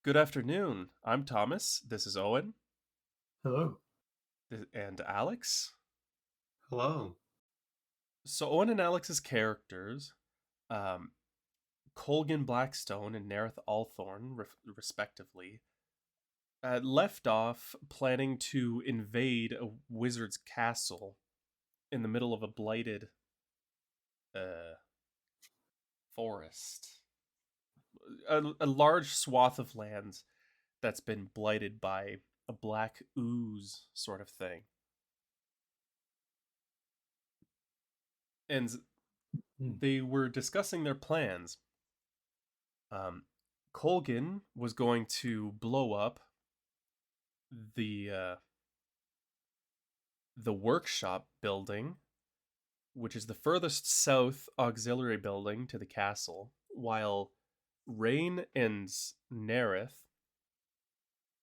Good afternoon. I'm Thomas. This is Owen Hello. and Alex. Hello. So Owen and Alex's characters, um, Colgan Blackstone and Nerith Althorn, respectively, left off planning to invade a wizard's castle in the middle of a blighted uh, forest, a large swath of lands that's been blighted by a black ooze sort of thing. And Hmm. they were discussing their plans. Um, Colgan was going to blow up the uh, the workshop building, which is the furthest south auxiliary building to the castle, while Rain and Nerith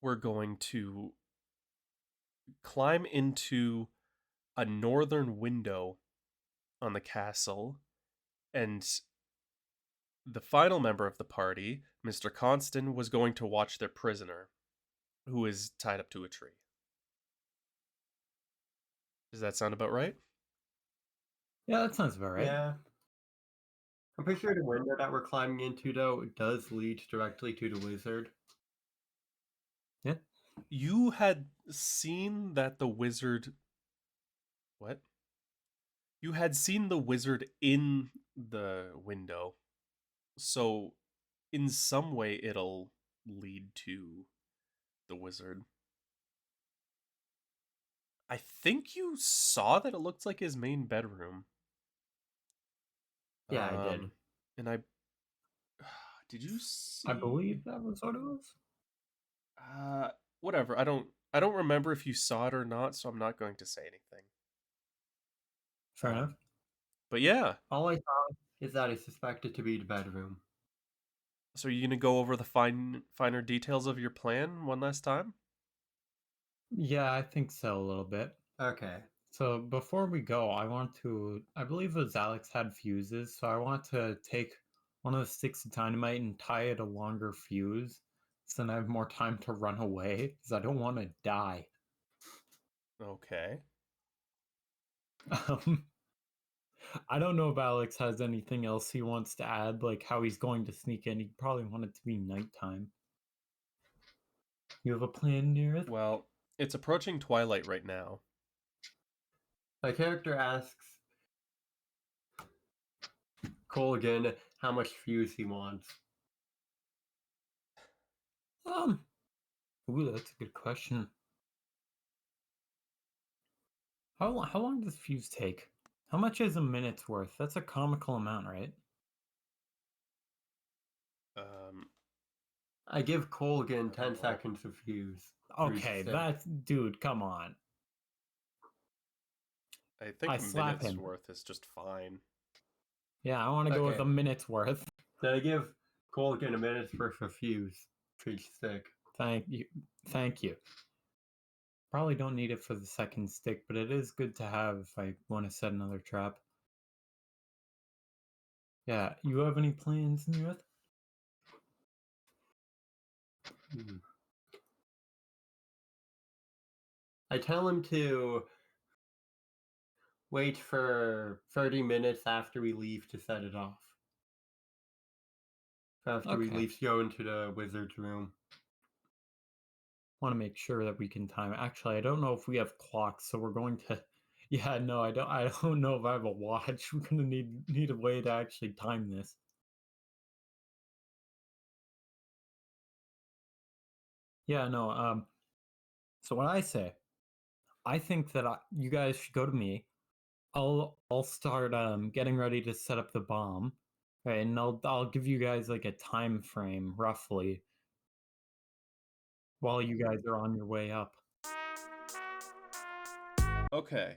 were going to climb into a northern window on the castle, and the final member of the party, Mr. Constant, was going to watch their prisoner, who is tied up to a tree. Does that sound about right? Yeah, that sounds about right. Yeah. I'm pretty sure the window that we're climbing into, though, does lead directly to the wizard. Yeah. You had seen that the wizard. What? You had seen the wizard in the window. So, in some way, it'll lead to the wizard. I think you saw that it looked like his main bedroom. Yeah, I did. And I. Did you I see. believe that was what it was. Uh, Whatever. I don't remember if you saw it or not, so I'm not going to say anything. Fair enough. But yeah, All I saw is that it's suspected to be the bedroom. so you're gonna go over the finer details of your plan one last time? Yeah, I think so a little bit. Okay. So before we go, I believe it was Alex had fuses, so I want to take one of the sticks of dynamite and tie it a longer fuse, so then I have more time to run away, because I don't want to die. Okay. Um, I don't know if Alex has anything else he wants to add, like how he's going to sneak in. He probably want it to be nighttime. You have a plan, Neareth? Well, it's approaching twilight right now. My character asks Colgan how much fuse he wants. Um, Ooh, that's a good question. How long does fuse take? How much is a minute's worth? That's a comical amount, right? Um, I give Colgan I 10 don't know. seconds of fuse for each Okay, stick. that's dude, come on. I think I a slap minute's him. worth is just fine. Yeah, I want to go with Okay. a minute's worth. Then I give Colgan a minute's worth of fuse for each stick. Thank you. Thank you. Probably don't need it for the second stick, but it is good to have if I want to set another trap. Yeah, you have any plans, Neareth? Hmm. I tell him to wait for 30 minutes after we leave to set it off. After we Okay. leave to go into the wizard's room. Want to make sure that we can time. Actually, I don't know if we have clocks, so we're going to. Yeah, no, I don't. I don't know if I have a watch. We're gonna need a way to actually time this. Yeah, no. So what I think that you guys should go to me. I'll start getting ready to set up the bomb, right? And I'll give you guys like a time frame roughly while you guys are on your way up. Okay.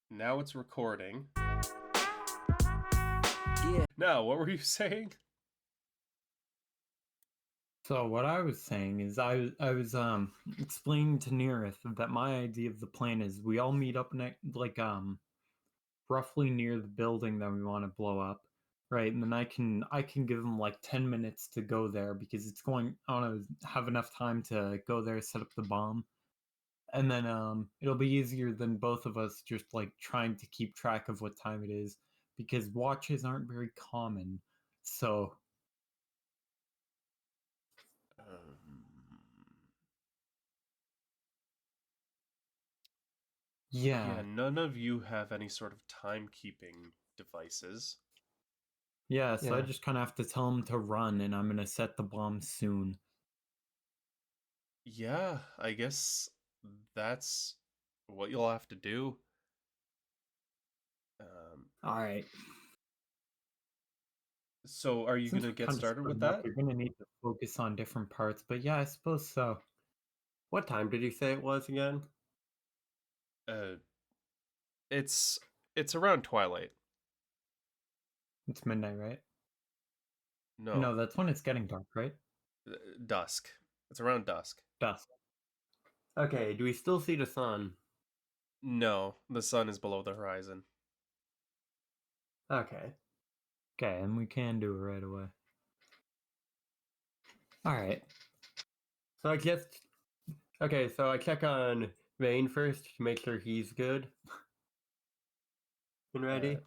Now it's recording. Yeah. Now, what were you saying? So what I was saying is I was explaining to Neareth that my idea of the plan is we all meet up roughly near the building that we want to blow up. right? And then I can give them like 10 minutes to go there because it's going. I want to have enough time to go there, set up the bomb, and then it'll be easier than both of us just like trying to keep track of what time it is because watches aren't very common. So Um, yeah, yeah, none of you have any sort of timekeeping devices. yeah. So I Yeah. just kind of have to tell them to run, and I'm gonna set the bomb soon. Yeah, I guess that's what you'll have to do. Um, All right. so are you Since gonna we're get kind of started with splitting up, that? we're gonna need to focus on different parts. But yeah, I suppose so. What time did you say it was again? Uh, it's it's around twilight. It's midnight, right? No, No, that's when it's getting dark, right? dusk. It's around dusk. Dusk. Okay, do we still see the sun? No, the sun is below the horizon. Okay. Okay, and we can do it right away. All right. So I guess okay, so I check on Vane first to make sure he's good and ready.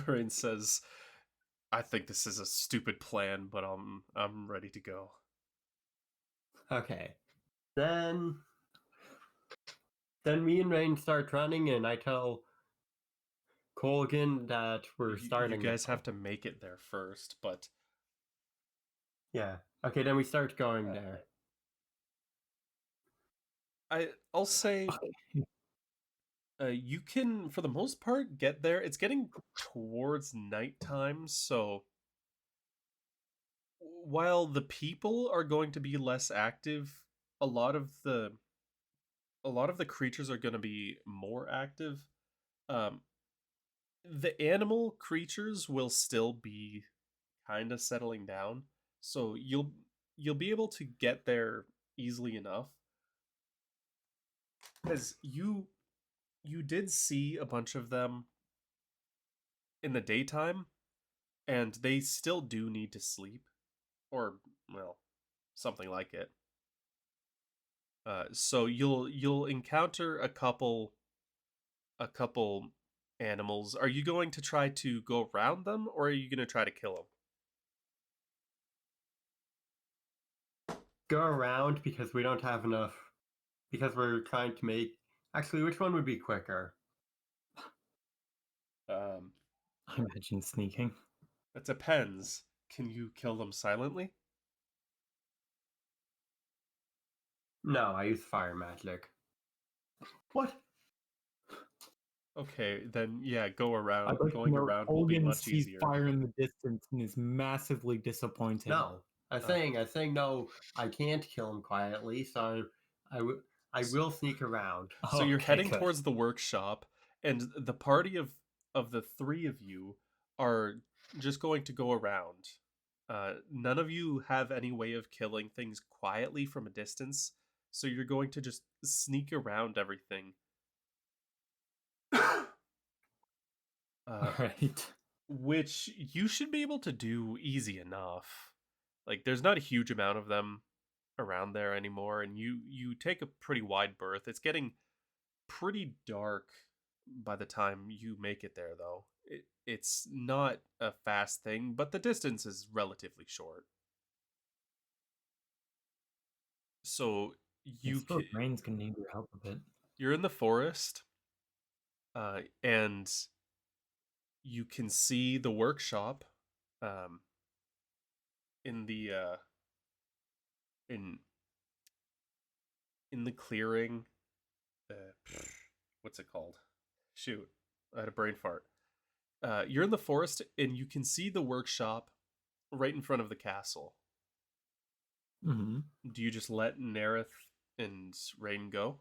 Rain says, "I think this is a stupid plan, but I'm ready to go." Okay. Then me and Rain start running and I tell Colgan that we're You starting guys now. have to make it there first, but Yeah. Okay, then we start going there. I'll say you can, for the most part, get there. It's getting towards nighttime, so while the people are going to be less active, a lot of the a lot of the creatures are going to be more active. Um, the animal creatures will still be kind of settling down, so you'll be able to get there easily enough because you did see a bunch of them in the daytime, and they still do need to sleep, or well, something like it. So you'll encounter a couple animals. Are you going to try to go around them, or are you going to try to kill them? Go around because we don't have enough because we're trying to make actually which one would be quicker? Um, I imagine sneaking. it depends. Can you kill them silently? No, I use fire magic. What? Okay, then yeah, go around. I'd like to Going know around will be Colgan much sees easier. fire in the distance and is massively disappointed. No. I saying no, I can't kill him quietly, so I will sneak around. So you're Okay, heading good. towards the workshop, and the party of the three of you are just going to go around. None of you have any way of killing things quietly from a distance, so you're going to just sneak around everything. All right. Which you should be able to do easy enough. Like, there's not a huge amount of them around there anymore, and you take a pretty wide berth. It's getting pretty dark by the time you make it there, though. It's not a fast thing, but the distance is relatively short. So I you suppose can, Rain's gonna need your help a bit. you're in the forest, and you can see the workshop, um, in the in in the clearing. Uh, what's it called? Shoot, I had a brain fart. You're in the forest, and you can see the workshop right in front of the castle. Mm-hmm. Do you just let Nerith and Rain go?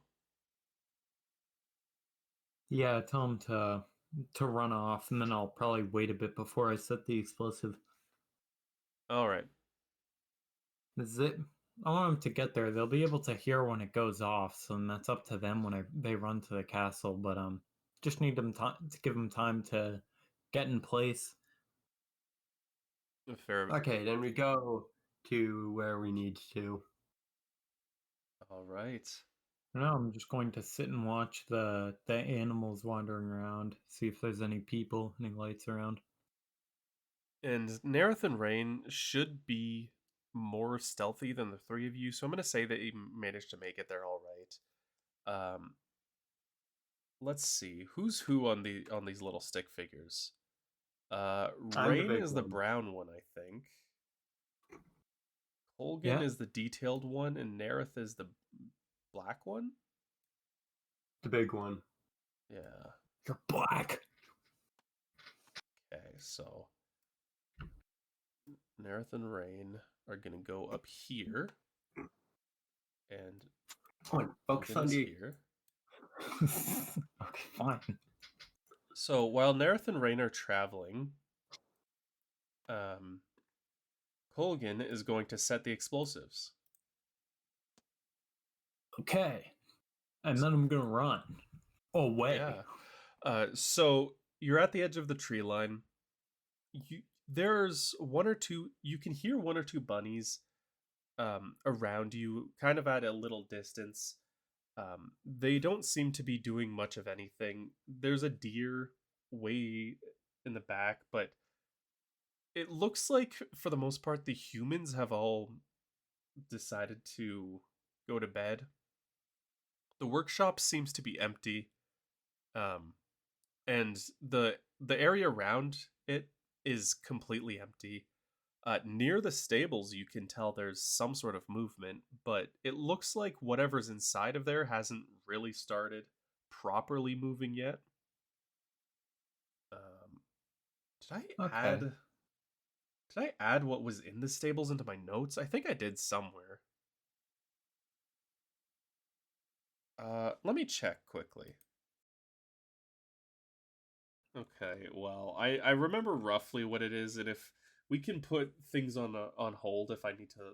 Yeah, tell him to run off, and then I'll probably wait a bit before I set the explosive. All right. This is it. I want them to get there. They'll be able to hear when it goes off, so then that's up to them when they run to the castle. But just need them time to give them time to get in place. Fair. Okay, then we go to where we need to. All right. Now I'm just going to sit and watch the animals wandering around, see if there's any people, any lights around. And Nerith and Rain should be more stealthy than the three of you, so I'm going to say that you managed to make it there all right. Let's see who's who on these little stick figures. I'm the Rain big is the one. brown one, I think. Colgan Yeah. is the detailed one, and Nerith is the black one. The big one. Yeah. You're black. Okay, so Nerith and Rain are gonna go up here, and Come on, focus Colgan on is the. here. Okay, fine. So while Nerith and Rain are traveling, Colgan is going to set the explosives. Okay. And then I'm gonna run away. Yeah. So you're at the edge of the tree line. There's one or two. You can hear one or two bunnies around you, kind of at a little distance. They don't seem to be doing much of anything. There's a deer way in the back, but it looks like for the most part the humans have all decided to go to bed. The workshop seems to be empty, um, and the area around it is completely empty. Near the stables, you can tell there's some sort of movement, but it looks like whatever's inside of there hasn't really started properly moving yet. Um, did I Okay. add what was in the stables into my notes? I think I did somewhere. Let me check quickly. Okay, well, I remember roughly what it is, and if we can put things on hold if I need to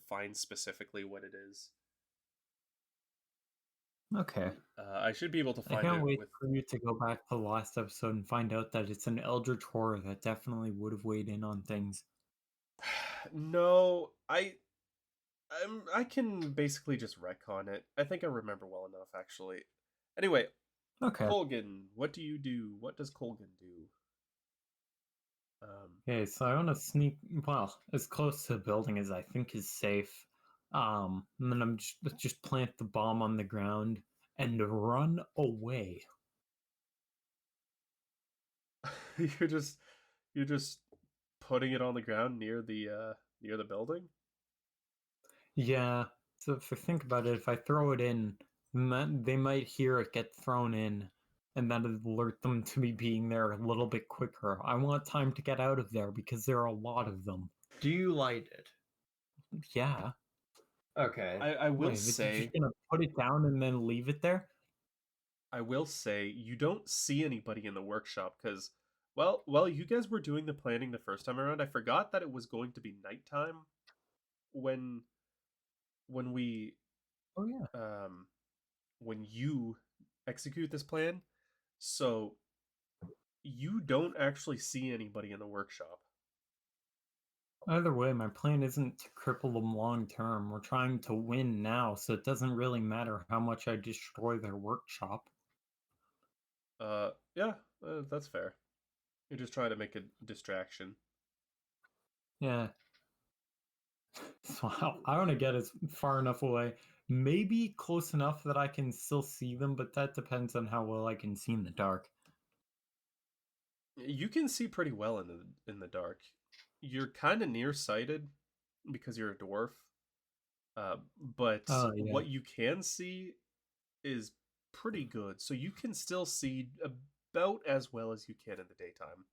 find specifically what it is. Okay. I should be able to I find can't it wait with. for you to go back to the last episode and find out that it's an eldritch horror that definitely would have weighed in on things. No, I can basically just retcon it. I think I remember well enough, actually. Anyway, Okay. Colgan, what do you do? What does Colgan do? Okay, so I want to sneak, well, as close to the building as I think is safe. And then I'm just plant the bomb on the ground and run away. you're just you're just putting it on the ground near the building. Yeah. So if I think about it, if I throw it in, they might hear it get thrown in, and that'll alert them to me being there a little bit quicker. I want time to get out of there because there are a lot of them. Do you light it? Yeah. Okay. I will Wait, but you're say just gonna put it down and then leave it there? you don't see anybody in the workshop because, well, you guys were doing the planning the first time around. I forgot that it was going to be nighttime when we Oh yeah. when you execute this plan. So you don't actually see anybody in the workshop. Either way, my plan isn't to cripple them long term. We're trying to win now, so it doesn't really matter how much I destroy their workshop. Yeah, that's fair. You're just trying to make a distraction. Yeah. So I want to get as far enough away. Maybe close enough that I can still see them, but that depends on how well I can see in the dark. You can see pretty well in the dark. You're kind of nearsighted because you're a dwarf. But Oh yeah. what you can see is pretty good. So you can still see about as well as you can in the daytime.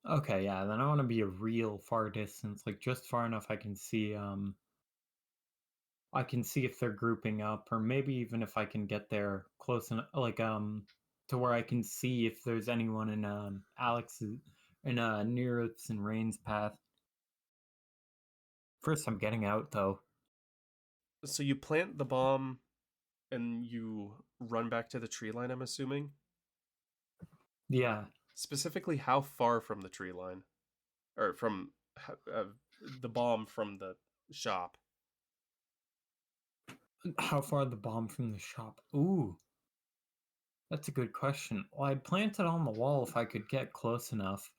Okay, yeah, then I want to be a real far distance, like just far enough I can see if they're grouping up, or maybe even if I can get there close enough, like to where I can see if there's anyone in Alex's, in Nearith's and Rain's path. First, I'm getting out though. So you plant the bomb and you run back to the tree line, I'm assuming. Yeah, Specifically, how far from the tree line? or from the bomb from the shop. How far the bomb from the shop? Ooh, that's a good question. Well, I'd plant it on the wall if I could get close enough,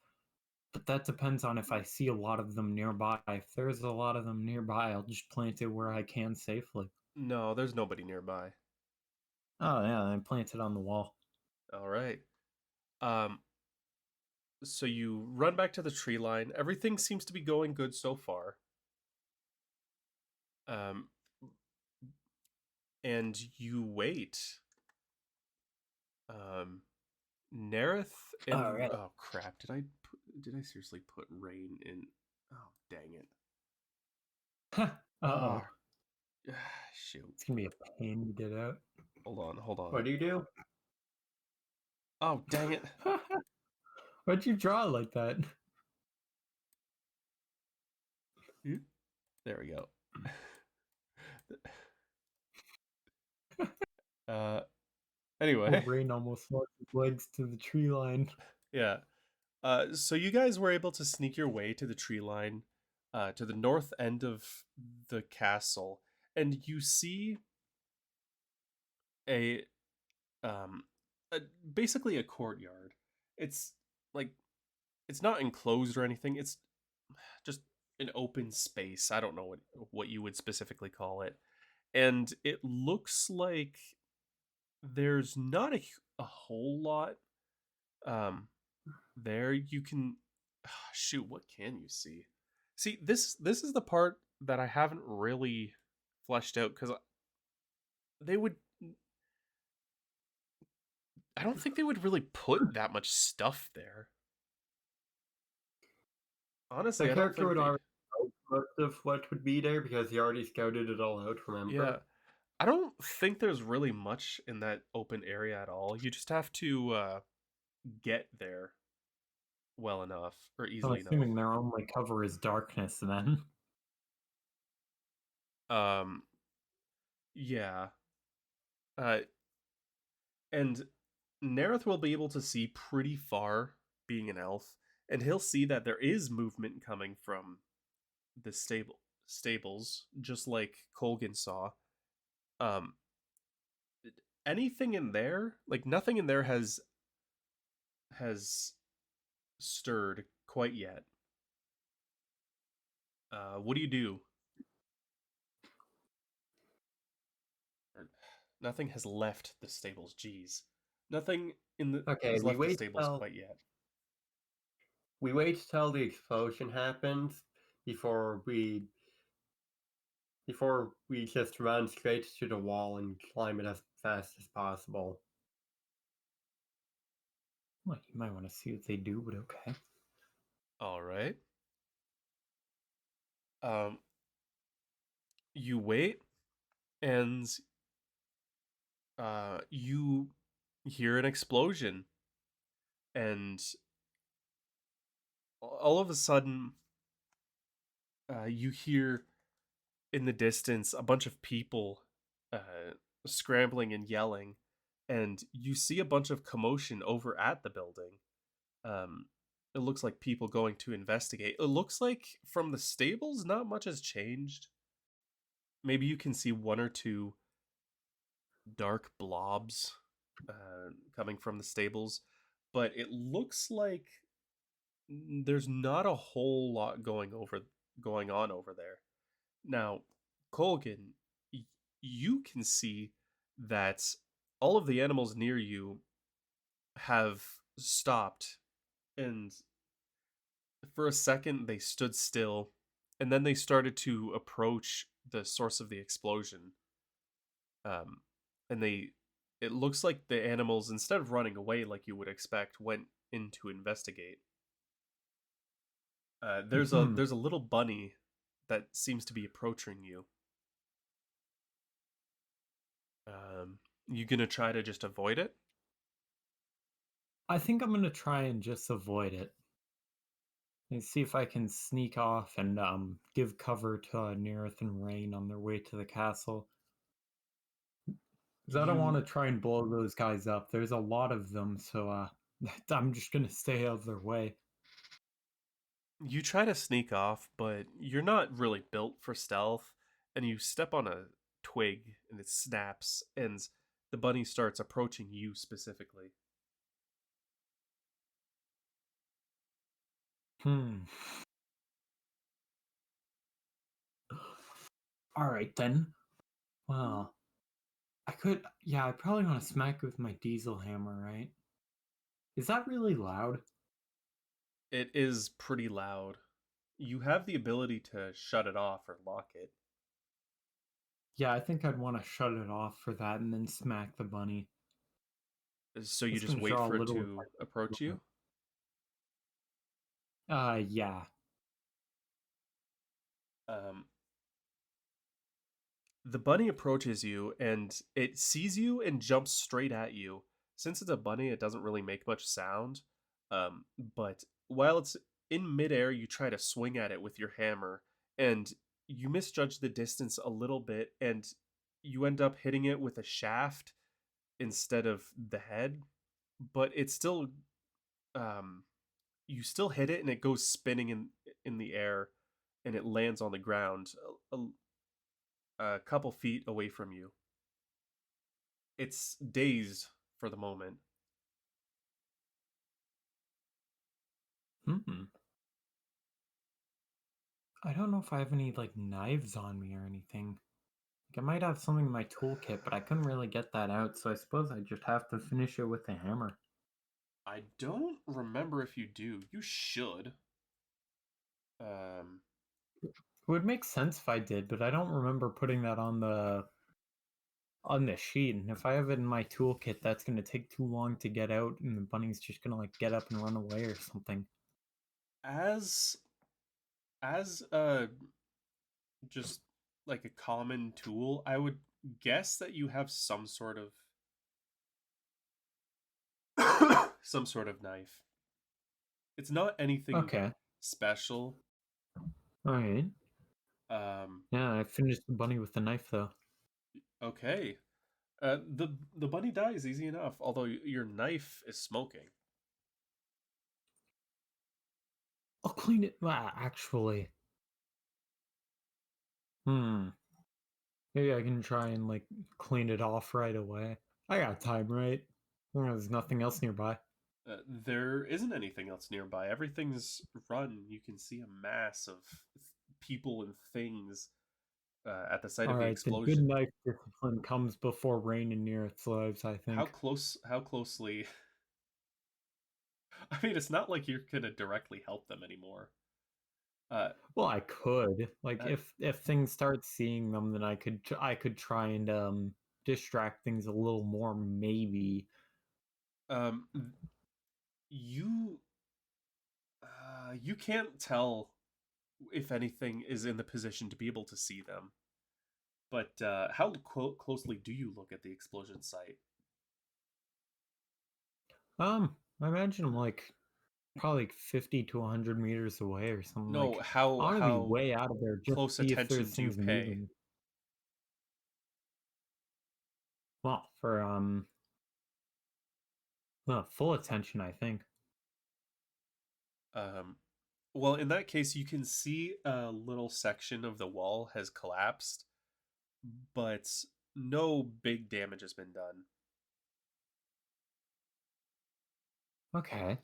but that depends on if I see a lot of them nearby. If there's a lot of them nearby, I'll just plant it where I can safely. No, there's nobody nearby. Oh yeah, then plant it on the wall. All right. Um, so you run back to the tree line. Everything seems to be going good so far. Um, and you wait. Nerith and All right. oh crap! Did I seriously put rain in? Oh dang it! Uh-oh. Shoot! It's gonna be a pain to get out. Hold on. What do you do? Oh dang it! Why'd you draw it like that? There we go. uh, anyway, Rain almost lost his legs to the tree line. yeah. So you guys were able to sneak your way to the tree line, to the north end of the castle, and you see a um, basically a courtyard. It's like it's not enclosed or anything. It's just an open space. I don't know what you would specifically call it, and it looks like there's not a whole lot there. You can shoot, what can you see this is the part that I haven't really fleshed out, because they would I don't think they would really put that much stuff there. Honestly, The I don't character think would they. already know most of what would be there because he already scouted it all out, Yeah, remember? I don't think there's really much in that open area at all. You just have to get there well enough or I'm easily enough. assuming their only cover is darkness then. Um, yeah. Uh, and Nerith will be able to see pretty far, being an elf, and he'll see that there is movement coming from the stables, just like Colgan saw. Um, anything in there, like nothing in there has stirred quite yet. What do you do? Nothing has left the stables. Jeez, nothing in the Okay, has left the stables quite yet. we wait till the explosion happens before we just run straight to the wall and climb it as fast as possible. Well, you might want to see what they do, but okay. All right. Um, you wait, and you hear an explosion, and all of a sudden, you hear in the distance a bunch of people scrambling and yelling, and you see a bunch of commotion over at the building. Um, it looks like people going to investigate. It looks like from the stables, not much has changed. Maybe you can see one or two dark blobs coming from the stables, but it looks like there's not a whole lot going on over there. Now, Colgan, you can see that all of the animals near you have stopped, and for a second they stood still, and then they started to approach the source of the explosion. Um, and it looks like the animals, instead of running away like you would expect, went in to investigate. There's a little bunny that seems to be approaching you. You gonna try to just avoid it? I think I'm gonna try and just avoid it and see if I can sneak off and give cover to Nerith and Rain on their way to the castle. Because I don't want to You try and blow those guys up. There's a lot of them, so I'm just gonna stay out of their way. You try to sneak off, but you're not really built for stealth, and you step on a twig and it snaps, and the bunny starts approaching you specifically. Hmm. All right then. Well, I could. Yeah, I probably want to smack it with my diesel hammer, right? Is that really loud? It is pretty loud. You have the ability to shut it off or lock it. Yeah, I think I'd want to shut it off for that and then smack the bunny. So you It's just gonna wait draw a for it little to approach you. Yeah. Um, the bunny approaches you and it sees you and jumps straight at you. Since it's a bunny, it doesn't really make much sound. But while it's in midair, you try to swing at it with your hammer, and you misjudge the distance a little bit, and you end up hitting it with a shaft instead of the head. But it's still, um, you still hit it, and it goes spinning in the air, and it lands on the ground a couple feet away from you. It's dazed for the moment. Hmm. I don't know if I have any like knives on me or anything. Like, I might have something in my toolkit, but I couldn't really get that out, so I suppose I just have to finish it with a hammer. I don't remember if you do. You should. Um, It would make sense if I did, but I don't remember putting that on the sheet. And if I have it in my toolkit, that's gonna take too long to get out, and the bunny's just gonna like get up and run away or something. as just like a common tool, I would guess that you have some sort of some sort of knife. It's not anything Okay. special. All right. Um, Yeah, I finished the bunny with the knife though. okay. The bunny dies easy enough. Although your knife is smoking. I'll clean it. Actually, hmm. Maybe I can try and like clean it off right away. I got time, right? There's nothing else nearby. There isn't anything else nearby. Everything's run. You can see a mass of people and things at the site All of the right, the good explosion. knife discipline comes before rain and near its lives, I How think. close? How closely? I mean, it's not like you're gonna directly help them anymore. Uh, Well, I could. Like uh, if things start seeing them, then I could try and distract things a little more maybe. um, you you can't tell if anything is in the position to be able to see them. But how closely do you look at the explosion site? I imagine I'm like probably like 50 to 100 meters away or something. No, Like I how want to be how way out of there just to close see if attention there's do you things pay? moving. Well, for full attention, I think. Um, well, in that case, you can see a little section of the wall has collapsed, but no big damage has been done. Okay.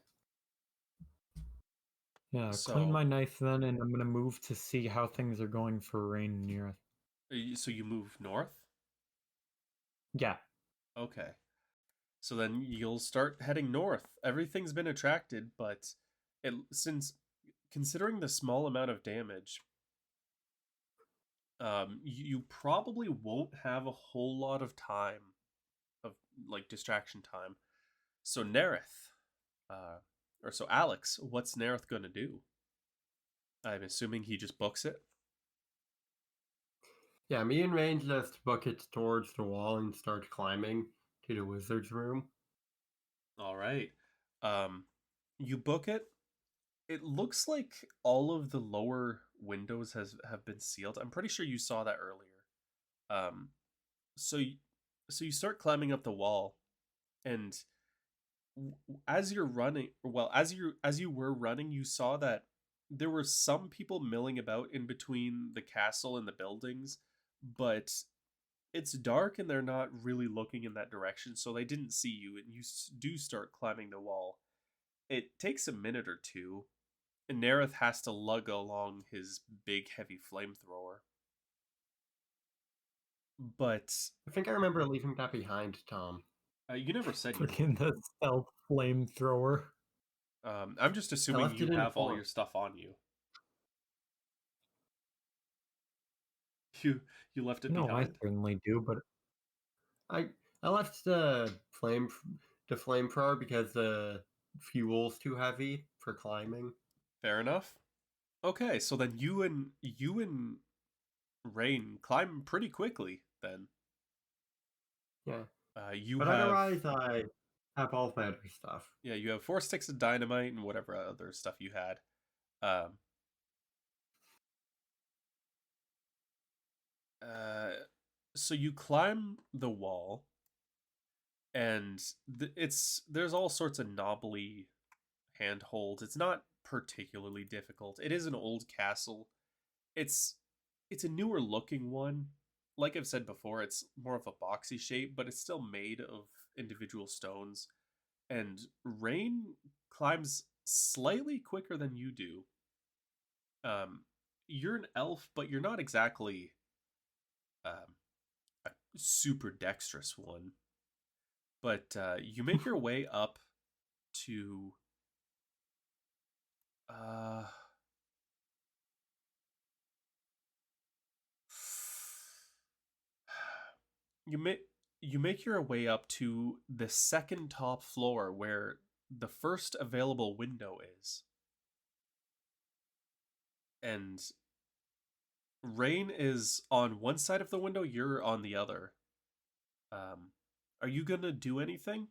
Yeah, clean So, my knife then, and I'm gonna move to see how things are going for rain near. so you move north. Yeah. Okay. So then you'll start heading north. Everything's been attracted, but since considering the small amount of damage, you probably won't have a whole lot of time of like distraction time. So Nerith, uh, or so Alex, what's Nerith gonna do? I'm assuming he just books it. Yeah, me and Rain just book it towards the wall and start climbing to the wizard's room. All right. Um, you book it. It looks like all of the lower windows has have been sealed. I'm pretty sure you saw that earlier. Um, so y- so you start climbing up the wall, and as you're running, well, as you were running, you saw that there were some people milling about in between the castle and the buildings, but it's dark and they're not really looking in that direction, so they didn't see you, and you do start climbing the wall. It takes a minute or two, and Nerith has to lug along his big, heavy flamethrower. But I think I remember leaving that behind, Tom. you never said you. Freaking the stealth flamethrower. I'm just assuming left it you in have all form. your stuff on you. You left it No, I behind. certainly do, but I I left the flamethrower because the fuel's too heavy for climbing. Fair enough. Okay, so then you and Rain climb pretty quickly. Then Yeah. you But have otherwise, I have all of my other stuff. yeah, you have 4 sticks of dynamite and whatever other stuff you had. Um, uh, so you climb the wall, and there's all sorts of knobbly handholds. It's not particularly difficult. It is an old castle. It's it's a newer looking one. Like I've said before, it's more of a boxy shape, but it's still made of individual stones. And Rain climbs slightly quicker than you do. Um, you're an elf, but you're not exactly um, a super dexterous one. But you make your way up to uh, you make you make your way up to the second top floor where the first available window is. And Rain is on one side of the window, you're on the other. Um, are you gonna do anything?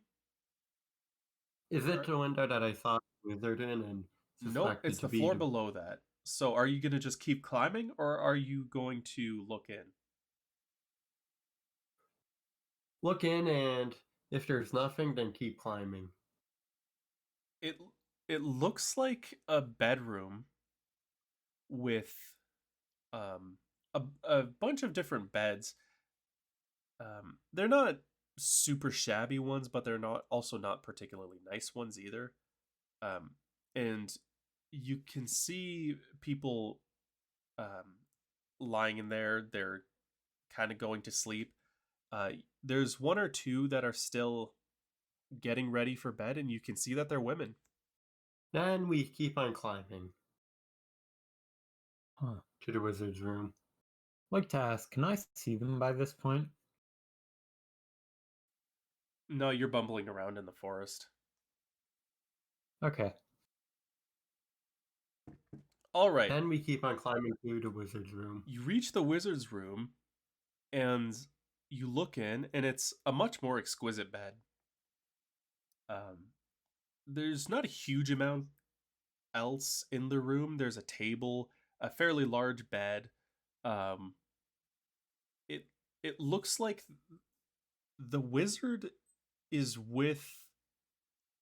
Is it Or, the window that I saw the wizard in and nope, suspected it's to the be floor below that. So are you gonna just keep climbing, or are you going to look in? look in, and if there's nothing, then keep climbing. It it looks like a bedroom with um a bunch of different beds. They're not super shabby ones, but they're not also not particularly nice ones either. Um, and you can see people um, lying in there. They're kind of going to sleep. Uh, there's one or two that are still getting ready for bed, and you can see that they're women. Then we keep on climbing huh. to the wizard's room. Like to ask, can I see them by this point? No, you're bumbling around in the forest. Okay. All right, Then we keep on climbing to the wizard's room. you reach the wizard's room, and you look in, and it's a much more exquisite bed. Um, there's not a huge amount else in the room. There's a table, a fairly large bed. Um, it it looks like the wizard is with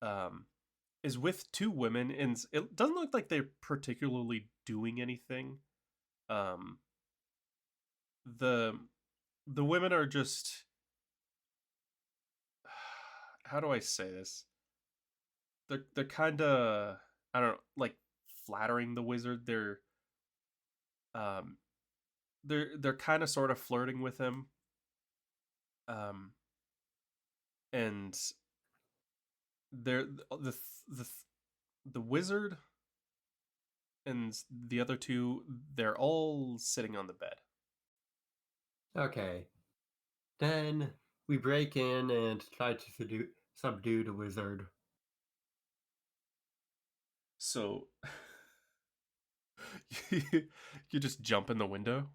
um is with two women, and it doesn't look like they're particularly doing anything. Um, the the women are just how do I say this? They're kind of I don't know, like flattering the wizard. Um they're kind of sort of flirting with him. Um and they're the the wizard and the other two, they're all sitting on the bed. Okay. Then we break in and try to subdue the wizard. So you just jump in the window.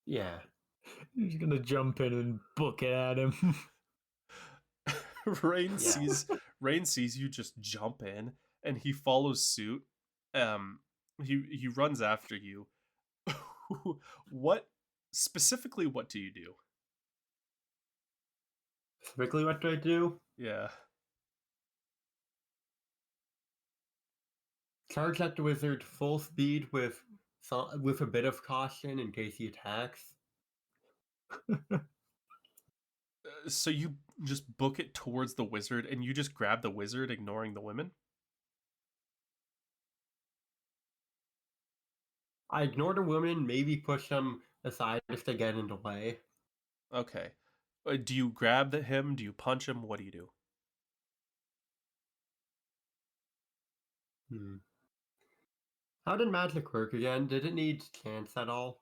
Yeah. He's gonna jump in and book it at him. Rain Yeah. sees Rain sees you just jump in, and he follows suit. Um, he runs after you. What specifically? What do you do? Specifically, what do I do? Yeah. charge at the wizard full speed with a bit of caution in case he attacks. So you just book it towards the wizard and you just grab the wizard, ignoring the women? I ignore the women, maybe push them aside if they get in the way. Okay. Do you grab him? Do you punch him? What do you do? Hmm. How did magic work again? Did it need chance at all?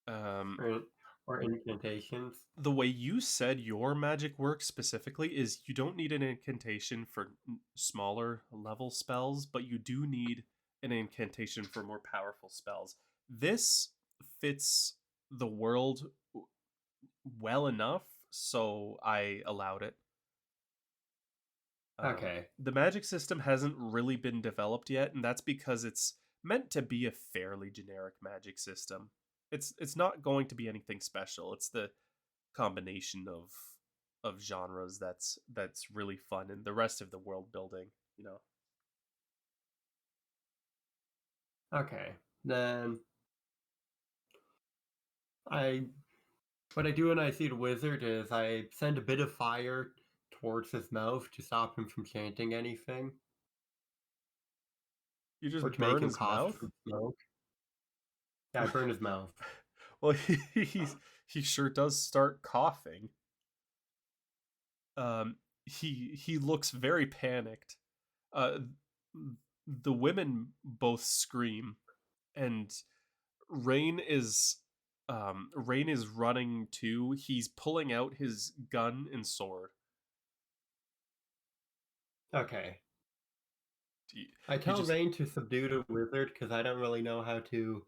Um, Or, or incantations? the way you said your magic works specifically is you don't need an incantation for smaller level spells, but you do need an incantation for more powerful spells. This fits the world well enough, so I allowed it. Okay. The magic system hasn't really been developed yet, and that's because it's meant to be a fairly generic magic system. It's not going to be anything special. It's the combination of genres that's really fun, and the rest of the world building, you know. Okay. Then I what I do when I see the wizard is I send a bit of fire towards his mouth to stop him from chanting anything. You Or just to make burn him his cough mouth. from smoke. Yeah, I burn his mouth. Well, he sure does start coughing. He looks very panicked. Uh, the women both scream, and Rain is running too. He's pulling out his gun and sword. Okay. You, I you tell just Rain to subdue the wizard because I don't really know how to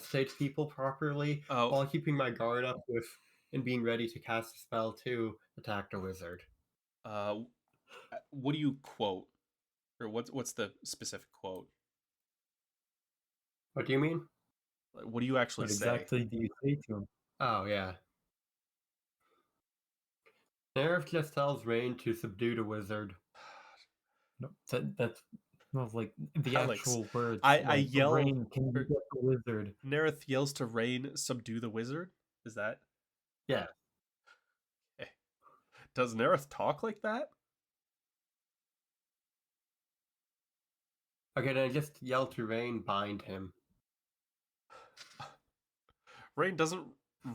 state people properly oh while keeping my guard up with and being ready to cast a spell to attack the wizard. uh, what do you quote, or what's the specific quote? What do you mean? Like, what do you actually What say? exactly do you say to him? Oh, yeah. Nerf just tells Rain to subdue the wizard. No, that's not like the Alex, actual words. I Like, yell, Rain, can you or get the wizard? Nerith yells to Rain, subdue the wizard. Is that? Yeah. Eh, does Nerith talk like that? Okay, then I just yell to Rain, bind him. Rain doesn't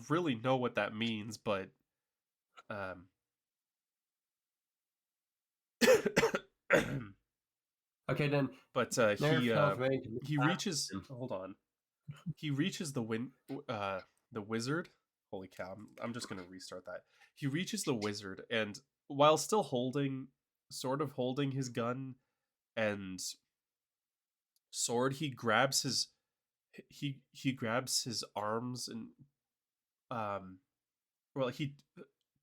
really know what that means, but um Okay, then but Nerf tells Rain to he attack reaches, him. hold on. He reaches the wizard. Holy cow. I'm just going to restart that. He reaches the wizard, and while still holding his gun and sword, he grabs his arms and he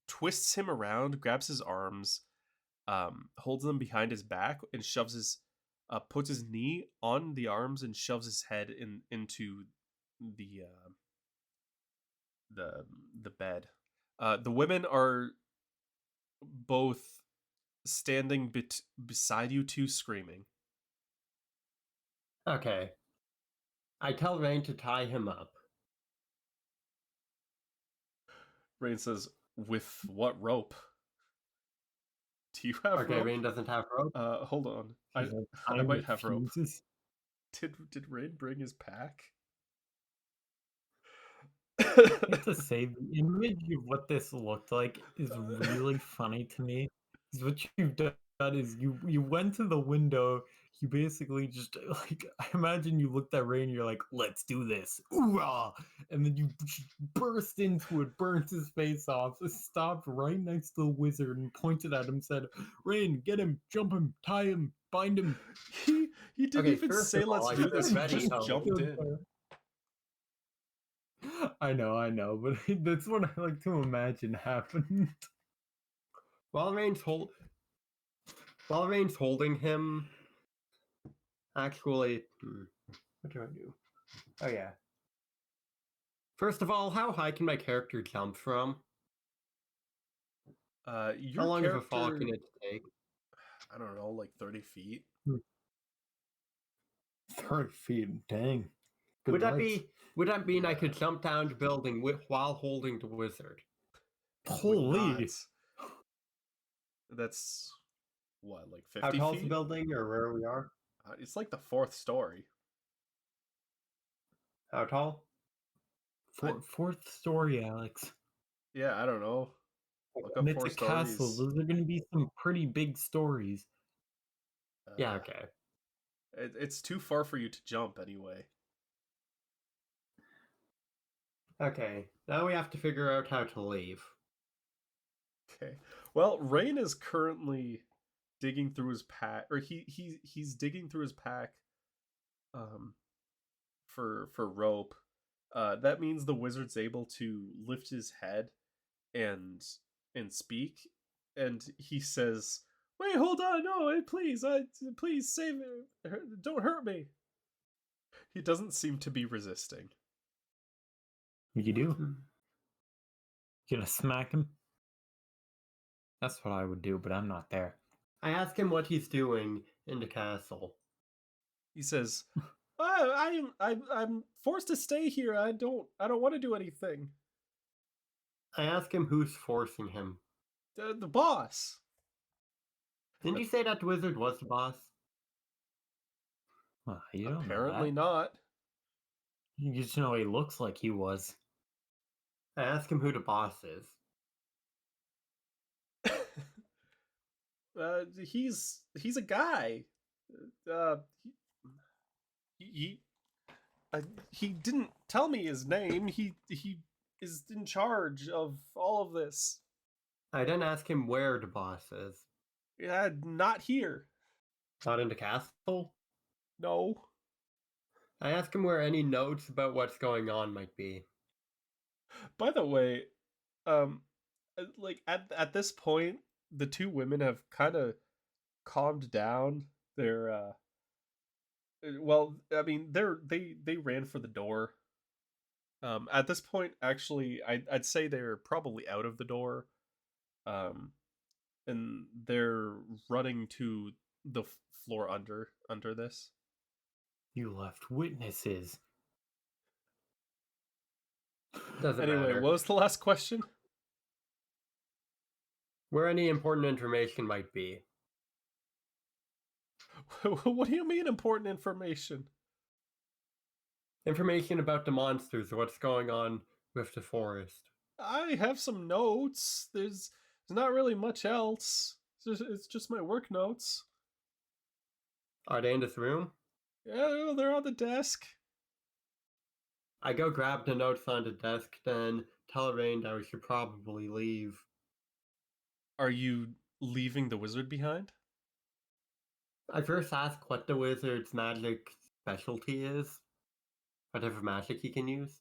twists him around, grabs his arms, holds them behind his back, and puts his knee on the arms and shoves his head into the the the bed. The women are both standing beside you two, screaming. Okay. I tell Rain to tie him up. Rain says, "With what rope? Do you have Okay, rope?" Rain doesn't have rope. Hold on. I He's like, I I might have rope. refuses. Did Rain bring his pack? I have to say, the image of what this looked like is really funny to me. Is what you've done is you went to the window. You basically just like I imagine you looked at Rain. You're like, "Let's do this!" Ooh-ah! And then you burst into it, burnt his face off, stopped right next to the wizard, and pointed at him. Said, "Rain, get him, jump him, tie him, bind him." He didn't Okay, even first say of all, let's I do should this. have He ready just help. jumped in. I know, but that's what I like to imagine happened. While Rain's holding him, actually, what do I do? Oh yeah. First of all, how high can my character jump from? How Your long of a fall can character, it take? I don't know, like 30 feet. 30 feet. Dang. Good Would that legs. be? Would that mean I could jump down the building while holding the wizard? Would Holy. not. That's what, like How 50 tall is the feet? building, or where we are? It's like the 4th story. How tall? Fourth story, Alex. Yeah, I don't know. Look And up it's 4 a castle. stories. Those are going to be some pretty big stories. Yeah. Okay. It's too far for you to jump anyway. Okay. Now we have to figure out how to leave. Okay. Well, Rain is currently digging through his pack, or he's digging through his pack, for rope. That means the wizard's able to lift his head and speak, and he says, "Wait, hold on, no, please, please save me, don't hurt me." He doesn't seem to be resisting. What you do? Hmm. You gonna smack him? That's what I would do, but I'm not there. I ask him what he's doing in the castle. He says, I'm forced to stay here. I don't want to do anything." I ask him who's forcing him. The boss. Didn't you say that the wizard was the boss? Well, you don't Apparently know not. that. You just know he looks like he was. I ask him who the boss is. He's a guy. Uh, he he didn't tell me his name. He is in charge of all of this. I then ask him where the boss is. Yeah, not here. Not in the castle? No. I ask him where any notes about what's going on might be. By the way, like at this point, the two women have kind of calmed down. They're well, I mean, they ran for the door. At this point, actually, I'd say they're probably out of the door. And they're running to the floor under this. You left witnesses. Doesn't Anyway, matter. what was the last question? Where any important information might be. What do you mean important information? Information about the monsters or what's going on with the forest. I have some notes. There's not really much else. It's just my work notes. Are they in this room? Yeah, they're on the desk. I go grab the notes on the desk, then tell Rain that we should probably leave. Are you leaving the wizard behind? I first ask what the wizard's magic specialty is. Whatever magic he can use.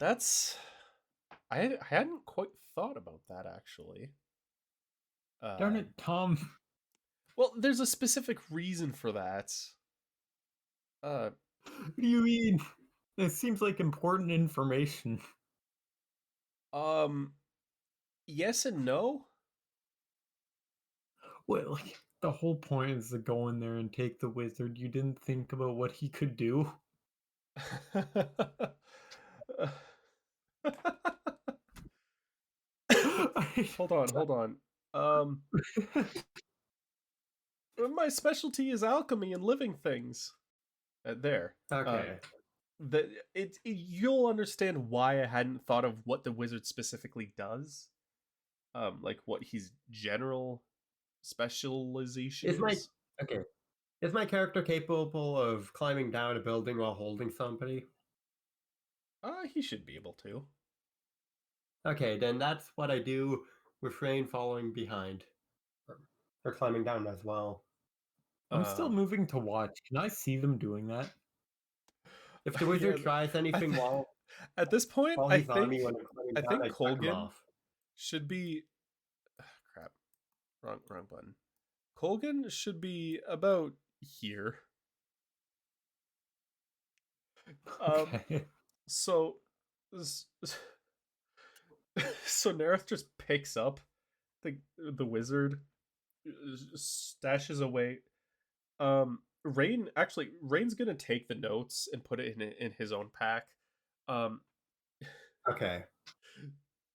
That's I hadn't quite thought about that actually. Darn it, Tom. Well, there's a specific reason for that. What do you mean? It seems like important information. Yes and no. Well, like, the whole point is to go in there and take the wizard. You didn't think about what he could do? Hold on. My specialty is alchemy and living things. There. Okay. You'll understand why I hadn't thought of what the wizard specifically does. Like what his general specialization is. Okay. Is my character capable of climbing down a building while holding somebody? He should be able to. Okay, then that's what I do with Rain following behind. Or climbing down as well. I'm still moving to watch. Can I see them doing that? If the wizard Yeah, tries anything at this point, while I he's on me when I'm climbing I down, think I check him Colgan off. should be crap. Wrong button. Colgan should be about here. Okay. So so Nerith just picks up the wizard, stashes away Rain's gonna take the notes and put it in his own pack. Um, Okay.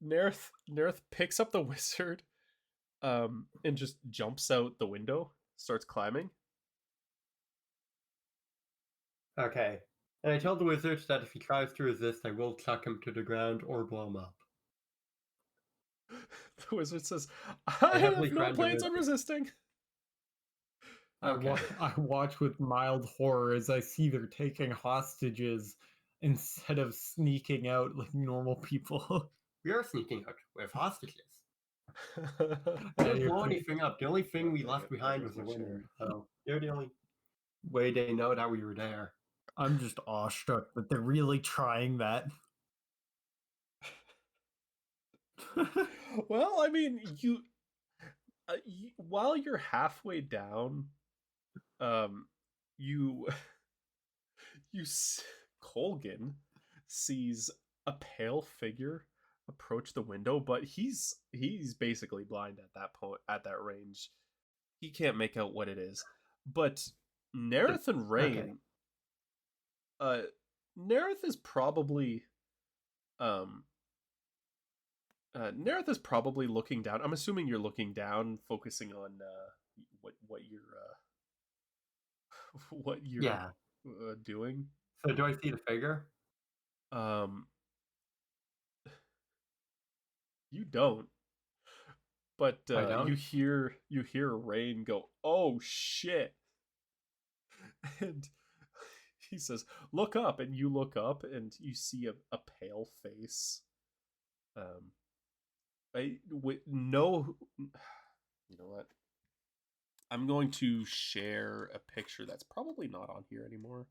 Nerith picks up the wizard, and just jumps out the window, starts climbing. Okay. And I tell the wizard that if he tries to resist, I will chuck him to the ground or blow him up. The wizard says, I "I heavily have no threaten the plans on wizard. resisting." Okay. I watch with mild horror as I see they're taking hostages instead of sneaking out like normal people. We are sneaking out with hostages. We Yeah, didn't you're blow right. anything up. The only thing we left behind was the women. So they're the only way they know that we were there. I'm just awestruck that they're really trying that. Well, I mean, while you're halfway down, you Colgan sees a pale figure approach the window, but he's basically blind at that point, at that range. He can't make out what it is. But Nerith and Rain, Nerith is probably um Nerith is probably looking down. I'm assuming you're looking down, focusing on what you're what you're Yeah. doing. So do I see the figure? You don't. But I don't? you hear Rain go, "Oh shit!" And he says, "Look up," and you look up, and you see a pale face. No, you know what? I'm going to share a picture that's probably not on here anymore.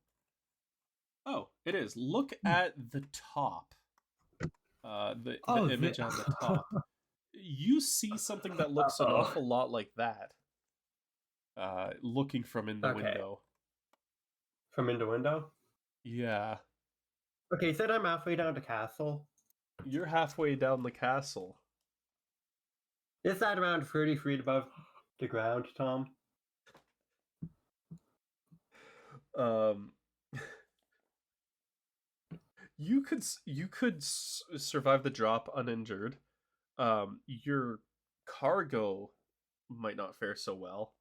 Oh, it is. Look at the top. The image on the top. You see something that looks an awful lot like that. Looking from in the window. From in the window? Yeah. Okay, you said I'm halfway down the castle. You're halfway down the castle. Is that around 30 feet above the ground, Tom? You could survive the drop uninjured. Your cargo might not fare so well.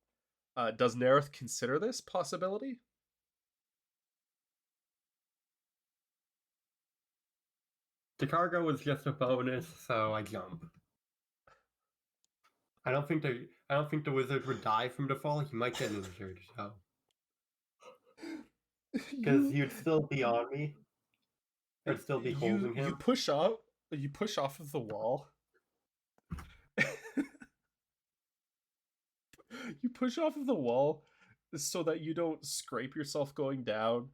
Does Nerith consider this possibility? The cargo was just a bonus, so I jump. I don't think the wizard would die from the fall. He might get injured, so because he'd still be on me. I'd still be holding him. You push off of the wall. You push off of the wall so that you don't scrape yourself going down,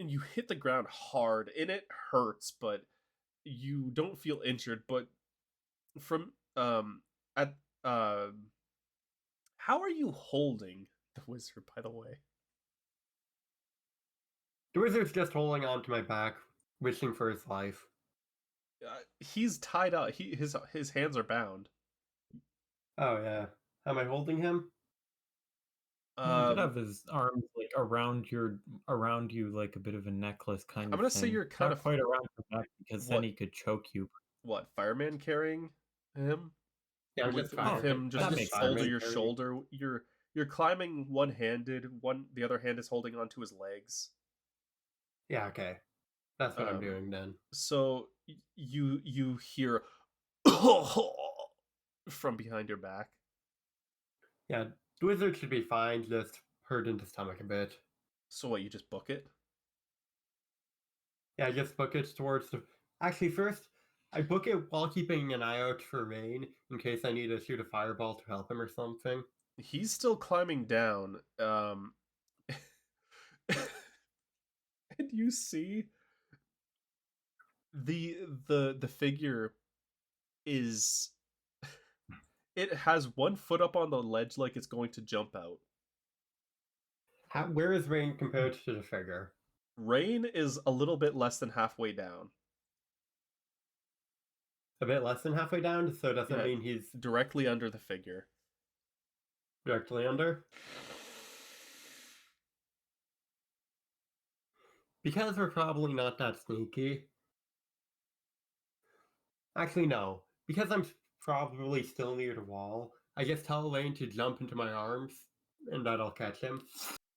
and you hit the ground hard, and it hurts, but you don't feel injured. But from at how are you holding the wizard, by the way? The wizard's just holding on to my back, wishing for his life. He's tied up. His hands are bound. Oh yeah. How am I holding him? You could have his arms like around you like a bit of a necklace kind of I'm gonna thing. say you're kind Not of quite around your neck because then he could choke you. What, fireman carrying him? Yeah, with him just over your shoulder. You're climbing one-handed. The other hand is holding onto his legs. Yeah, okay. That's what I'm doing then. So you hear from behind your back. Yeah, the wizard should be fine, just hurt in the stomach a bit. So what, you just book it? Yeah, I just book it towards the... Actually, first, I book it while keeping an eye out for Rain, in case I need to shoot a fireball to help him or something. He's still climbing down. And you see the figure is... It has one foot up on the ledge like it's going to jump out. Where is Rain compared to the figure? Rain is a little bit less than halfway down. A bit less than halfway down, so does that mean he's... Directly under the figure. Directly under? Because we're probably not that sneaky. Actually, no. Because I'm probably still near the wall, I just tell Lane to jump into my arms, and that'll catch him.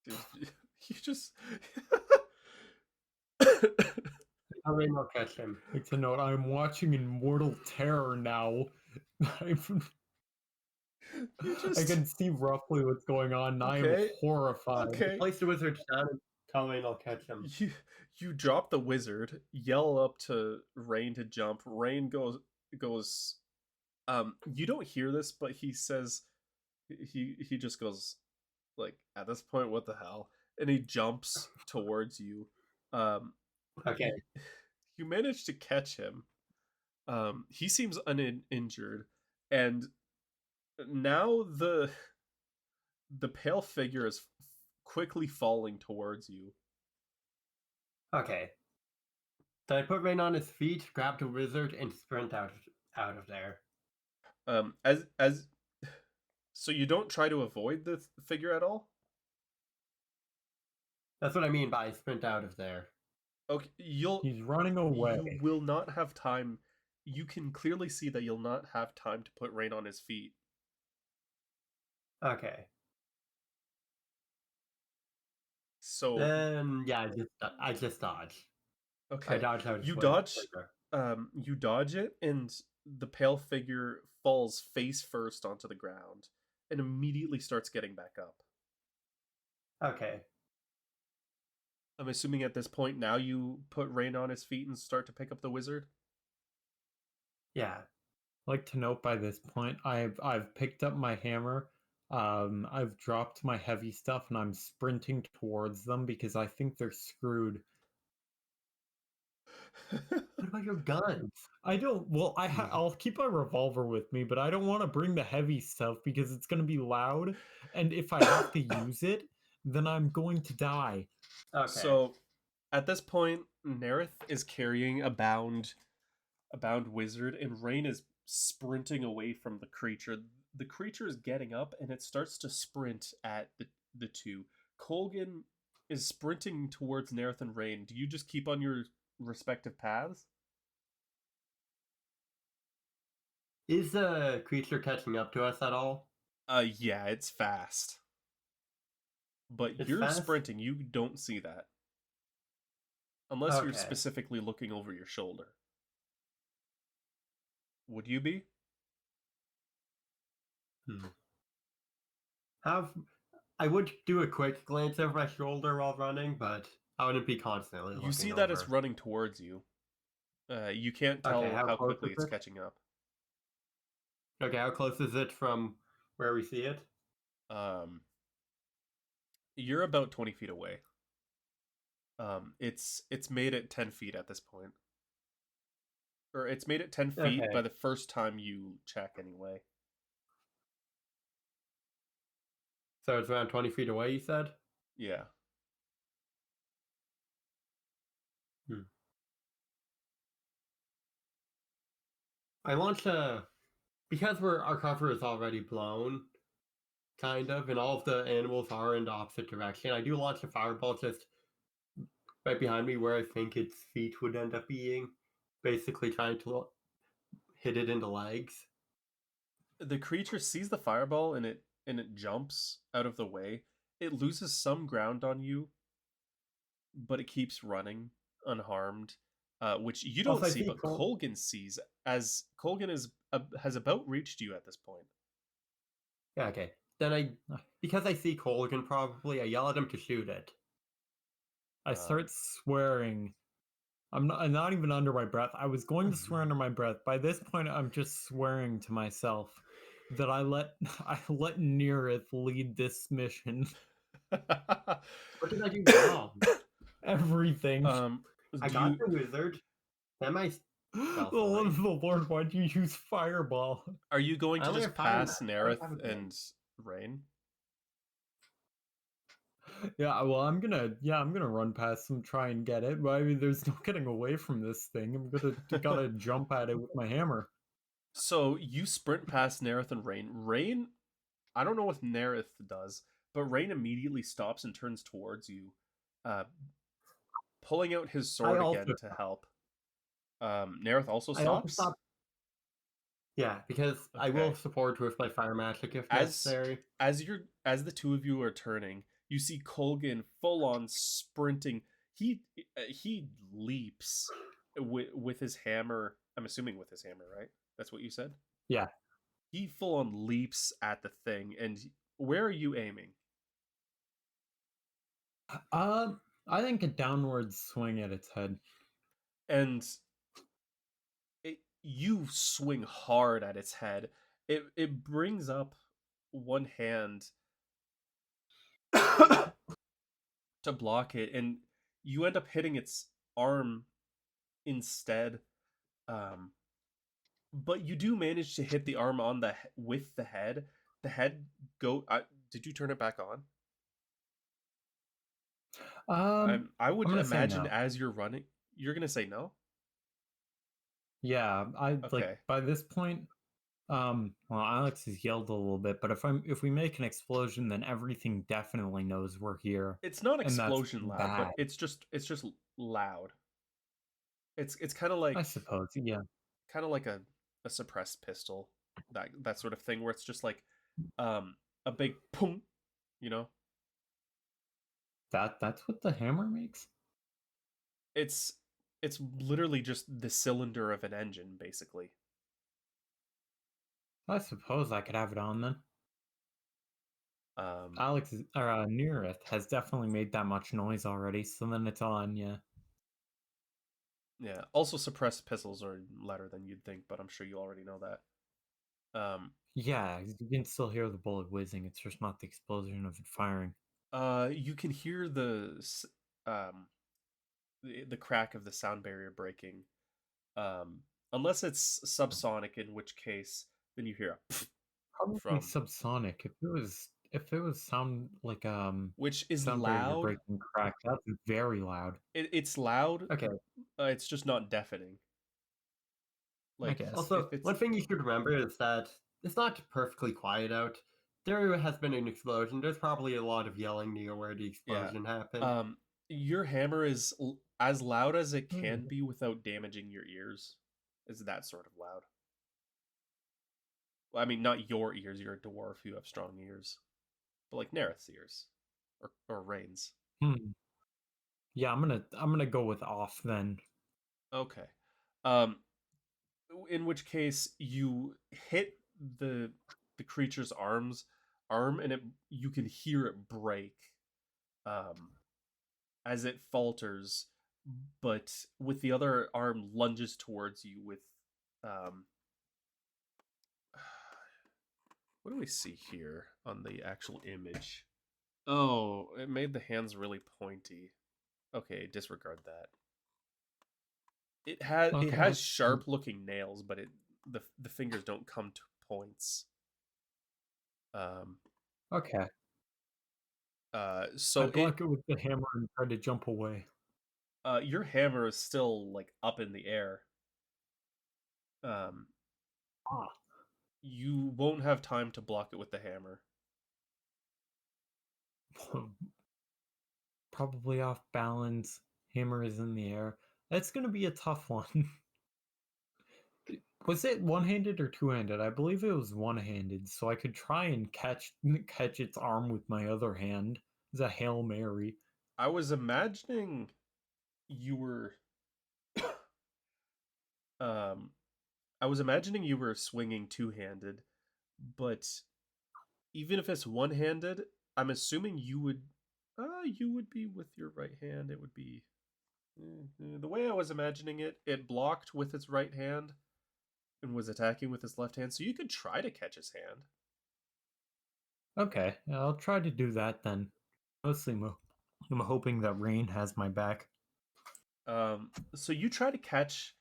Dude, you just. Tell Lane will catch him. It's a note. I'm watching in mortal terror now. You I just. can see roughly what's going on, and I am Okay. horrified. Okay. Place the wizard down and tell Lane I'll catch him. You drop the wizard, yell up to Rain to jump. Rain goes. You don't hear this, but he says, he just goes, like, at this point, what the hell? And he jumps towards you. Okay. You manage to catch him. He seems uninjured, and now the pale figure is quickly falling towards you. Okay. So I put Rain on his feet, grab the wizard, and sprint out of there. As so you don't try to avoid the figure at all? That's what I mean by sprint out of there. Okay, He's running away. You will not have time. You can clearly see that you'll not have time to put Rain on his feet. Okay. So Then yeah, I just dodge. okay, I dodge out. you dodge. You dodge it, and the pale figure falls face first onto the ground, and immediately starts getting back up. Okay. I'm assuming at this point now you put Rain on his feet and start to pick up the wizard. Yeah. Like to note by this point, I've picked up my hammer. I've dropped my heavy stuff, and I'm sprinting towards them because I think they're screwed. What about your guns? I don't. Well, I'll keep my revolver with me, but I don't want to bring the heavy stuff because it's going to be loud, and if I have to use it, then I'm going to die. Okay. So, at this point, Nerith is carrying a bound wizard, and Rain is sprinting away from the creature. The creature is getting up, and it starts to sprint at the two. Colgan is sprinting towards Nerith and Rain. Do you just keep on your respective paths? Is the creature catching up to us at all? Yeah, it's fast. But It's you're fast? sprinting, you don't see that. Unless you're Okay. specifically looking over your shoulder. Would you be? I would do a quick glance over my shoulder while running, but I wouldn't be constantly looking You see that it's over. running towards you. You can't tell Okay, how how close quickly is it's it? catching up. Okay, how close is it from where we see it? You're about 20 feet away. It's made it 10 feet at this point. Or it's made it 10 feet Okay. by the first time you check anyway. So it's around 20 feet away, you said? Yeah. I want to, because our cover is already blown, kind of, and all of the animals are in the opposite direction. I do launch a fireball just right behind me where I think its feet would end up being, basically trying to hit it in the legs. The creature sees the fireball and it jumps out of the way. It loses some ground on you, but it keeps running unharmed, which you don't Also, I see, see but Colgan sees, as Colgan has about reached you at this point. Yeah, okay. Then because I see Colgan probably, I yell at him to shoot it. I start swearing. I'm not even under my breath. I was going to swear under my breath. By this point, I'm just swearing to myself that I let Nerith lead this mission. What did I do wrong? Everything. I got the wizard. Am I The Lord, why'd you use fireball? Are you going to only just have fire pass now. I don't Nerith have a gun. and Rain? Yeah, well, I'm gonna run past them, try and get it. But I mean, there's no getting away from this thing. Gotta jump at it with my hammer. So you sprint past Nerith and Rain. Rain, I don't know what Nerith does, but Rain immediately stops and turns towards you, pulling out his I sword also again to help. Nerith also I also stops. stop. Yeah, because I will Okay. support with my fire magic if As necessary. as the two of you are turning, you see Colgan full on sprinting. He leaps with his hammer. I'm assuming with his hammer, right? That's what you said. Yeah. He full on leaps at the thing. And where are you aiming? I think a downward swing at its head. And you swing hard at its head. It brings up one hand to block it, and you end up hitting its arm instead. Um, but you do manage to hit the arm on with the head. The head go. Did you turn it back on? I I'm would gonna say imagine no. as you're running, you're gonna say no. Yeah, I like Okay, by this point. Well, Alex has yelled a little bit, but if we make an explosion, then everything definitely knows we're here, it's not and that's explosion loud, bad. but it's just loud. It's kind of I like suppose. Yeah. a suppressed pistol, that sort of thing, where it's just like a big boom, you know. That's what the hammer makes. It's it's literally just the cylinder of an engine, basically. I suppose I could have it on then. Um, Alex or Neareth has definitely made that much noise already, so then it's on. Yeah. yeah. Also, suppressed pistols are louder than you'd think, but I'm sure you already know that. Yeah, you can still hear the bullet whizzing. It's just not the explosion of it firing. You can hear um the crack of the sound barrier breaking. Unless it's subsonic, in which case then you hear a Probably from, subsonic. If it was sound like which is sound barrier loud. breaking crack, that's very loud. It's loud. Okay, It's just not deafening. I Like guess. if Also, it's one thing you should remember is that it's not perfectly quiet out. There has been an explosion. There's probably a lot of yelling near where the yeah. explosion happened. Your hammer is as loud as it Hmm. can be without damaging your ears. Is that sort of loud? Well, I mean, not your ears. You're a dwarf. You have strong ears, but like Nerith's ears, or Rain's. Hmm. Yeah, I'm gonna go with off then. Okay. Um, in which case you hit the the creature's arm, and you can hear it break. Um, as it falters, but with the other arm lunges towards you with um what do we see here on the actual image? Oh, it made the hands really pointy. Okay, disregard that. It Okay. has sharp looking nails, but the fingers don't come to points. Um Okay. I so block it with the hammer and try to jump away. your hammer is still like up in the air. Um Ah. you won't have time to block it with the hammer. Probably off balance. Hammer is in the air. That's gonna be a tough one. Was it one-handed or two-handed? I believe it was one-handed, so I could try and catch its arm with my other hand. It's a Hail Mary. I was imagining you were um I was imagining you were swinging two-handed, but even if it's one-handed, I'm assuming you would be with your right hand. It would be the way I was imagining it. It blocked with its right hand and was attacking with its left hand, so you could try to catch his hand. Okay, I'll try to do that then. Mostly, I'm hoping that Rain has my back. So you try to catch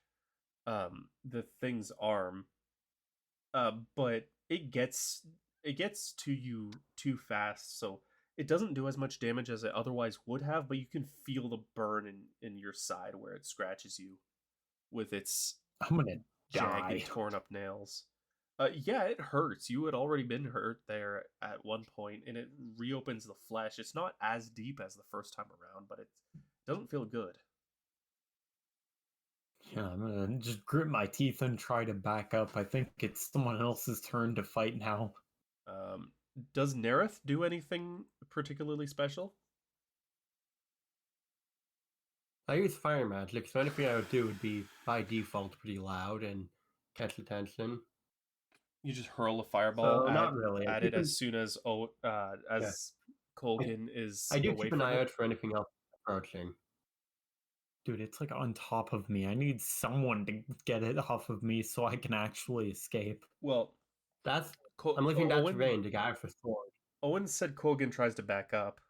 the thing's arm, but it gets to you too fast, so it doesn't do as much damage as it otherwise would have, but you can feel the burn in your side where it scratches you with its I'm gonna jagged, die. torn up nails. Yeah, it hurts. You had already been hurt there at one point, and it reopens the flesh. It's not as deep as the first time around, but it doesn't feel good. Yeah, I'm gonna just grit my teeth and try to back up. I think it's someone else's turn to fight now. Does Nerith do anything particularly special? I use fire magic, so anything I would do would be by default pretty loud and catch attention. You just hurl a fireball So not really. at it as soon as Yeah. Colgan is I do away keep an from eye it. out for anything else approaching. Dude, it's like on top of me. I need someone to get it off of me so I can actually escape. Well, That's I'm looking back to Owen Rain, the guy with the sword. Owen said Colgan tries to back up.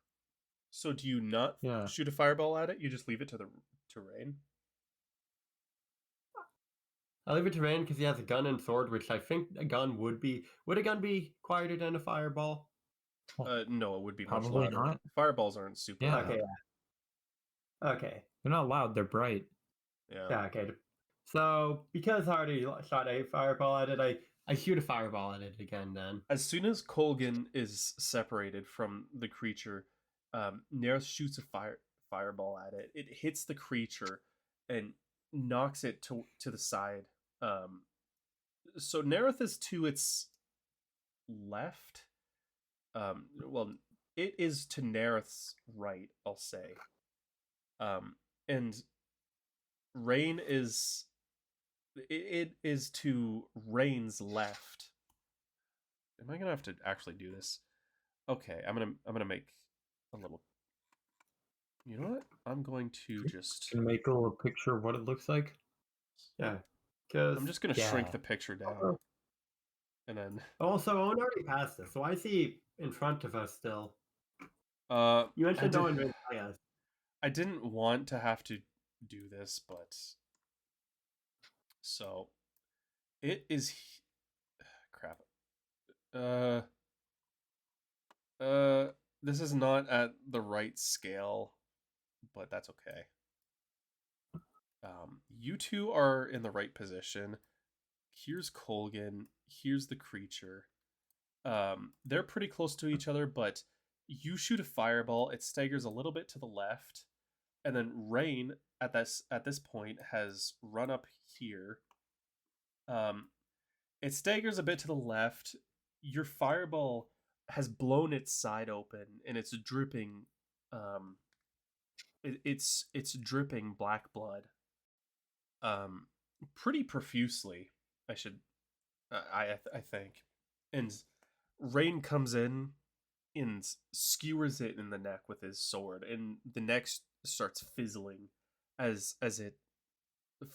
So do you not Yeah. shoot a fireball at it? You just leave it to Rain? I'll leave it to Rain because he has a gun and sword, which I think a gun would be. Would a gun be quieter than a fireball? No, it would be much Probably louder. not. Fireballs aren't super Yeah. loud. Okay. Okay. They're not loud, they're bright. Yeah. Okay. So because I already shot a fireball at it, I shoot a fireball at it again. Then As soon as Colgan is separated from the creature, Nerith shoots a fireball at it. It hits the creature and knocks it to the side. So Nerith is to its left. Well, it is to Nerith's right, I'll say. And Rain is it is to Rain's left. Am I gonna have to actually do this? Okay, I'm gonna make a little. You know what? I'm going to just. Can make a little picture of what it looks like. yeah. I'm just gonna shrink the picture down, and then. Also, Owen already passed this, so I see in front of us still. You You mentioned no one right by us. I didn't want to have to do this, but so it is. Crap. This is not at the right scale, but that's okay. You two are in the right position. Here's Colgan. Here's the creature. They're pretty close to each other, but you shoot a fireball. It staggers a little bit to the left, and then Rain at this point has run up here. It staggers a bit to the left. Your fireball has blown its side open, and it's dripping. It's dripping black blood. Pretty profusely. I should. I think, and Rain comes in and skewers it in the neck with his sword, and the neck starts fizzling as it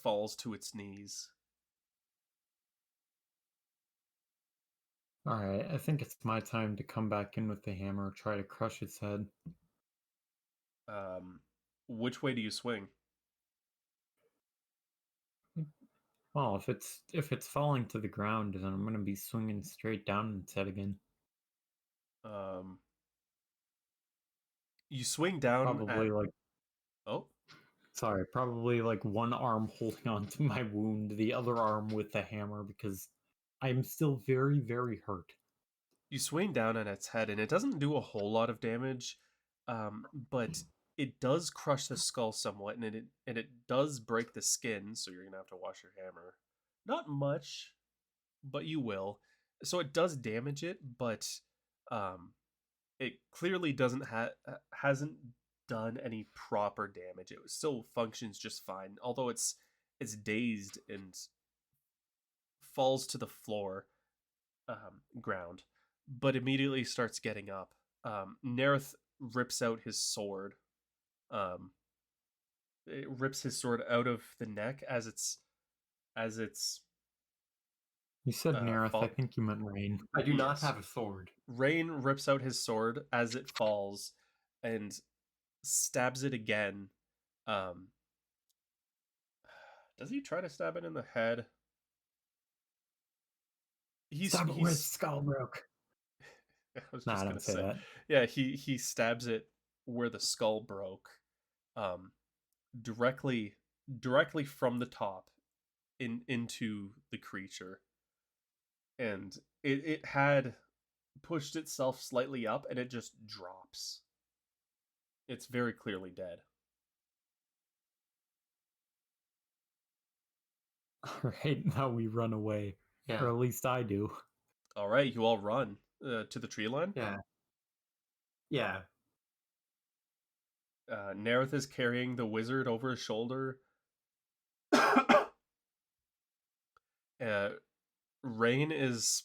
falls to its knees. Alright, I think it's my time to come back in with the hammer, try to crush its head. Which way do you swing? Well, if it's falling to the ground, then I'm gonna be swinging straight down its head again. You swing down. Probably like. Oh. Sorry, probably like one arm holding on to my wound, the other arm with the hammer because I'm still very, very hurt. You swing down at its head, and it doesn't do a whole lot of damage, but it does crush the skull somewhat, and it does break the skin. So you're gonna have to wash your hammer. Not much, but you will. So it does damage it, but it clearly hasn't done any proper damage. It still functions just fine, although it's dazed and falls to the floor, ground, but immediately starts getting up. Nerith rips out his sword. It rips his sword out of the neck as it's. You said Nerith, I think you meant Rain. I do not have a sword. Rain rips out his sword as it falls, and stabs it again. Does he try to stab it in the head? Stab it where his skull broke. I was just gonna say that. Yeah, he stabs it where the skull broke, directly from the top into the creature, and it had pushed itself slightly up, and it just drops. It's very clearly dead. Right now we run away, or Yeah, at least I do. All right, you all run to the tree line. yeah, yeah. Nerith is carrying the wizard over his shoulder. Rain is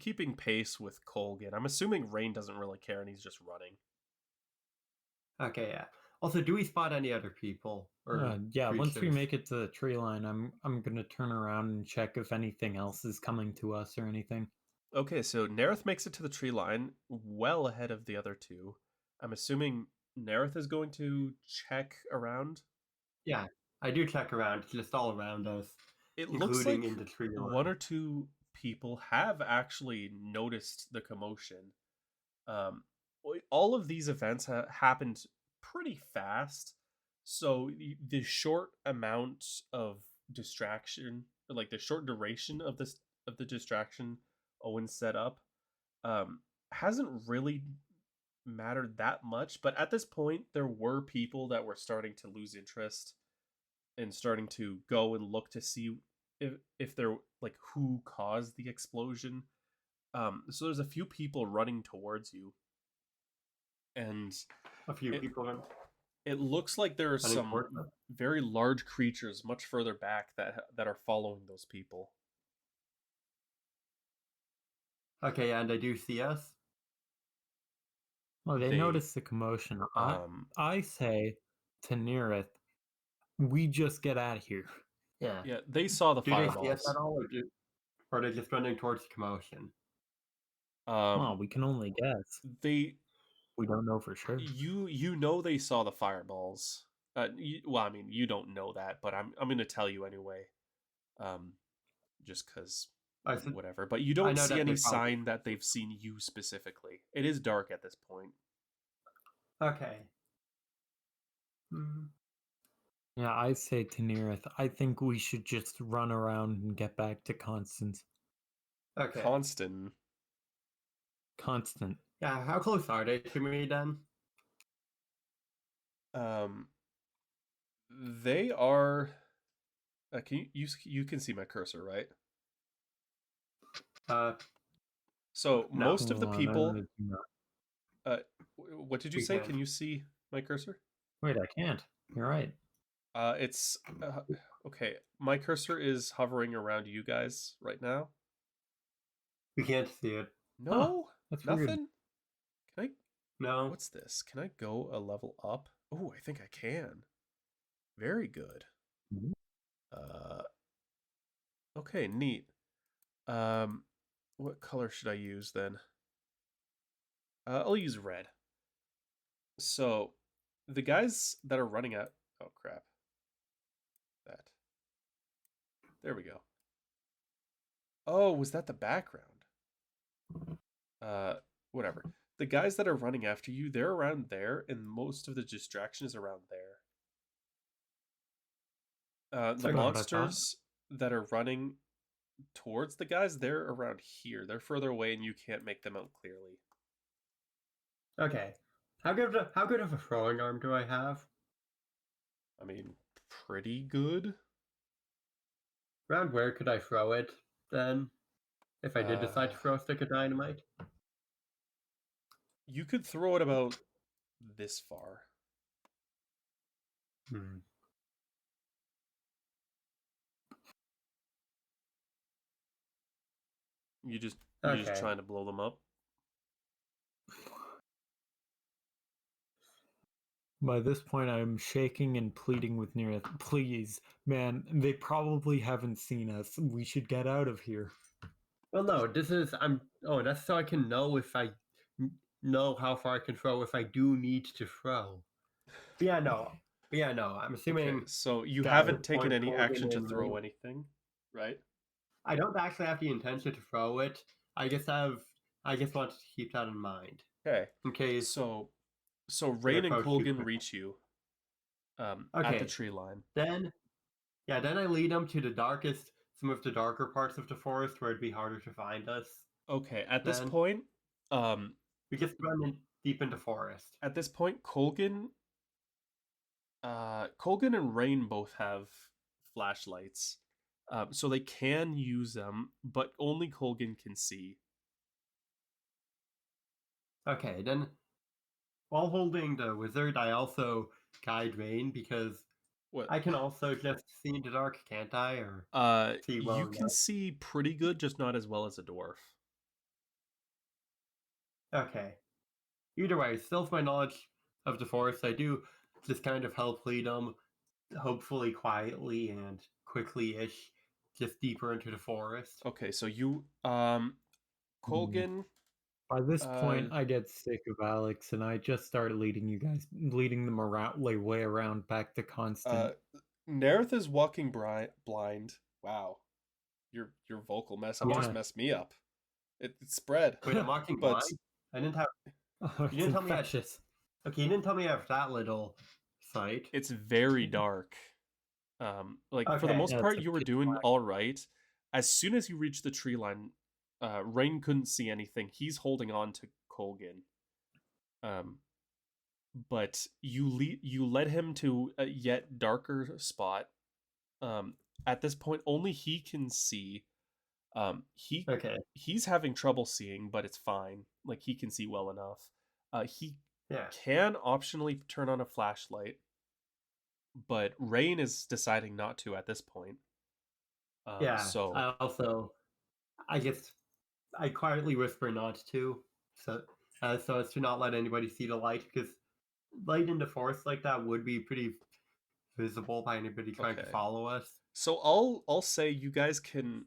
keeping pace with Colgan. I'm assuming Rain doesn't really care and he's just running. Okay, yeah. Also, do we spot any other people or Yeah, once we creatures? make it to the tree line, I'm gonna turn around and check if anything else is coming to us or anything. Okay, so Nerith makes it to the tree line well ahead of the other two. I'm assuming Nerith is going to check around. Yeah, I do check around, just all around us, It looks including like in the tree one line. or two people have actually noticed the commotion. Um, all of these events happened pretty fast, so the short amount of distraction, or like the short duration of the distraction Owen set up, um, hasn't really mattered that much. But at this point, there were people that were starting to lose interest and starting to go and look to see if they're like who caused the explosion. So there's a few people running towards you, and A few it people are it looks like there are running some towards us. very large creatures much further back that are following those people. Okay, and they do see us. Oh, they They notice the commotion. um I say to Neareth, we just get out of here. Yeah. yeah, they saw the Do they see us fireballs. at all, or are they just running towards the commotion? Well, Um we can only guess. they We don't know for sure. you know they saw the fireballs. Well, I mean, you don't know that, but I'm going to tell you anyway. Um just cuz I said, whatever, but you I don't know see that they any probably. sign that they've seen you specifically. It is dark at this point. Okay. Hmm. Yeah, I say to Neareth, I think we should just run around and get back to Constance. Okay. Constant. Constant. Yeah. How close are they to me then? Um they are can you can see my cursor, right? Uh, So no, most of the Hold on, people, do not. uh, what did you we say? can. Can you see my cursor? Wait, I can't. You're right. It's okay. My cursor is hovering around you guys right now. We can't see it. Huh, No, that's weird. nothing. Can I? No. What's this? Can I go a level up? Oh, I think I can. Very good. Mhm. Uh, okay, neat. Um, what color should I use then? I'll use red. So, the guys that are running at oh crap. That. There we go. Oh, was that the background? Uh, whatever. The guys that are running after you, they're around there, and most of the distraction is around there. The Okay. About what I thought. monsters that are running towards the guys, they're around here. They're further away, and you can't make them out clearly. Okay. How good of a throwing arm do I have? I mean, pretty good. Around where could I throw it then? If I did decide Uh, to throw a stick of dynamite? you could throw it about this far. Hmm. You just Okay. trying to blow them up. By this point, I'm shaking and pleading with Neareth. Please, man, they probably haven't seen us. We should get out of here. Well, no, this is Oh, that's so I can know if know how far I can throw if I do need to throw. But yeah, no. But yeah, no. I'm Okay, assuming so you at this haven't taken point, any Colgan action to and throw Ring. anything, right? I don't actually have the intention to throw it. I just want to keep that in mind Okay. in case So they Rain and approach too Colgan quick. reach you at the Okay, tree line. then then I lead them to some of the darker parts of the forest where it'd be harder to find us. Okay, at this Then point, um we just run in deep into forest. at this point Colgan and Rain both have flashlights. So they can use them, but only Colgan can see. Okay, then while holding the wizard, I also guide Rain because What? I can also just see in the dark, can't I? Or see You well can enough. see pretty good, just not as well as a dwarf. Okay. Either way, still with my knowledge of the forest, I do just kind of help lead them, hopefully quietly and quickly-ish, just deeper into the forest. Okay, so you, Mm. Colgan, By this uh, point, I get sick of Alex, and I just start leading them around, like way around back to uh, Constant. Nerith is walking blind. Wow, your vocal mess I'm up just walking. Yeah, messed me up. It spread, Wait, I'm walking but blind. I didn't have. oh, You it's didn't tell me I. infectious. Okay, you didn't tell me I have that little sight. it's very dark. Like for the Okay. most Yeah, it's part, a you were pitch doing black. all right. As soon as you reached the tree line, Rain couldn't see anything. He's holding on to Colgan. Um, but you led him to a yet darker spot. Um, at this point, only he can see. Um, he Okay. he's having trouble seeing, but it's fine. Like he can see well enough. He Yeah. can optionally turn on a flashlight, but Rain is deciding not to at this point. Yeah. So I also. I guess I quietly whisper not to, so so as to not let anybody see the light, because light in the forest like that would be pretty visible by anybody trying to okay. follow us. So I'll say you guys can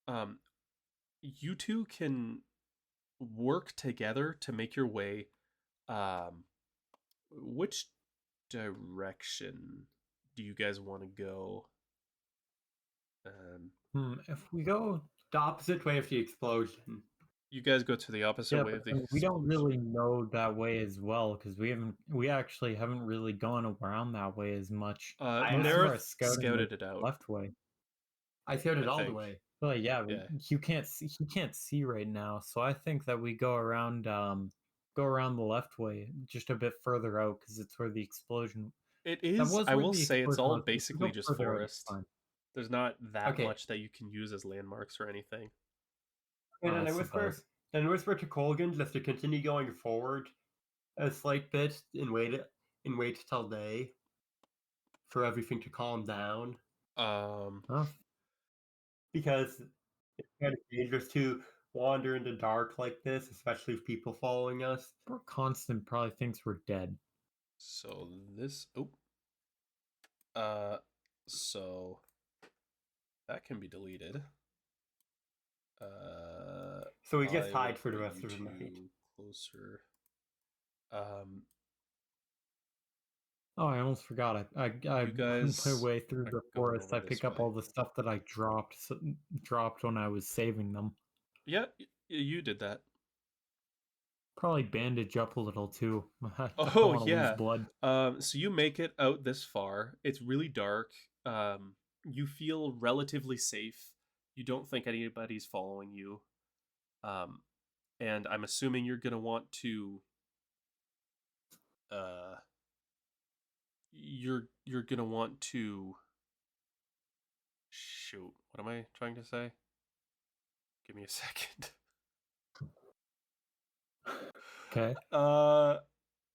um you two can work together to make your way um which direction do you guys want to go? Um If we go, The opposite way of the explosion. you guys go to the opposite yeah, way but of the then we don't explosion. really know that way as well because we actually haven't really gone around that way as much. I Most of our Nerith scouting was scouted it out, left way. I said I it all the think. way. But yeah, Yeah. you can't see. He can't see right now, so I think that we go around the left way, just a bit further out, because it's where the explosion. It That is, was I where will the say it's explosion all was. But if we basically go just further out, it's forest. fine. There's not that Okay. much that you can use as landmarks or anything. And then I I whisper, suppose. then I whisper to Colgan just to continue going forward a slight bit and wait till day for everything to calm down, Um Oh, because it's kind of dangerous to wander in the dark like this, especially with people following us. poor Constant probably thinks we're dead. so this oh uh so that can be deleted. So we just I will hide for the put rest you of the night. two closer. Um, Oh, I almost forgot. I you my guys way through are the going forest. over I this pick up way. all the stuff that I dropped when I was saving them. Yeah, you did that. Probably bandage up a little too. I don't Oh want to lose yeah. blood. So you make it out this far. It's really dark. You feel relatively safe. You don't think anybody's following you. Um, and I'm assuming you're gonna want to. Uh, you're gonna want to. Shoot, what am I trying to say? Give me a second. Okay. Uh,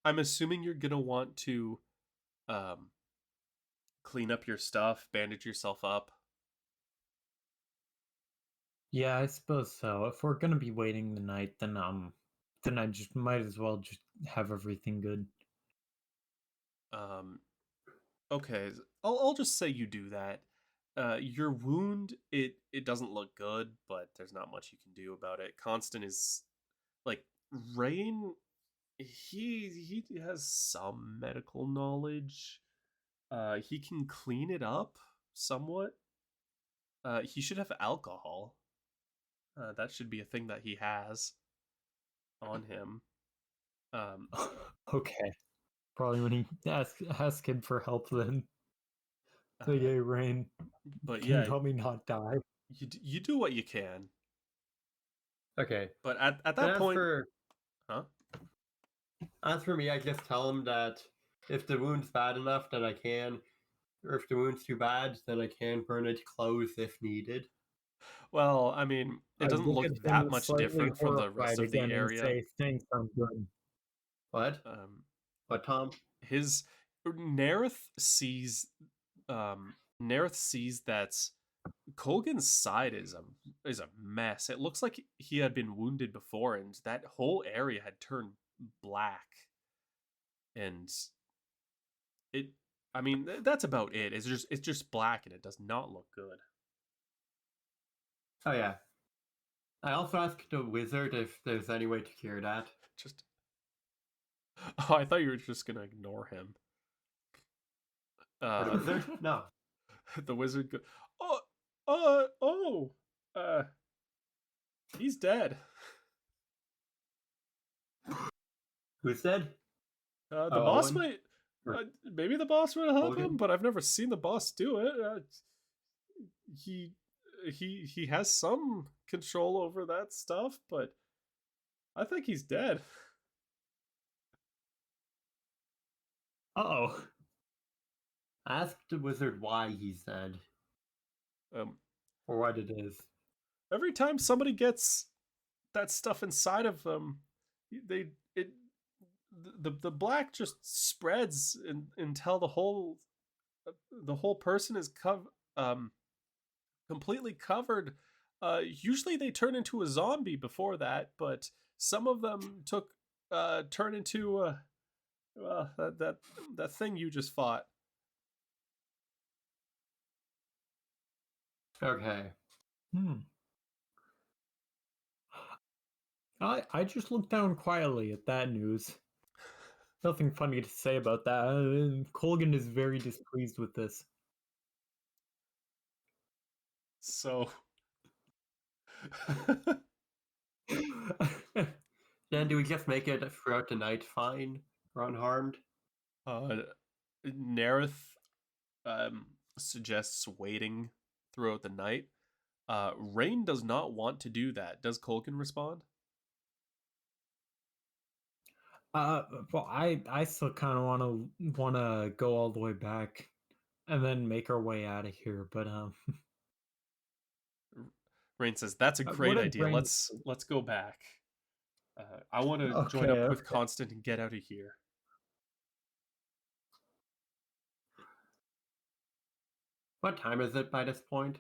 I'm assuming you're gonna want to um clean up your stuff, bandage yourself up. Yeah, I suppose so. If we're gonna be waiting the night, then I just might as well just have everything good. Um, okay, I'll just say you do that. Your wound it doesn't look good, but there's not much you can do about it. Constant is like Rain. He has some medical knowledge. He can clean it up somewhat. He should have alcohol. That should be a thing that he has on him. Um, Okay. Probably when he ask him for help then. So uh, yeah, Rain, but can you yeah, help me not die? you do what you can. Okay. But at Then that point, huh? as for me, I just tell him that if the wound's bad enough, then I can or if the wound's too bad, then I can burn it close if needed. Well, I mean, it I doesn't look look at that him much slightly different from the rest horrified of the again and area. say, "Thanks, I'm good." What? Um, What, Tom? his Nerith sees Nerith sees that Colgan's side is a mess. It looks like he had been wounded before, and that whole area had turned black. And it, I mean, that's about it. It's just black, and it does not look good. Oh yeah. I also asked the wizard if there's any way to cure that. Just oh, I thought you were just gonna ignore him. Or the wizard? No. The wizard go, oh, oh, uh, he's dead. Who's dead? The Oh, boss Owen? might, Or maybe the boss would help him, Colgan? but I've never seen the boss do it. He, he has some control over that stuff, but I think he's dead. Oh, Ask the wizard why he's dead. Um, Or what it is. every time somebody gets that stuff inside of them, they it the black just spreads until the whole person is completely covered. Usually they turn into a zombie before that, but some of them turn into that thing you just fought. Okay. I just looked down quietly at that news. Nothing funny to say about that. Colgan is very displeased with this. So Then do we just make it throughout the night fine or unharmed? Nerith suggests waiting throughout the night. Rain does not want to do that. Does Colgan respond? Well, I still kind of wanna go all the way back, and then make our way out of here. But Rain says that's a what great did idea. Rain? Let's go back. I want to join Okay, up with okay. Constant and get out of here. What time is it by this point?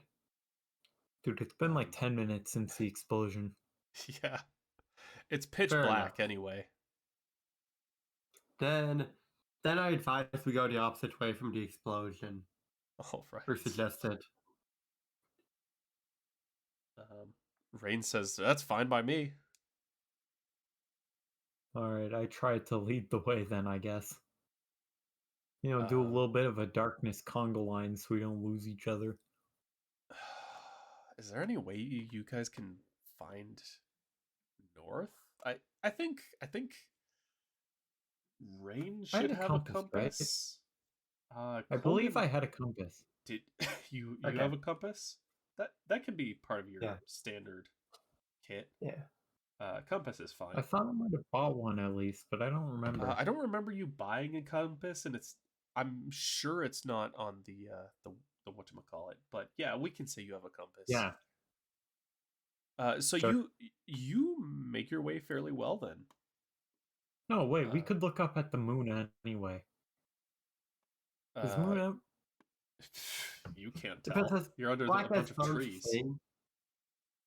Dude, it's been like 10 minutes since the explosion. Yeah, it's pitch Fair black enough. anyway. Then I advise we go the opposite way from the explosion. All right. Or suggested. Rain says that's fine by me. Alright, I tried to lead the way then, I guess. You know, do a Um, little bit of a darkness conga line so we don't lose each other. Is there any way you guys can find north? I think Rain I had should a have a compass, right? compass. I believe Colgan, I had a compass. did you Okay. have a compass? That can be part of your Yeah. standard kit. Yeah. Compass is fine. I thought I might have bought one at least, but I don't remember. I don't remember you buying a compass, and I'm sure it's not on the whatchamacallit, but yeah, we can say you have a compass. Yeah. So Sure. you make your way fairly well then. No, wait, we Uh, could look up at the moon anyway. Is the moon out? You can't If it tell. says You're under a black bunch as of Tom's trees. saying.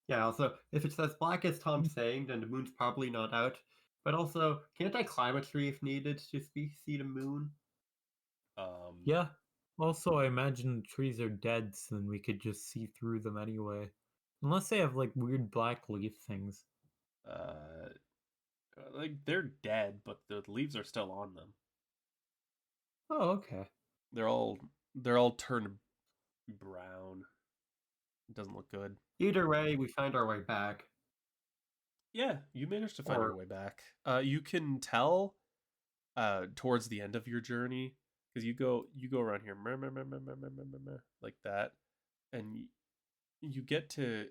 Yeah, also, if it says black as Tom's saying, then the moon's probably not out. But also, can't I climb a tree if needed to see the moon? Yeah. Also, I imagine the trees are dead, so then we could just see through them anyway. Unless they have like weird black leaf things. Like they're dead, but the leaves are still on them. Oh, okay. They're all turned brown. It doesn't look good. Either way, we find our way back. Yeah, you managed to find your Or- way back. You can tell towards the end of your journey, because you go around here like that, and you get to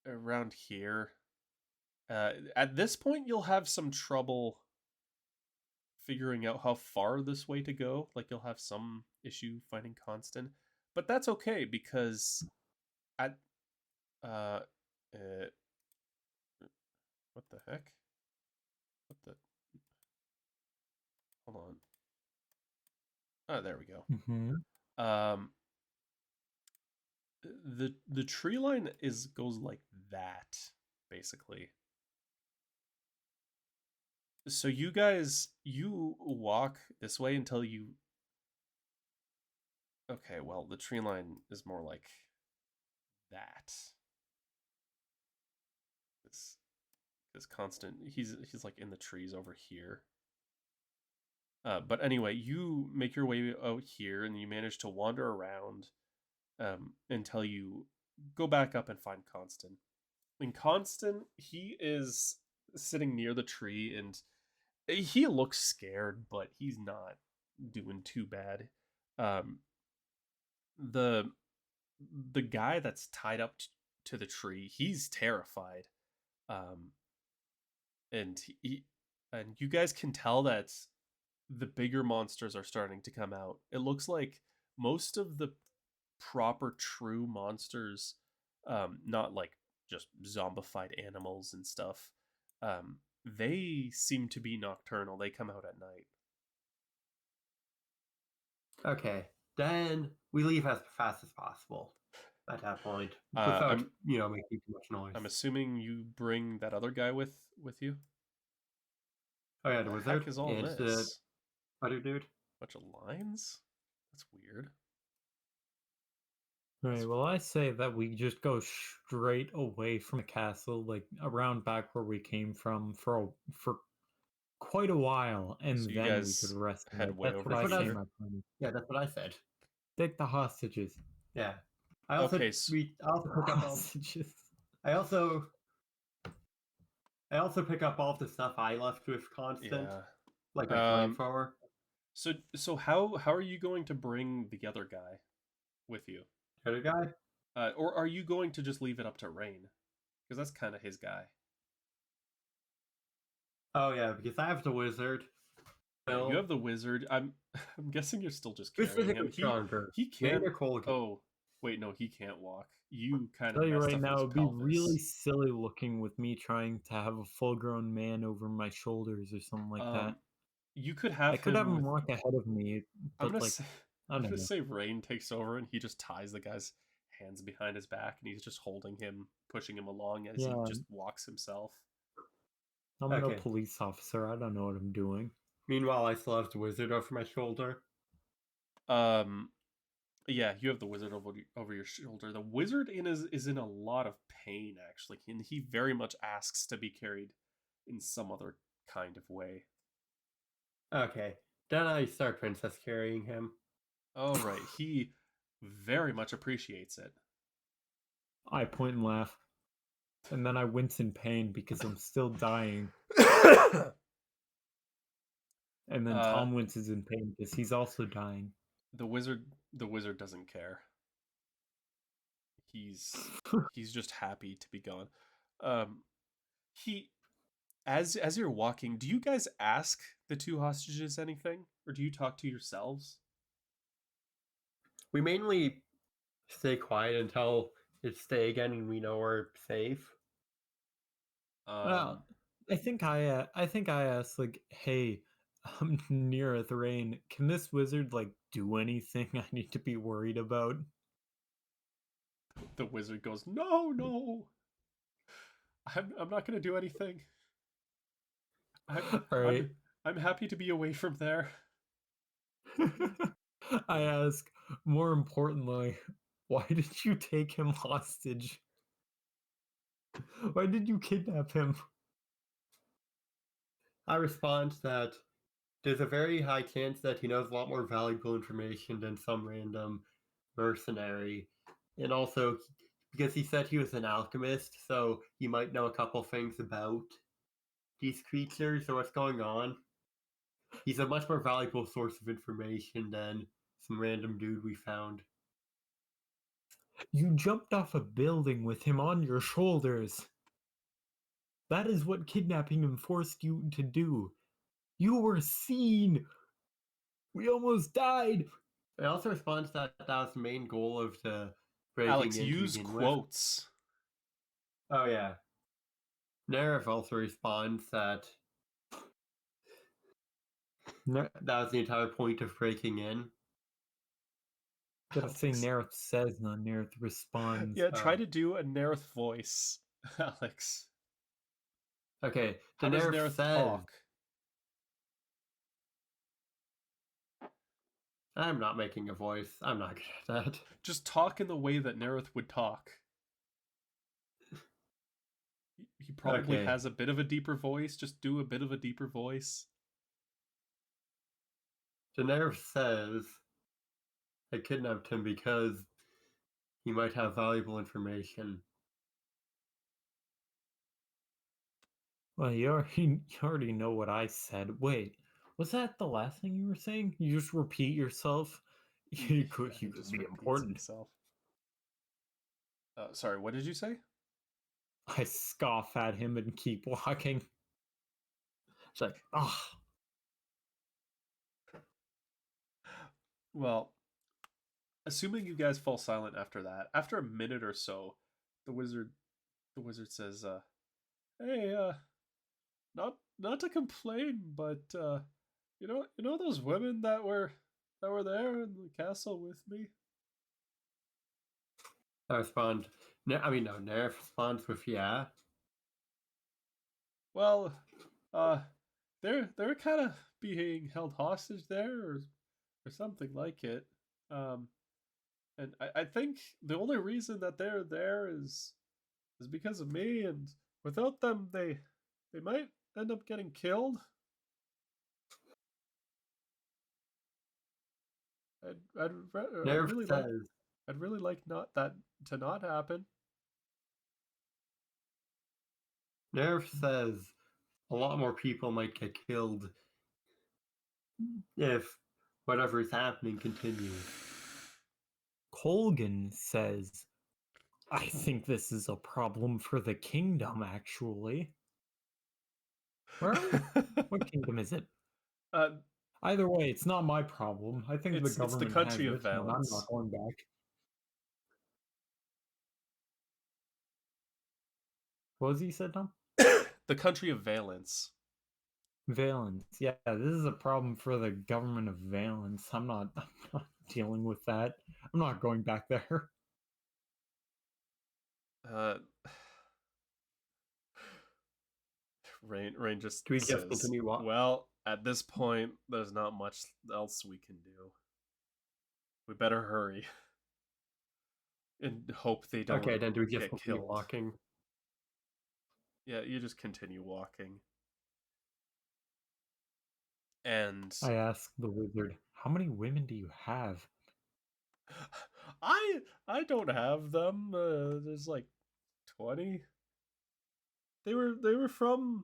around here. At this point, you'll have some trouble figuring out how far this way to go. Like you'll have some issue finding Constant, but that's okay because at uh, uh what the heck? What the? Hold on. Oh, there we go. Mm-hmm. Um, the tree line goes like that basically. So you walk this way until you. Okay, well the tree line is more like that. This Constant, he's like in the trees over here. But anyway, you make your way out here and you manage to wander around until you go back up and find Constant. And Constant, he is sitting near the tree and he looks scared, but he's not doing too bad. Um, the the guy that's tied up to the tree, he's terrified. Um, and and you guys can tell that the bigger monsters are starting to come out. It looks like most of the proper true monsters, not like just zombified animals and stuff, they seem to be nocturnal. They come out at night. Okay, then we leave as fast as possible at that point, without I'm making too much noise. I'm assuming you bring that other guy with you. Oh yeah, the The wizard heck is all and the this? other dude. Bunch of lines? That's weird. Right. Well, I say that we just go straight away from the castle, like around back where we came from for quite a while, and So you then we could guys rest. head way That's over what I That's what say. I- here. My plan. Yeah, that's what I said. Take the hostages. Yeah. I also Okay, so I also pick up all. Hostages. I also pick up all the stuff I left with Constant, yeah. like my flamethrower. So how are you going to bring the other guy with you? The other guy. Or are you going to just leave it up to Rain? Because that's kind of his guy. Oh yeah, because I have the wizard. Yeah, you have the wizard. I'm guessing you're still just carrying him. Physically stronger. He can't. Vader Colgan. Oh, wait, no, he can't walk. You kind Tell of you messed right up now, his it'd be pelvis. really silly looking with me trying to have a full-grown man over my shoulders or something like that. You could have I could have him with, walk ahead of me, I'm but gonna like say, I I'm don't gonna know. say Rain takes over and he just ties the guy's hands behind his back and he's just holding him, pushing him along as he Yeah. just walks himself. I'm no Okay. police officer. I don't know what I'm doing. Meanwhile, I still have the wizard over my shoulder. Yeah, you have the wizard over your shoulder. The wizard is in a lot of pain actually, and he very much asks to be carried in some other kind of way. Okay. Then I start princess carrying him. Oh right, he very much appreciates it. I point and laugh, and then I wince in pain because I'm still dying. And then Tom winces in pain because he's also dying. The wizard doesn't care. He's just happy to be gone. He as you're walking, do you guys ask the two hostages anything, or do you talk to yourselves? We mainly stay quiet until it's day again and we know we're safe. Well, I think I asked like, hey, I'm near the rain. Can this wizard like do anything I need to be worried about? The wizard goes, no, I'm not gonna do anything. All right. I'm happy to be away from there. I ask, more importantly, why did you take him hostage? Why did you kidnap him? I respond that there's a very high chance that he knows a lot more valuable information than some random mercenary. And also, because he said he was an alchemist, so he might know a couple things about these creatures or what's going on. He's a much more valuable source of information than some random dude we found. You jumped off a building with him on your shoulders. That is what kidnapping him forced you to do. You were seen. We almost died. It also responds that that was the main goal of the breaking Alex, in to use begin quotes. with. Oh yeah. Nerif also responds that that was the entire point of breaking in. Gotta say Nerith says, not Nerith responds. Yeah, try to do a Nerith voice, Alex. Okay, the How does Nerif Nerith says. talk? I'm not making a voice. I'm not good at that. Just talk in the way that Nerith would talk. He probably Okay. has a bit of a deeper voice. Just do a bit of a deeper voice. The Nerif says I kidnapped him because he might have valuable information. Well, you already know what I said. Wait, was that the last thing you were saying? You just repeat yourself? You could He be just repeats important. himself. Sorry, what did you say? I scoff at him and keep walking. It's like, ah. Well, assuming you guys fall silent after that, after a minute or so, the wizard says, "Hey, not to complain, but you know those women that were there in the castle with me." I respond. Nerif responds with yeah. Well, they're kind of being held hostage there, or something like it. And I think the only reason that they're there is because of me, and without them, they might end up getting killed. Nerif says I'd really like not that to not happen. Nerif says a lot more people might get killed if whatever is happening continues. Colgan says, I think this is a problem for the kingdom, actually. Where are we? What kingdom is it? Either way, it's not my problem. I think the government it's the country has of this one. I'm Valence. not going back. What was he said, Tom? The country of Valence. Valence. Yeah, this is a problem for the government of Valence. I'm not dealing with that. I'm not going back there. Rain just Do we just says, continue well, at this point, there's not much else we can do. We better hurry. And hope they don't Okay, then do we just get continue killed. walking? Yeah, you just continue walking. And I asked the wizard, how many women do you have? I don't have them. There's like 20. They were from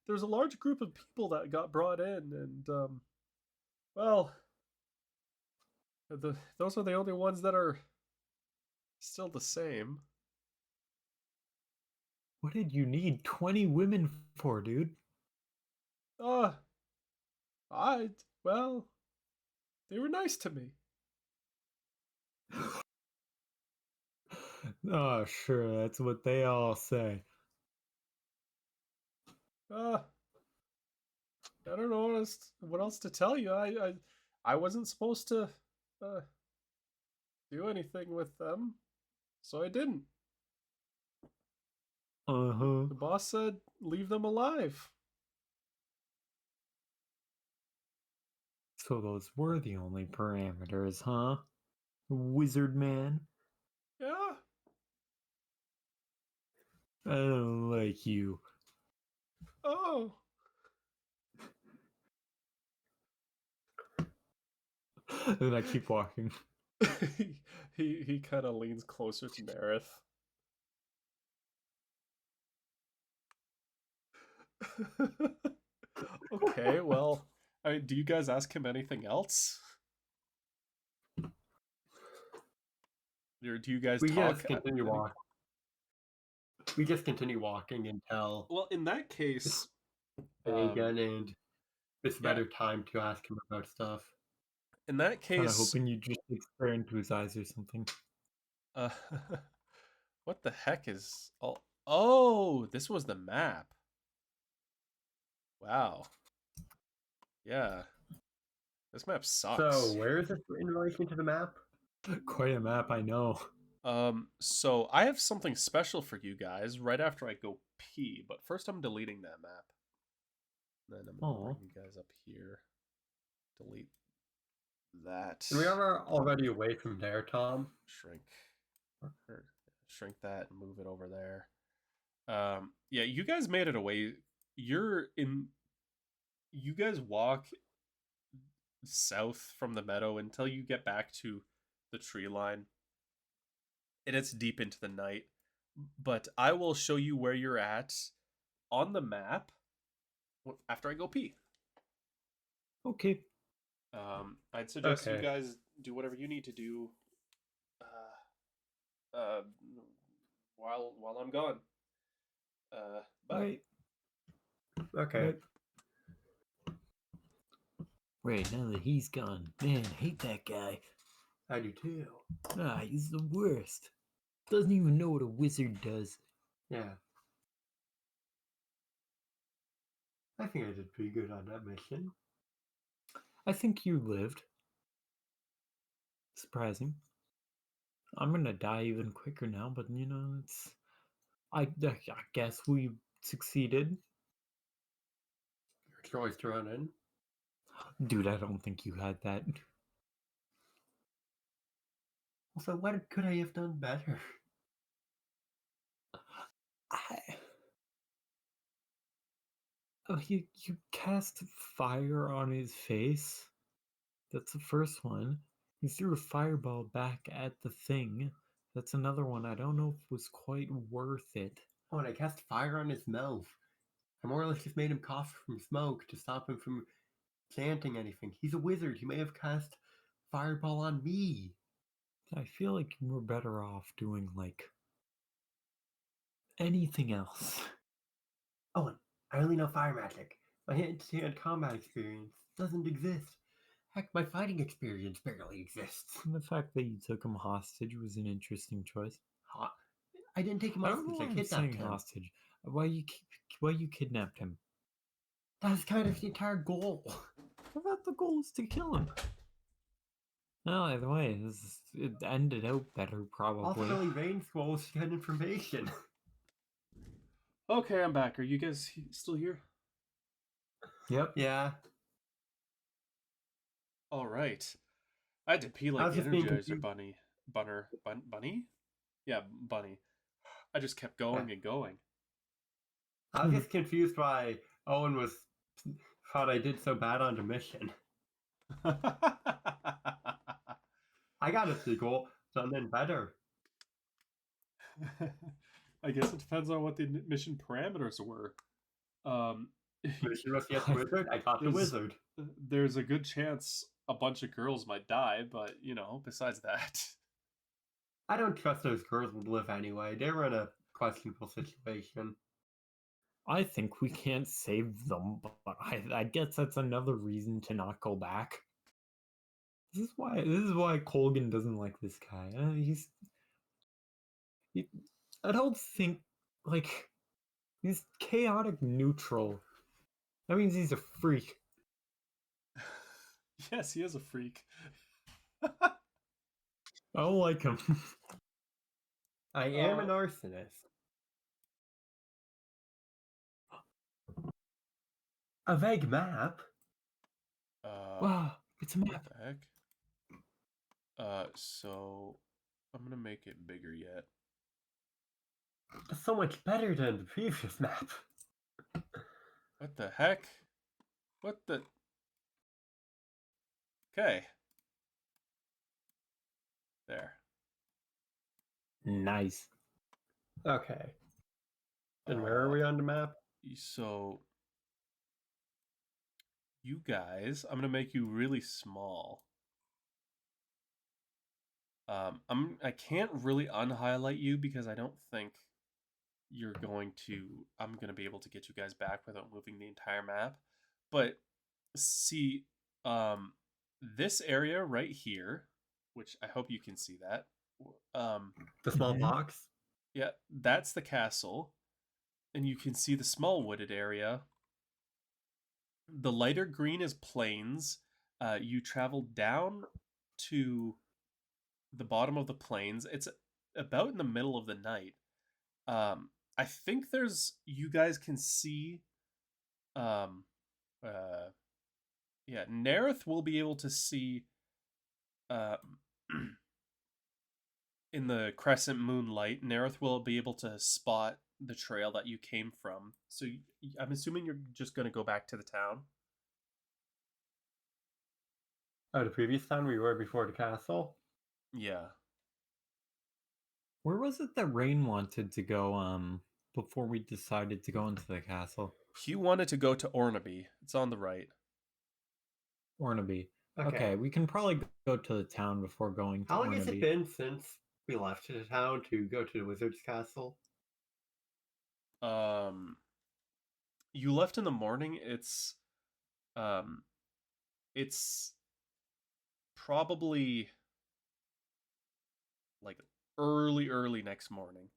there's a large group of people that got brought in, and well, those are the only ones that are still the same. What did you need 20 women for, dude? Well, they were nice to me. Oh, sure, that's what they all say. I don't know what else to tell you. I wasn't supposed to do anything with them, so I didn't. Uh-huh. The boss said leave them alive. So those were the only parameters, huh? Wizard man? Yeah. I don't like you. Oh. And then I keep walking. he kind of leans closer to Nerith. Okay, well, do you guys ask him anything else? Or do you guys We talk? just continue walking. We just continue walking until Well, in that case, Hagen and it's a Yeah. better time to ask him about stuff. In that Kind of case, hoping you just stare into his eyes or something. uh, what the heck is all? Oh, this was the map. Wow. Yeah, this map sucks. So, where is it in relation to the map? Quite a map, I know. So I have something special for you guys right after I go pee, but first I'm deleting that map. Then I'm gonna bring Oh, you guys up here. Delete that. And we are already away from there, Tom. Shrink. Or shrink that and move it over there. Yeah, you guys made it away. You're in. You guys walk south from the meadow until you get back to the tree line, and it's deep into the night. But I will show you where you're at on the map after I go pee. okay. I'd suggest you Okay. guys do whatever you need to do uh, while I'm gone. Bye. Right. Okay. Right, now that he's gone. Man, I hate that guy. I do too. Ah, he's the worst. Doesn't even know what a wizard does. Yeah. I think I did pretty good on that mission. I think you lived. Surprising. I'm gonna die even quicker now, but you know, it's. I guess we succeeded. Your choice to run in. Dude, I don't think you had that. Also, what could I have done better? I... Oh, you cast fire on his face. That's the first one. You threw a fireball back at the thing. That's another one. I don't know if it was quite worth it. Oh, and I cast fire on his mouth. I more or less just made him cough from smoke to stop him from chanting anything. He's a wizard. He may have cast fireball on me. I feel like you were better off doing like anything else. Oh, and I only know fire magic. My hand-to-hand combat experience doesn't exist. Heck, my fighting experience barely exists. And the fact that you took him hostage was an interesting choice. I didn't take him I don't know hostage. why I I'm kidnapped saying him. hostage. Why you kidnapped him? That's kind of the entire goal. I thought the goal was to kill him. No, either way, it ended out better probably. Ultimately, Rain's goal is to get information. Okay, I'm back. Are you guys still here? Yep. Yeah. All right. I had to pee I like was the just being Energizer confused. bunny. Yeah, bunny. I just kept going and going. I was just confused why Owen thought I did so bad on the mission. I got it to the goal, something better. I guess it depends on what the mission parameters were. Mission was get the wizard. I got the wizard. There's a good chance a bunch of girls might die, but besides that, I don't trust those girls would live anyway. They were in a questionable situation. I think we can't save them, but I guess that's another reason to not go back. This is why Colgan doesn't like this guy. I don't think like he's chaotic neutral. That means he's a freak. yes, he is a freak. I don't like him. I am an arsonist. A vague map? Wow, it's a What map. the heck? So I'm gonna make it bigger yet. That's so much better than the previous map. What the heck? What the? Okay. There. Nice. Okay. And where are we on the map? So you guys, I'm gonna make you really small. I can't really unhighlight you because I don't think I'm gonna be able to get you guys back without moving the entire map. But see, this area right here, which I hope you can see that. The small Mhm. box. Yeah, that's the castle, and you can see the small wooded area. The lighter green is plains. You travel down to the bottom of the plains. It's about in the middle of the night. I think there's you guys can see. Um, uh, yeah, Nerith will be able to see. Uh, in the crescent moonlight, Nerith will be able to spot the trail that you came from. So I'm assuming you're just going to go back to the town. Oh, the previous town we were before the castle. Yeah. Where was it that Rain wanted to go before we decided to go into the castle? He wanted to go to Ornaby. It's on the right. Ornaby. Okay. Okay, we can probably go to the town before going to How long has it Ornaby. been since we left the town to go to the wizard's castle? Um you left in the morning. Um it's probably like early next morning.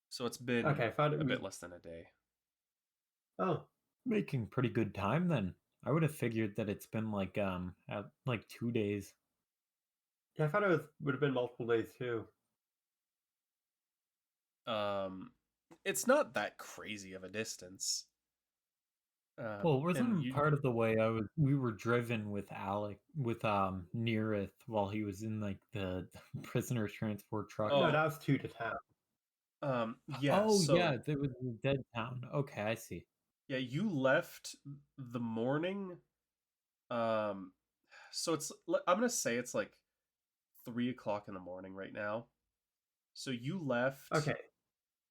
So it's been Okay, I thought it a was. bit less than a day. Oh, Making pretty good time then. I would have figured that it's been at like 2 days. yeah, I thought would have been multiple days too. Um it's not that crazy of a distance. Well, And wasn't you part of the way we were driven with Alec with Nearith while he was in like the prisoner transport truck. No, Oh, that was to the town. yeah, Oh so yeah, there was the dead town. Okay, I see. yeah, you left the morning. Um, so I'm gonna say it's like 3 o'clock in the morning right now. So you left Okay,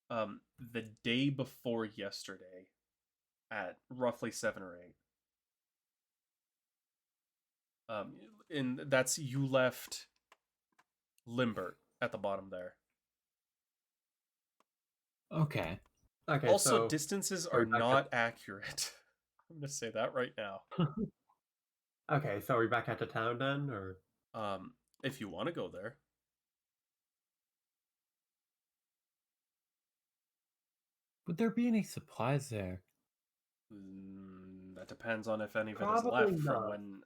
the day before yesterday at roughly 7 or 8. And that's you left Limbert at the bottom there. Okay. okay. Also, So distances are are we back at? not accurate. I'm gonna say that right now. Okay, so are we back at the town then, or? If you want to go there. Would there be any supplies there? That depends on if any of it is Probably left from not.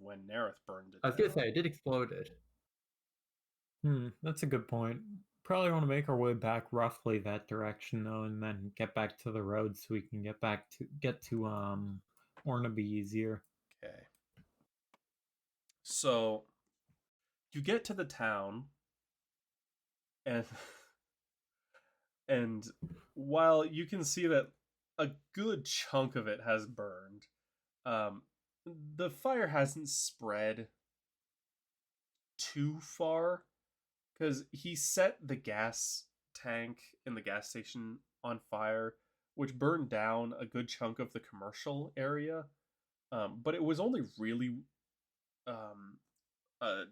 when Nerith burned it I was gonna say down. it did exploded. That's a good point. Probably want to make our way back roughly that direction though, and then get back to the road so we can get to Ornaby easier. Okay. So you get to the town, and and while you can see that a good chunk of it has burned, um, the fire hasn't spread too far because he set the gas tank in the gas station on fire, which burned down a good chunk of the commercial area. But it was only really um, uh,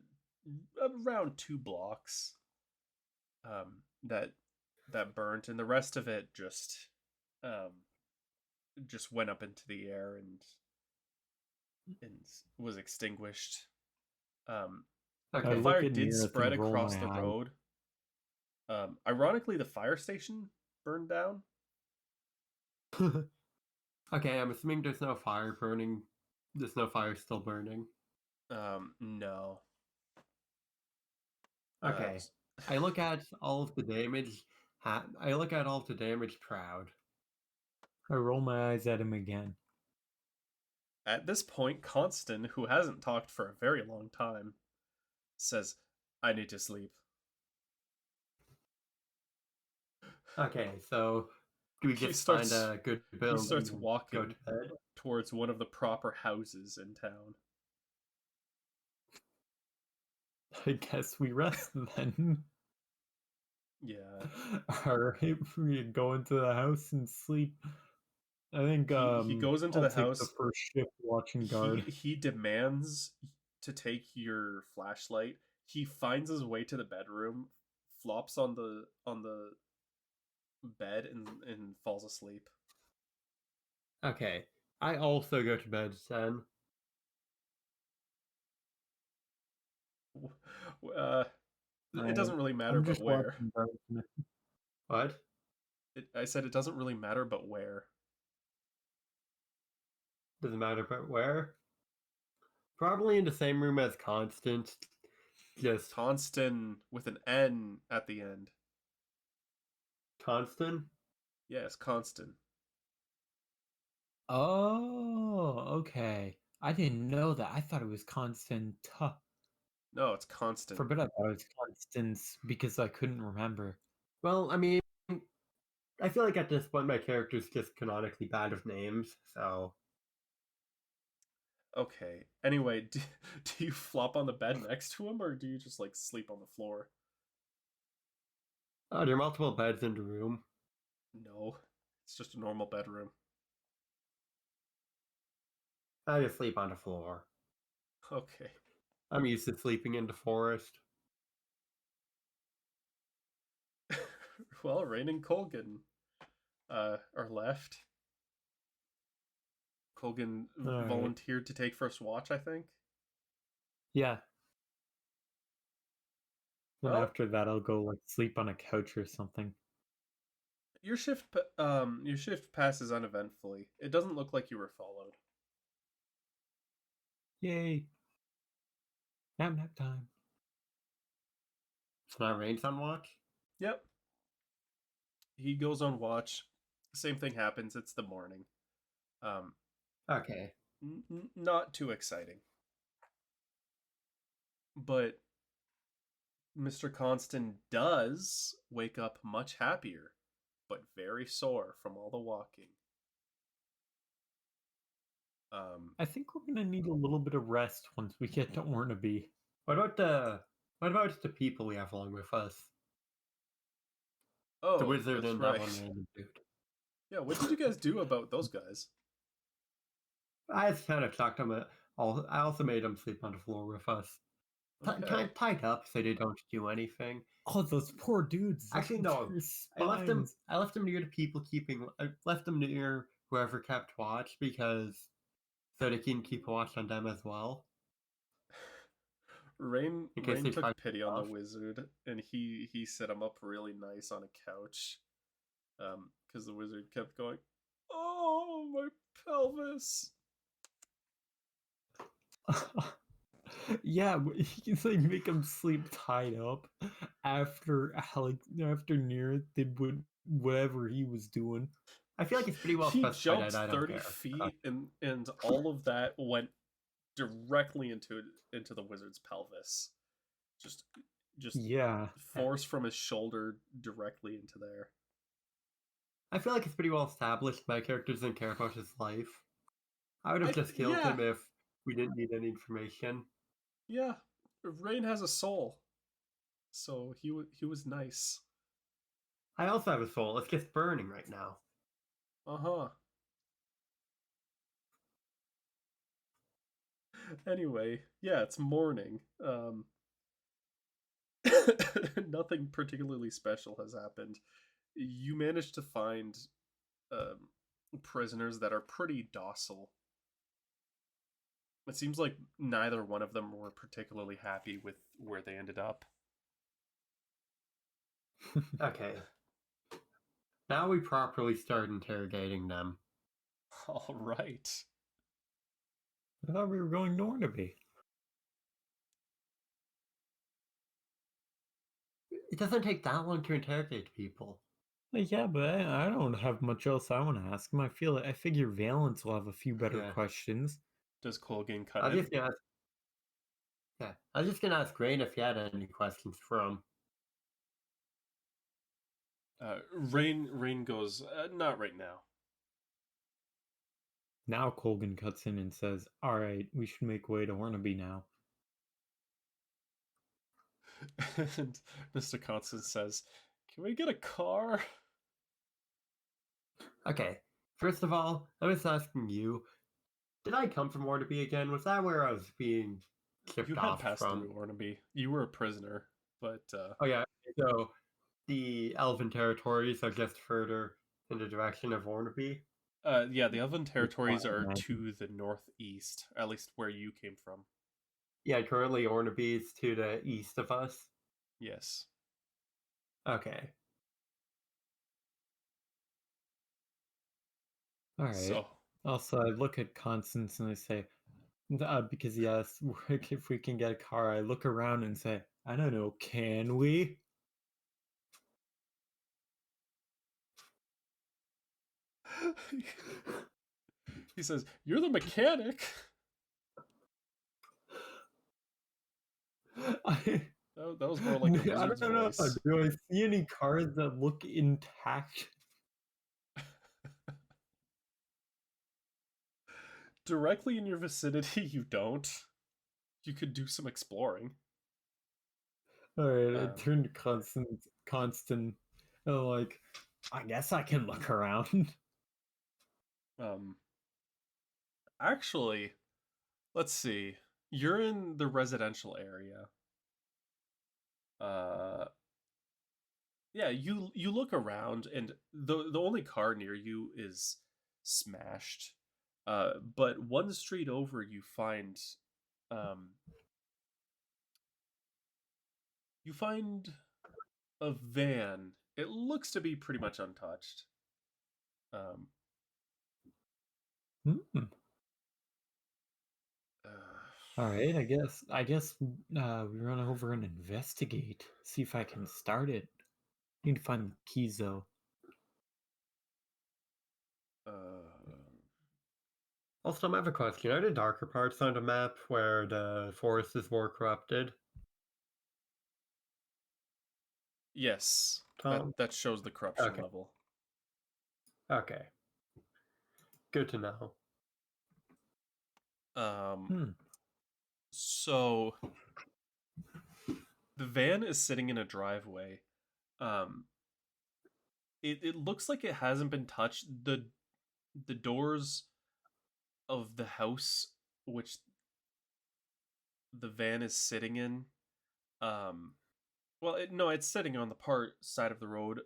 around 2 blocks that burnt, and the rest of it um, just went up into the air and was extinguished. Um, I the Okay. look fire at did Neareth spread and roll across my the eyes. road. Ironically, the fire station burned down. Okay, I'm assuming there's no fire burning. There's no fire still burning. No. Uh, Okay. I look at all of the damage. I look at all of the damage proud. I roll my eyes at him again. at this point, Constant, who hasn't talked for a very long time, says, "I need to sleep." Okay, so do we He just find starts a good he building starts and go walking to bed? towards one of the proper houses in town. I guess we rest then. Yeah. Alright, we go into the house and sleep. I think He goes into I'll the take the house. first shift watching He guard. he demands to take your flashlight. He finds his way to the bedroom, flops on the bed and falls asleep. Okay, I also go to bed then. Uh, it doesn't really matter, I'm but just where. watching Burton. What? I said it doesn't really matter, but where. Doesn't matter about where. Probably in the same room as Constant. Just Constant with an N at the end. Constant? Yes, constant. Oh, okay. I didn't know that. I thought it was constant. No, it's constant. For a bit, I thought it was Constance because I couldn't remember. Well, I mean, I feel like at this point my character's just canonically bad with names, so. Okay. Anyway, do you flop on the bed next to him, or do you just like sleep on the floor? Oh, there are multiple beds in the room. No, it's just a normal bedroom. I just sleep on the floor. Okay. I'm used to sleeping in the forest. Well, Rain and Colgan are left. Colgan All right. volunteered to take first watch, I think. Yeah. And Well, after that, I'll go like sleep on a couch or something. your shift passes uneventfully. It doesn't look like you were followed. Yay! Nap time. So now Rain's on watch? Yep. He goes on watch. Same thing happens. It's the morning. Um, Okay. Not too exciting. But Mr. Constant does wake up much happier, but very sore from all the walking. I think we're gonna need a little bit of rest once we get to Ornaby. What about the people we have along with us? The Oh, wizard that's and that right. one random dude. Yeah, what did you guys do about those guys? I just kind of chucked them. I also made them sleep on the floor with us. Kind Okay. of tied up so they don't do anything. Oh, those poor dudes! Actually, no. Their I left them. spines. I left them near the people keeping. I left them near whoever kept watch because so they can keep watch on them as well in case Rain they try took to pity get on the off. wizard, and he set him up really nice on a couch. Because the wizard kept going, "Oh, my pelvis." Yeah, but he's like make him sleep tied up after after Near did whatever he was doing. I feel like it's pretty well He specified jumped that I don't 30 care. feet, and all of that went directly into the wizard's pelvis. Just just Yeah, force from his shoulder directly into there. I feel like it's pretty well established my character doesn't care about his life. I would have just killed Yeah, him if we didn't need any information. yeah. Rain has a soul, so he was nice. I also have a soul. It's just burning right now. Uh-huh. Anyway, yeah, it's morning. Nothing particularly special has happened. You managed to find um, prisoners that are pretty docile. It seems like neither one of them were particularly happy with where they ended up. Okay. Now we properly start interrogating them. All right. I thought we were going to Ornaby. It doesn't take that long to interrogate people. Yeah, but I don't have much else I want to ask him. I figure Valence will have a few better Yeah. questions. Does Colgan cut I was in? just gonna ask. Yeah, I was just gonna ask Rain if he had any questions for him. Rain goes, not right now. Now Colgan cuts in and says, "All right, we should make way to Ornaby now." And Mr. Constance says, "Can we get a car?" Okay, first of all, I was asking you, did I come from Orderby again? Was that where I was being shipped You had off passed from? through Ornaby. You were a prisoner, but Oh yeah, so the Elven territories are just further in the direction of Ornaby. Yeah, the Elven territories I are imagine. to the northeast, at least where you came from. Yeah, currently Ornaby is to the east of us. Yes. Okay. All right. So, Also, I look at Constance and I say, because yes, if we can get a car, I look around and say, I don't know, can we? he says, "You're the mechanic." I, That was more like a I wizard's don't know. voice. Do I see any cars that look intact? Directly in your vicinity, you don't. You could do some exploring. All right, I Um, turn to Constant, and I'm like, I guess I can look around. um, actually, let's see. You're in the residential area. Uh, yeah, you look around, and the only car near you is smashed. But one street over, um, you find a van. It looks to be pretty much untouched. Um, Hmm. uh, All right, I guess we run over and investigate. See if I can start it. Need to find the keys though. uh, Also, I have a question. Are there darker parts on the map where the forest is more corrupted, yes, Tom? that shows the corruption Okay. level. Okay. Good to know. Um, Hmm. so the van is sitting in a driveway. Um, it looks like it hasn't been touched. The doors of the house which the van is sitting in, um, well, no, it's sitting on the part side of the road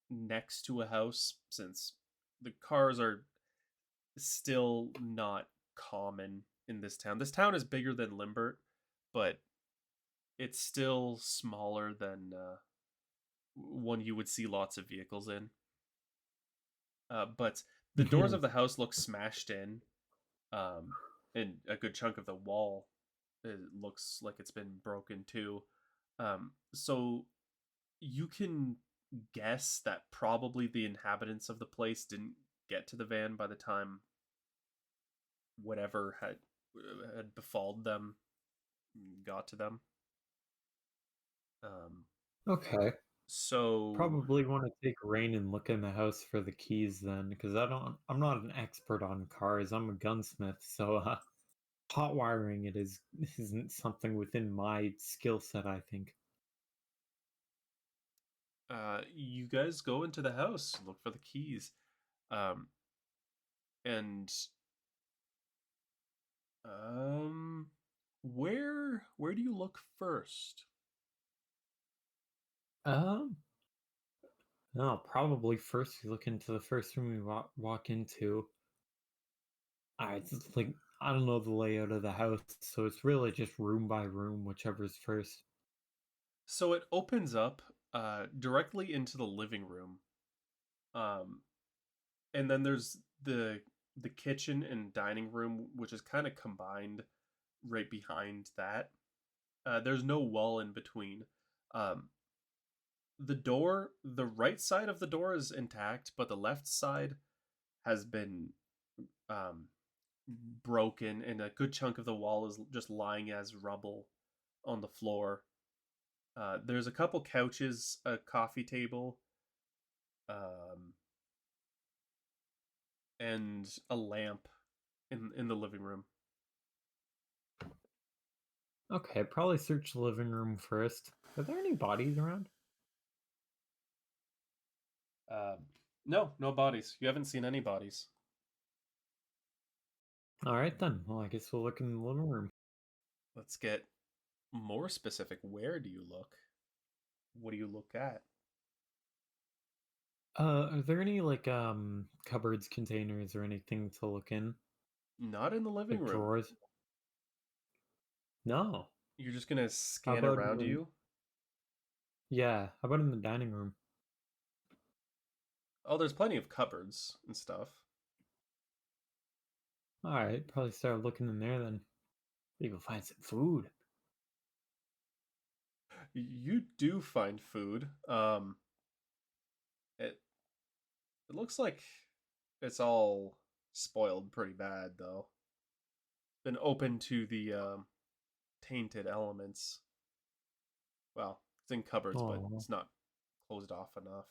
next to a house since the cars are still not common in this town. This town is bigger than Limbert, but it's still smaller than one you would see lots of vehicles in. But the doors of the house look smashed in, um, and a good chunk of the wall it looks like it's been broken too. So you can guess that probably the inhabitants of the place didn't get to the van by the time whatever had befalled them got to them. Um, Okay. so Probably want to take Rain and look in the house for the keys then, because I'm not an expert on cars. I'm a gunsmith, so hot wiring isn't something within my skill set, I think. you guys go into the house, look for the keys, um, and um, where do you look first? Um, no, probably first we look into the first room we walk into. It's like I don't know the layout of the house, so it's really just room by room, whichever's first. So it opens up directly into the living room. Um, and then there's the kitchen and dining room, which is kind of combined right behind that. There's no wall in between. Um, the right side of the door is intact, but the left side has been um, broken, and a good chunk of the wall is just lying as rubble on the floor. There's a couple couches, a coffee table, um, and a lamp in the living room. Okay, probably search the living room first. Are there any bodies around? Uh, no, no bodies. You haven't seen any bodies. All right then. Well, I guess we'll look in the living room. Let's get more specific. Where do you look? What do you look at? Are there any like cupboards, containers, or anything to look in? Not in the living Like room. drawers? No. You're just gonna How scan about around you. yeah, how about in the dining room? Oh, there's plenty of cupboards and stuff. Alright, probably start looking in there then. Maybe we'll find some food. You do find food. It it looks like it's all spoiled pretty bad though. Been open to the tainted elements. Well, it's in cupboards, but Oh. it's not closed off enough.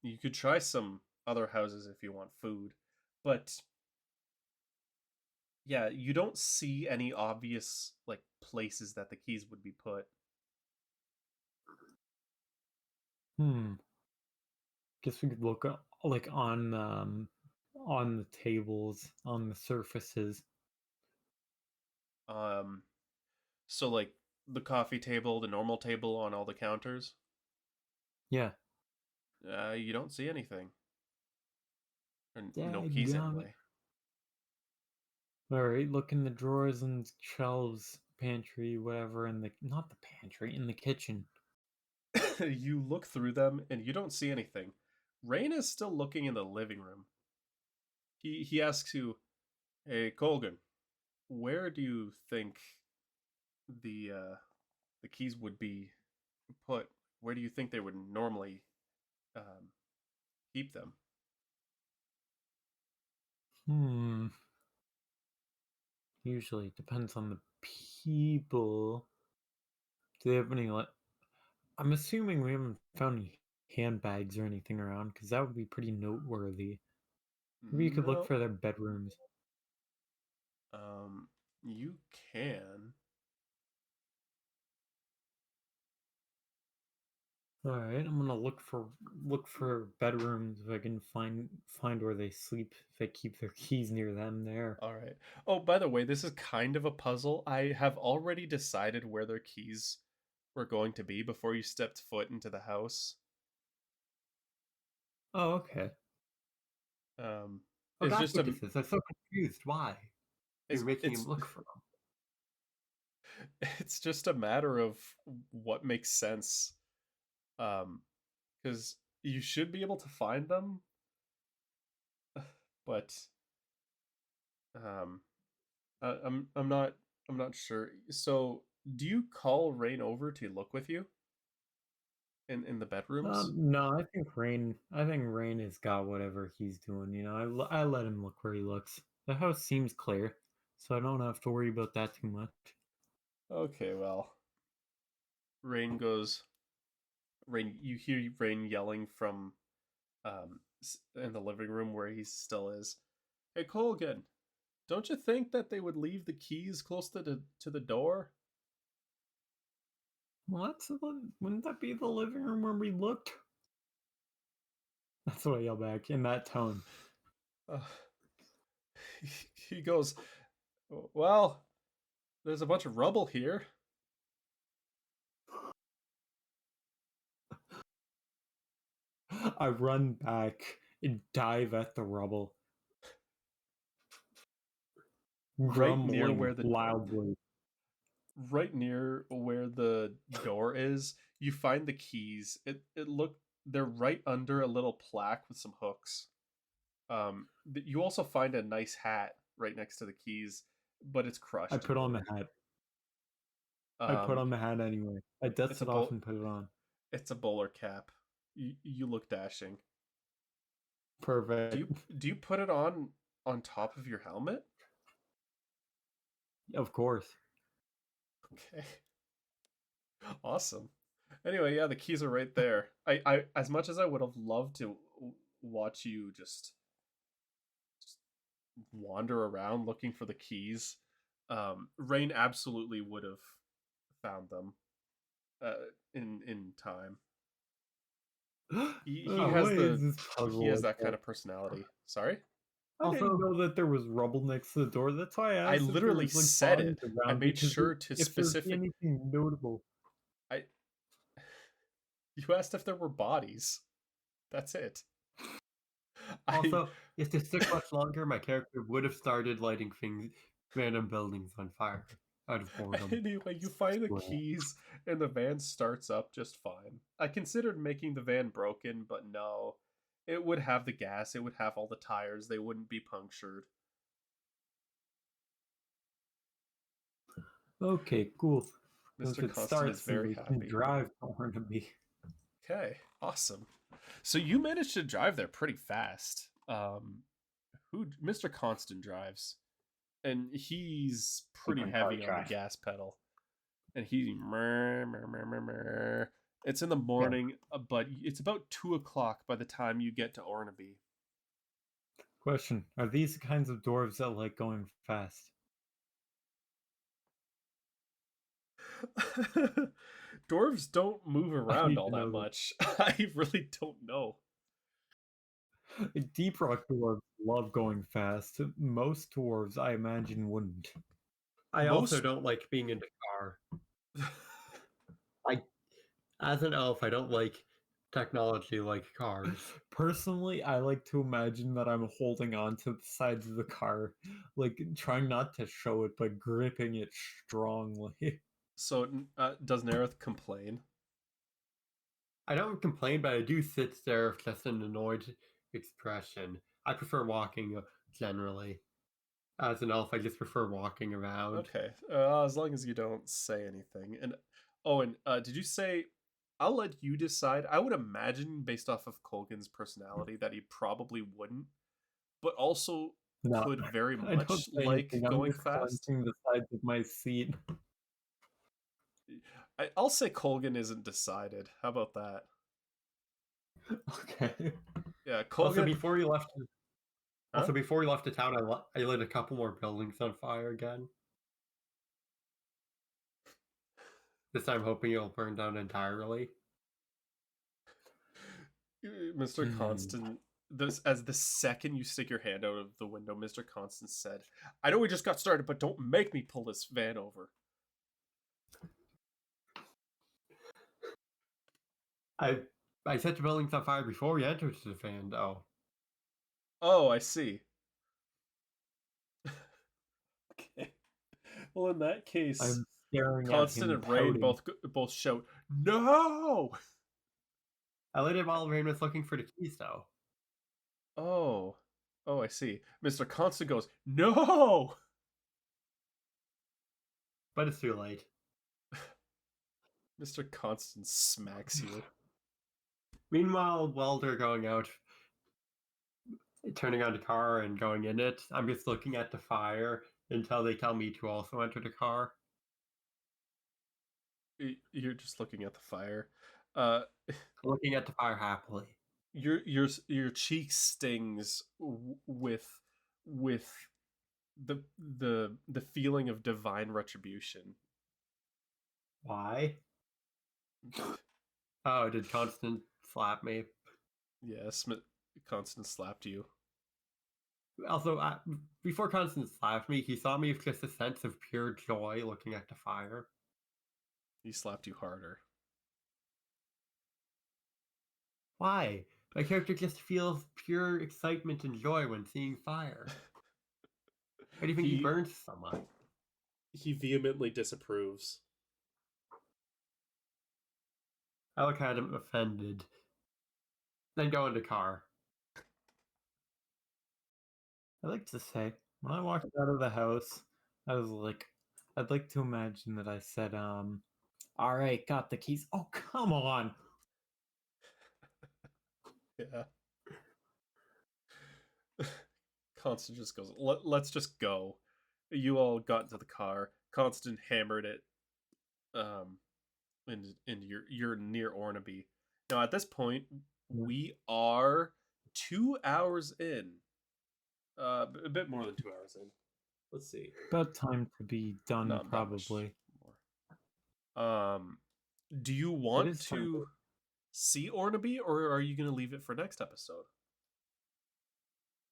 You could try some other houses if you want food, but yeah, you don't see any obvious like places that the keys would be put. Hmm. Guess we could look like on the tables, on the surfaces. Um, so like the coffee table, the normal table on all the counters, Yeah. you don't see anything, or no keys Dadgummit. anyway. Alright, look in the drawers and shelves, pantry, whatever, in the not the pantry, in the kitchen. You look through them and you don't see anything. Rain is still looking in the living room. He asks you, "Hey Colgan, where do you think the uh, the keys would be put? Where do you think they would normally um, keep them?" Hmm. Usually it depends on the people. Do they have any like I'm assuming we haven't found any handbags or anything around because that would be pretty noteworthy. Maybe you could look No. for their bedrooms. Um, you can. All right, I'm gonna look for bedrooms if I can find where they sleep. If they keep their keys near them there. All right. Oh, by the way, this is kind of a puzzle. I have already decided where their keys were going to be before you stepped foot into the house. Oh, okay. Um, Oh, it's that's just what a this is. I'm so confused. Why? You're making him it's look for them. it's just a matter of what makes sense. Because you should be able to find them, but um, I'm not sure. So, do you call Rain over to look with you in the bedrooms? No, I think Rain has got whatever he's doing. You know, I let him look where he looks. The house seems clear, so I don't have to worry about that too much. Okay, well, Rain goes. Rain, you hear Rain yelling from in the living room where he still is. Hey Colgan, don't you think that they would leave the keys close to the door? Well, wouldn't that be the living room where we looked? That's what I yell back in that tone. Uh, he goes, well, there's a bunch of rubble here. I run back and dive at the rubble, Right near grumbling loudly. right near where the door is, you find the keys. It look they're right under a little plaque with some hooks. You also find a nice hat right next to the keys, but it's I crushed and put on the ruined. hat. I put Um, on the hat anyway. I it's dust a it off and put it on. it's a bowler cap. You look dashing. Do Perfect. you do you put it on top of your helmet? Of course. Okay, awesome. Anyway, yeah, the keys are right there. I as much as I would have loved to watch you just wander around looking for the keys, Rain absolutely would have found them uh, in time. He has Why is this he puzzle has like that kind that? of personality. Sorry, I didn't Also, know that there was rubble next to the door. That's why I I asked if there literally was like said bodies it. I around made because sure to if there'd be specific. anything notable. I You asked if there were bodies. That's it. Also, if this took much longer, my character would have started lighting random buildings on fire out of boredom. Anyway, you find the keys and the van starts up just fine. I considered making the van broken, but no. It would have the gas, it would have all the tires, they wouldn't be punctured. Okay, cool. Mr. If it Constant starts, is very we happy. can drive to Ornaby. Okay, awesome. So you managed to drive there pretty fast. Mr. Constant drives, and he's pretty heavy on the gas pedal, and he It's in the morning, but it's about 2:00 by the time you get to Ornaby. Question: are these the kinds of dwarves that like going fast? Dwarves don't move around all that much. I really don't know. Deep Rock dwarves love going fast. Most dwarves, I imagine, wouldn't. I also don't like being in the car. As an elf, I don't like technology like cars. Personally, I like to imagine that I'm holding on to the sides of the car, like trying not to show it, but gripping it strongly. So, does Nerith complain? I don't complain, but I do sit there with just an annoyed expression. I prefer walking generally. As an elf, I just prefer walking around. Okay, as long as you don't say anything. And did you say? I'll let you decide. I would imagine, based off of Colgan's personality, that he probably wouldn't, but also could very much like going fast. The sides of my seat. I'll say Colgan isn't decided. How about that? Okay. Yeah, Colgan. Also, before we left the town, I lit a couple more buildings on fire again. This time, hoping it'll burn down entirely. Mr. Constant, as the second you stick your hand out of the window, Mr. Constant said, "I know we just got started, but don't make me pull this van over." I set the buildings on fire before we entered the van, though. Oh, I see. Okay. Well, in that case, I'm staring Constant at him, and Rain both shout, "No!" I lit it while Rain was looking for the keys, though. Oh, I see. Mr. Constant goes, "No!" But it's too late. Mr. Constant smacks you. Meanwhile, while they're going out, turning on the car and going in it, I'm just looking at the fire until they tell me to also enter the car. You're just looking at the fire. Looking at the fire happily. Your cheek stings with the feeling of divine retribution. Why? Oh, did Constant slap me? Yes, Constant slapped you. Also, before Constant slapped me, he saw me with just a sense of pure joy looking at the fire. He slapped you harder. Why? My character just feels pure excitement and joy when seeing fire. Why do you think he burns so much? He vehemently disapproves. I look at him offended. Then go in the car. I like to say, when I walked out of the house, I was like, I'd like to imagine that I said, all right, got the keys. Oh, come on. Yeah. Constant just goes, let's just go. You all got into the car. Constant hammered it into you're near Ornaby. Now at this point, we are 2 hours in. A bit more than 2 hours in. Let's see. About time to be done, Not probably. More. Do you want to see Ornaby, or are you going to leave it for next episode?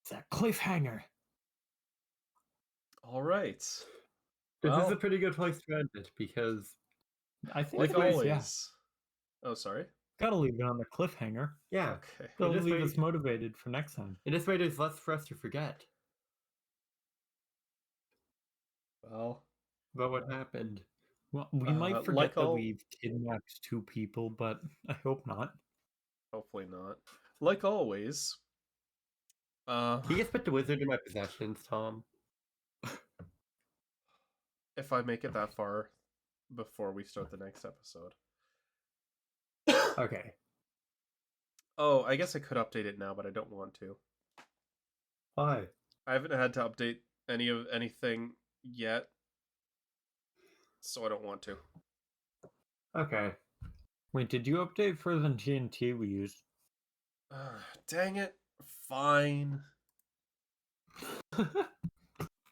It's a cliffhanger. All right. This is a pretty good place to end it because I think like always. Yeah. Oh, sorry. Gotta leave it on the cliffhanger. Yeah. Okay. Gotta this leave way- us motivated for next time. In this way, there's less for us to forget Well, about what happened. Well, we might forget like that all- we've kidnapped 2 people, but I hope not. hopefully not. Like always. Can you just put the wizard in my possessions, Tom? If I make it that far before we start the next episode. Okay. Oh, I guess I could update it now, but I don't want to. Why? I haven't had to update anything yet, so I don't want to. Okay. Wait, did you update further than TNT we used? Dang it. Fine.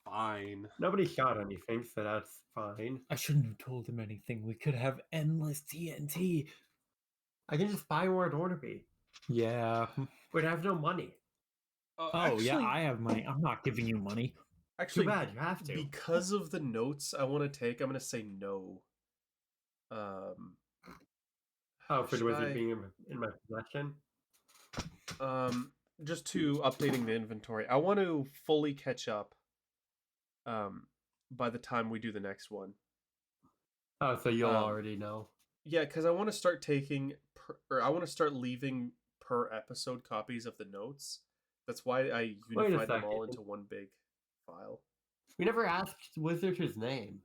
Fine. Nobody shot anything, so that's fine. I shouldn't have told him anything. We could have endless TNT. I can just buy more at Orderby, Yeah. but I have no money. Oh, yeah, I have money. I'm not giving you money. Actually, Too bad, you have to. because of the notes I want to take, I'm going to say no. Oh, for the should wizard I- being in my possession? Just to updating the inventory, I want to fully catch up by the time we do the next one. Oh, so you'll Um, already know. Yeah, because I want to start taking, or I want to start leaving per episode copies of the notes. That's why I Wait a unified them all second. into one big file. We never asked the wizard his name.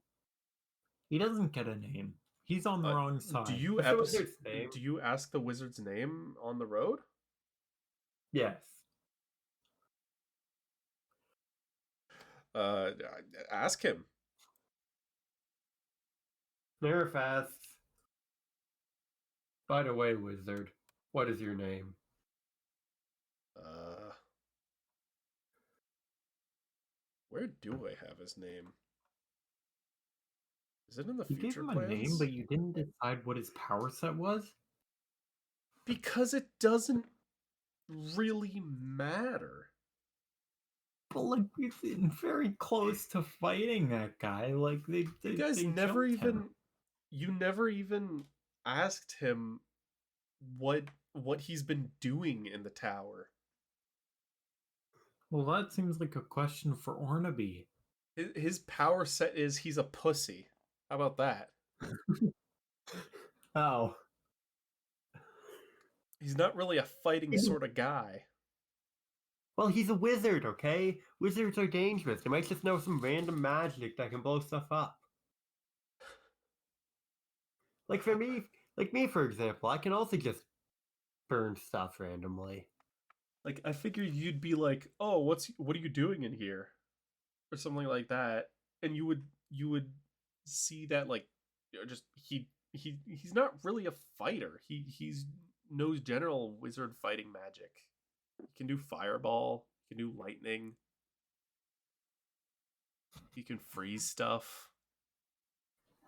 He doesn't get a name. He's on the wrong side. Do you What's the wizard's name? do you ask the wizard's name on the road? Yes. Ask him. Nerf asks, by the way, wizard, what is your name? Where do I have his name? Is it in the You gave future him a plans? name, but you didn't decide what his power set was? Because it doesn't really matter. But, like, we've been very close to fighting that guy. Like, You guys they never jumped even him. you never even asked him what he's been doing in the tower. Well, that seems like a question for Ornaby. His power set is he's a pussy. How about that? Oh. He's not really a fighting sort of guy. Well, he's a wizard, okay? Wizards are dangerous. They might just know some random magic that can blow stuff up. Like for me, for example, I can also just burn stuff randomly. Like I figured you'd be like, "Oh, what are you doing in here?" or something like that, and you would see that like just he's not really a fighter. He's knows general wizard fighting magic. He can do fireball, he can do lightning. He can freeze stuff.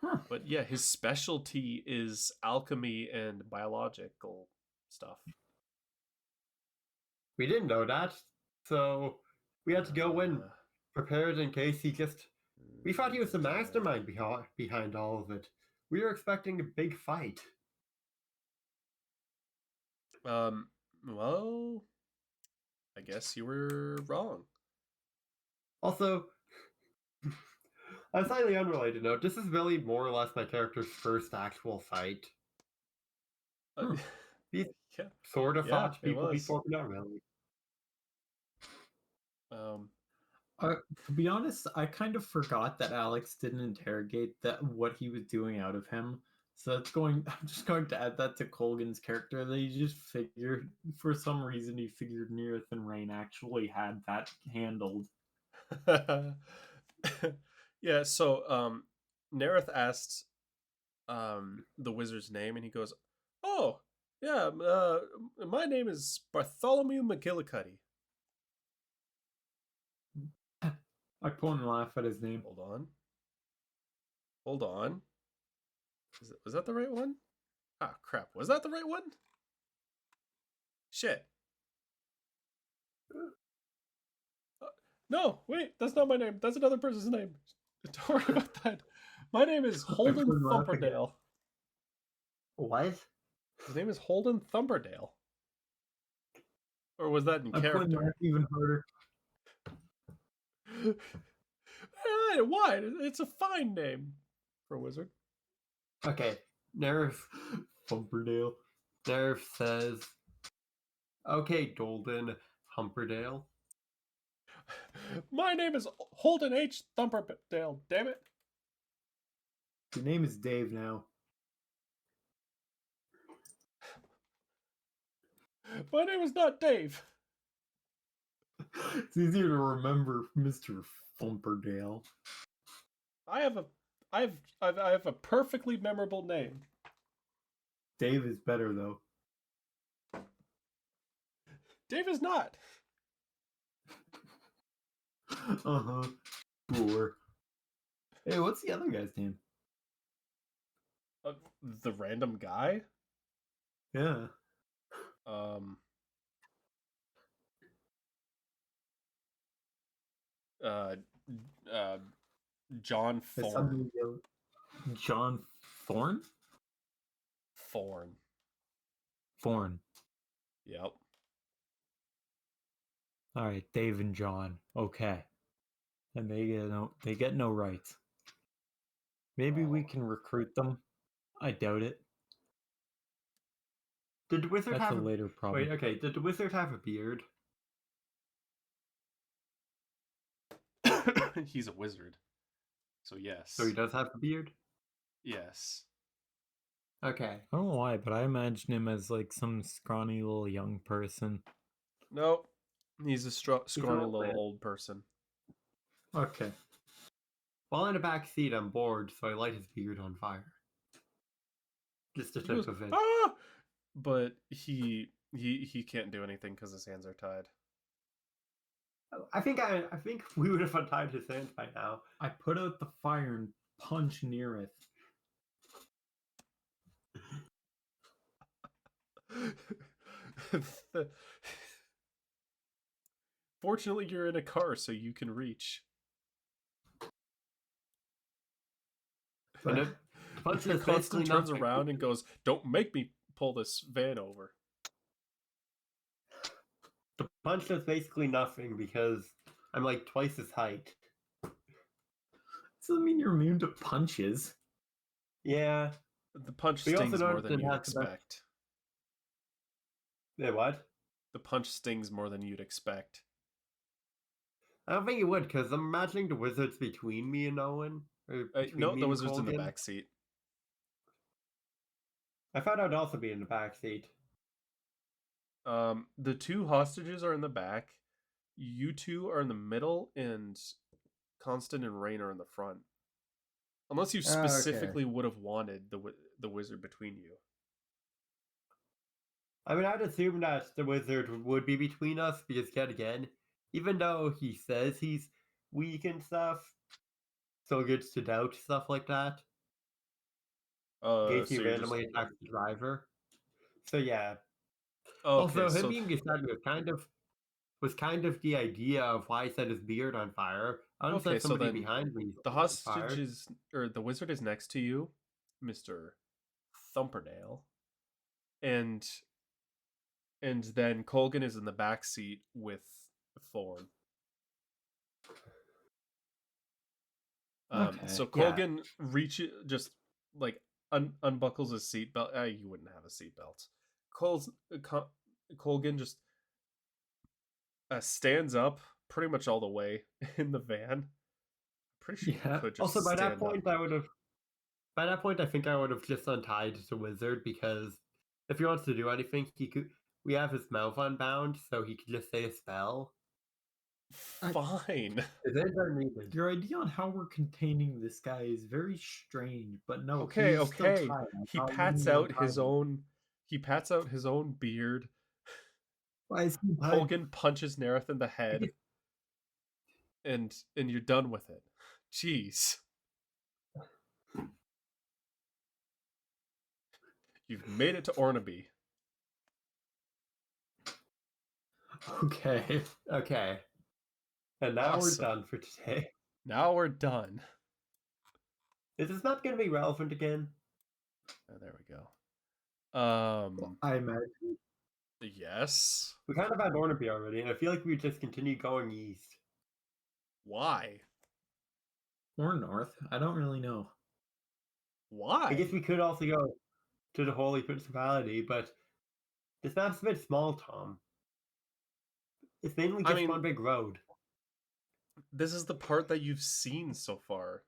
Huh. But yeah, his specialty is alchemy and biological stuff. We didn't know that, so we had to go in prepared in case he just... We thought he was the mastermind behind all of it. We were expecting a big fight. Well, I guess you were wrong. Also, on a slightly unrelated note, this is really more or less my character's first actual fight. He Yeah. sort of Yeah, fought it people was. before, but not really. To be honest, I kind of forgot that Alex didn't interrogate what he was doing out of him. So I'm just going to add that to Colgan's character. That he just figured, for some reason, he figured Nearth and Rain actually had that handled. Yeah, so Nerith asked the wizard's name, and he goes, "Oh, yeah, my name is Bartholomew McGillicuddy." I point and laugh at his name. Hold on. Was that the right one? Ah, crap. Was that the right one? Shit. No, wait, that's not my name. That's another person's name. Don't worry about that. My name is Holden couldn't laugh again. Thumperdale. What? His name is Holden Thumberdale. Or was that in I'm putting character? that even harder. Why? It's a fine name for a wizard. Okay, Nerf Humperdale. Nerf says, "Okay, Golden Humperdale." My name is Holden H. Thumberdale. Damn it! Your name is Dave now. My name is not Dave. It's easier to remember Mr. Thumperdale. I have a perfectly memorable name. Dave is better though. Dave is not. Uh-huh. Sure. Hey, what's the other guy's name? The random guy. Yeah. Um. Uh. John Thorne. John Thorne? Thorne. Thorne. Yep. All right, Dave and John. Okay. And they get no rights. Maybe we can recruit them. I doubt it. Did the wizard That's have a later problem. Wait, okay. Did the wizard have a beard? He's a wizard. So yes. So he does have a beard? Yes. Okay. I don't know why, but I imagine him as like some scrawny little young person. Nope. He's a scrawny old little man. old person. Okay. While in the back seat, I'm bored, so I light his beard on fire. Just a He goes, tip of it. ah! But he can't do anything because his hands are tied. I think we would have untied his hands by now. I put out the fire and punch Neareth. Fortunately, you're in a car, so you can reach. And it punch is basically Constant turns nothing. around and goes, "Don't make me pull this van over." The punch does basically nothing because I'm like twice his height. Doesn't mean you're immune to punches. Yeah. The punch We also stings don't more than you'd have the best- expect. Yeah, what? The punch stings more than you'd expect. I don't think it would, because I'm imagining the wizard's between me and Owen. Or between No, me the and wizard's in the Colgan. back seat. I thought I'd also be in the back seat. The two hostages are in the back. You two are in the middle, and Constant and Rain are in the front. Unless you specifically would have wanted the wizard between you. I mean, I'd assume that the wizard would be between us because, yet again, even though he says he's weak and stuff, still gets to doubt stuff like that. In case he So randomly attacks the driver. So yeah. Okay, Also, him so being beside me was kind of the idea of why I set his beard on fire. I don't okay, set so somebody then behind me. the on hostage fire. is, or the wizard is next to you, Mr. Thumperdale, and then Colgan is in the back seat with Thorn. Okay, So yeah. Colgan just like unbuckles his seatbelt. You wouldn't have a seatbelt. Colgan just stands up pretty much all the way in the van. Pretty sure you could just Also, by that stand point, up. By that point, I think I would have just untied the wizard because if he wants to do anything, he could. We have his mouth unbound, so he could just say a spell. Fine. Your idea on how we're containing this guy is very strange, but no. Okay, he's still okay. tied. He pats out his own. He pats out his own beard. Why is he tied? Colgan punches Nereth in the head, and you're done with it. Jeez. You've made it to Ornaby. Okay. Okay. And now Awesome. we're done for today. Now we're done. Is this not going to be relevant again? Oh, there we go. I imagine. Yes. We kind of had Ornaby already, and I feel like we just continue going east. Why? Or north. I don't really know. I guess Why? we could also go to the Holy Principality, but this map's a bit small, Tom. It's mainly I just mean, one big road. this is the part that you've seen so far.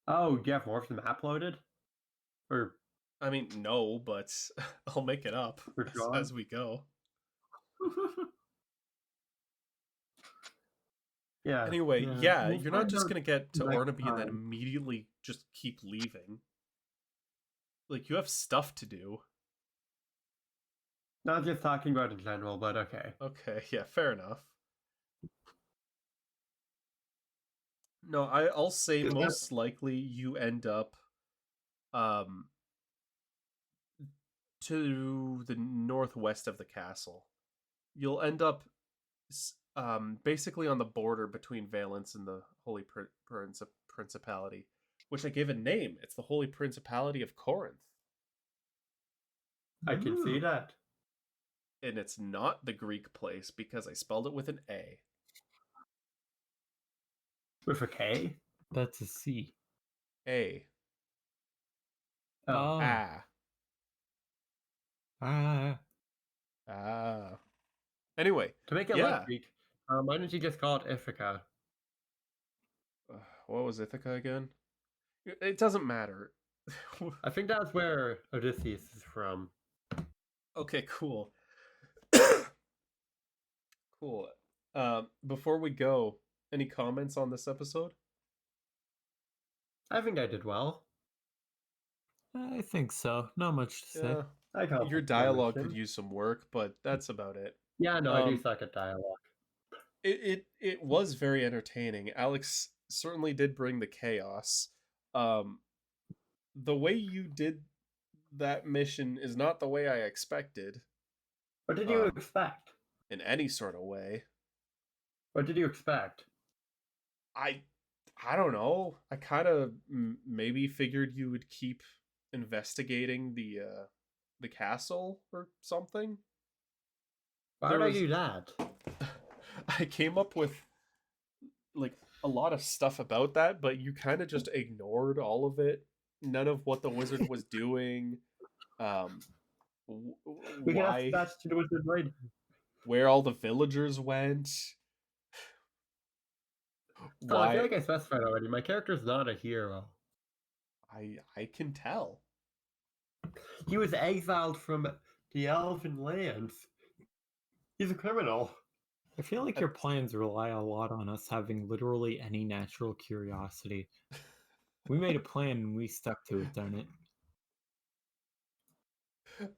Oh, do you have more of the map loaded? Or I mean, no, but I'll make it up for John? as we go. Yeah. Anyway, Yeah, yeah, we'll you're not find just out gonna get to next Ornaby and then time. immediately just keep leaving. Like, you have stuff to do. Not just talking about in general, but okay. Okay, yeah, fair enough. No, I'll say Is that- most likely you end up um to the northwest of the castle. You'll end up basically on the border between Valence and the Holy Principality, which I gave a name. It's the Holy Principality of Corinth. I can see that. And it's not the Greek place because I spelled it with an A. With a K? That's a C. A. Oh. Ah. Ah. Ah. Anyway, To make it yeah. less Greek, why don't you just call it Ithaca? What was Ithaca again? It doesn't matter. I think that's where Odysseus is from. Okay, cool. Cool. Before we go, any comments on this episode? I think I did well. I think so. Not much to say. Yeah. I can't Your dialogue could use some work, but that's about it. Yeah, no, I do suck at dialogue. It was very entertaining. Alex certainly did bring the chaos. The way you did that mission is not the way I expected. What did you expect? In any sort of way. What did you expect? I don't know. I kind of maybe figured you would keep investigating the castle or something. Why would I do that? I came up with like a lot of stuff about that, but you kind of just ignored all of it. None of what the wizard was doing. We can Why? ask that to the wizard later. Where all the villagers went. Oh, I Why? feel like I specified already. My character's not a hero. I can tell. He was exiled from the Elven lands. He's a criminal. I feel like your plans rely a lot on us having literally any natural curiosity. We made a plan and we stuck to it, darn it.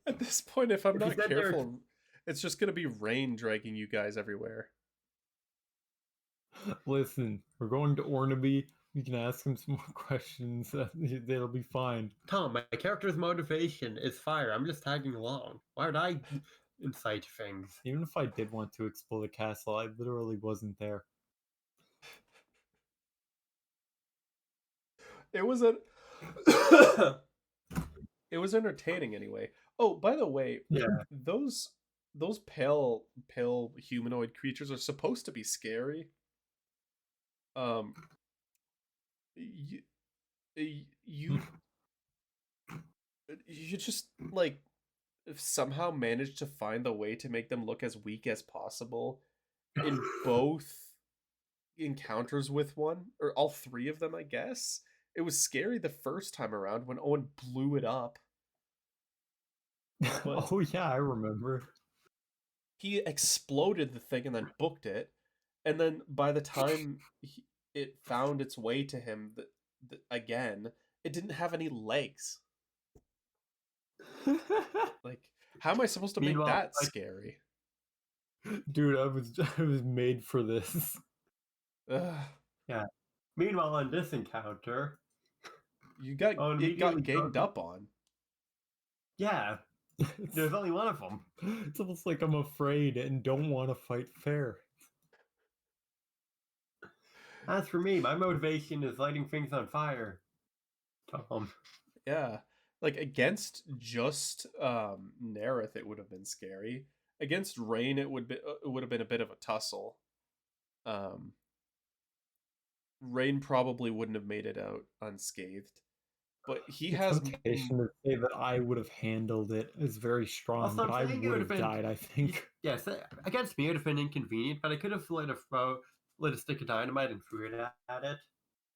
At this point, if I'm If you not said there- careful, it's just going to be rain dragging you guys everywhere. Listen, we're going to Ornaby. We can ask him some more questions. They'll be fine. Tom, my character's motivation is fire. I'm just tagging along. Why would I incite things? Even if I did want to explore the castle, I literally wasn't there. It was it was entertaining anyway. Oh, by the way, Yeah. those pale humanoid creatures are supposed to be scary. You you just like somehow managed to find a way to make them look as weak as possible in both encounters with one or all three of them, I guess. It was scary the first time around when Owen blew it up. But Oh yeah, I remember. he exploded the thing and then booked it, and then by the time it found its way to him again, it didn't have any legs. Like, how am I supposed to make Meanwhile, that scary? Dude, I was made for this. Ugh. Yeah. Meanwhile, in this encounter, You got Oh, it immediately got ganged broken. up on. yeah, there's only one of them. It's almost like I'm afraid and don't want to fight fair. As for me, my motivation is lighting things on fire. Tom. Yeah. like against just Nerith, it would have been scary. Against Rain, it would have been a bit of a tussle. Um, Rain probably wouldn't have made it out unscathed, but he The has temptation to say that I would have handled it is very strong, Also, but I'm I saying it would would have have been died, I think. yes, against me it would have been inconvenient, but I could have lit a stick of dynamite and threw it at it.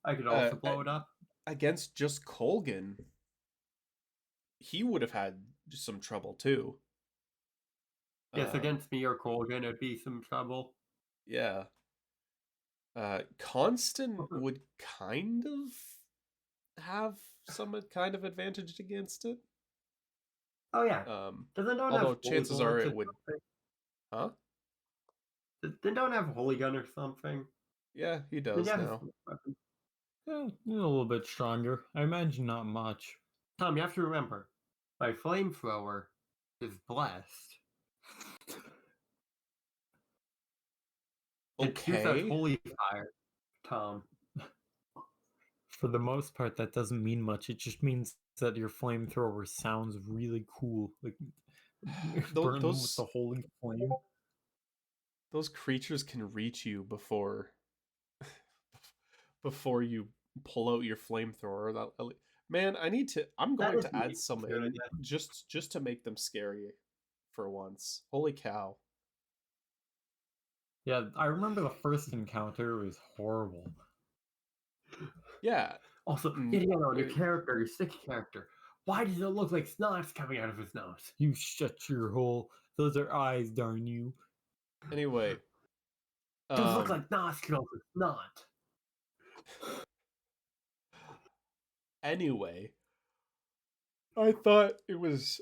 I could uh, also blow it up. against just Colgan. He would have had some trouble too. Yes, Um, against me or Colgan, it'd be some trouble. yeah. Constant would kind of have some kind of advantage against it. Oh yeah, doesn't don't Although have holy chances are bullets it or would, something? huh? They don't have holy gun or something. Yeah, he Then you does have now. weapons. A little bit stronger. I imagine not much. Tom, you have to remember, my flamethrower is blessed. It shoots out Okay. holy fire, Tom. For the most part, that doesn't mean much. It just means that your flamethrower sounds really cool. Like burning with the Those holy flame. those creatures can reach you before you pull out your flamethrower. Man, I'm That going is to me. add some Good in idea. just to make them scary for once. Holy cow. Yeah, I remember the first encounter was horrible. Yeah. Also, Mm, getting on your uh, character, your stick character. Why does it look like snot's coming out of his nose? You shut your hole. Those are eyes, darn you. Anyway, Those look like nostrils with snot. anyway, I thought it was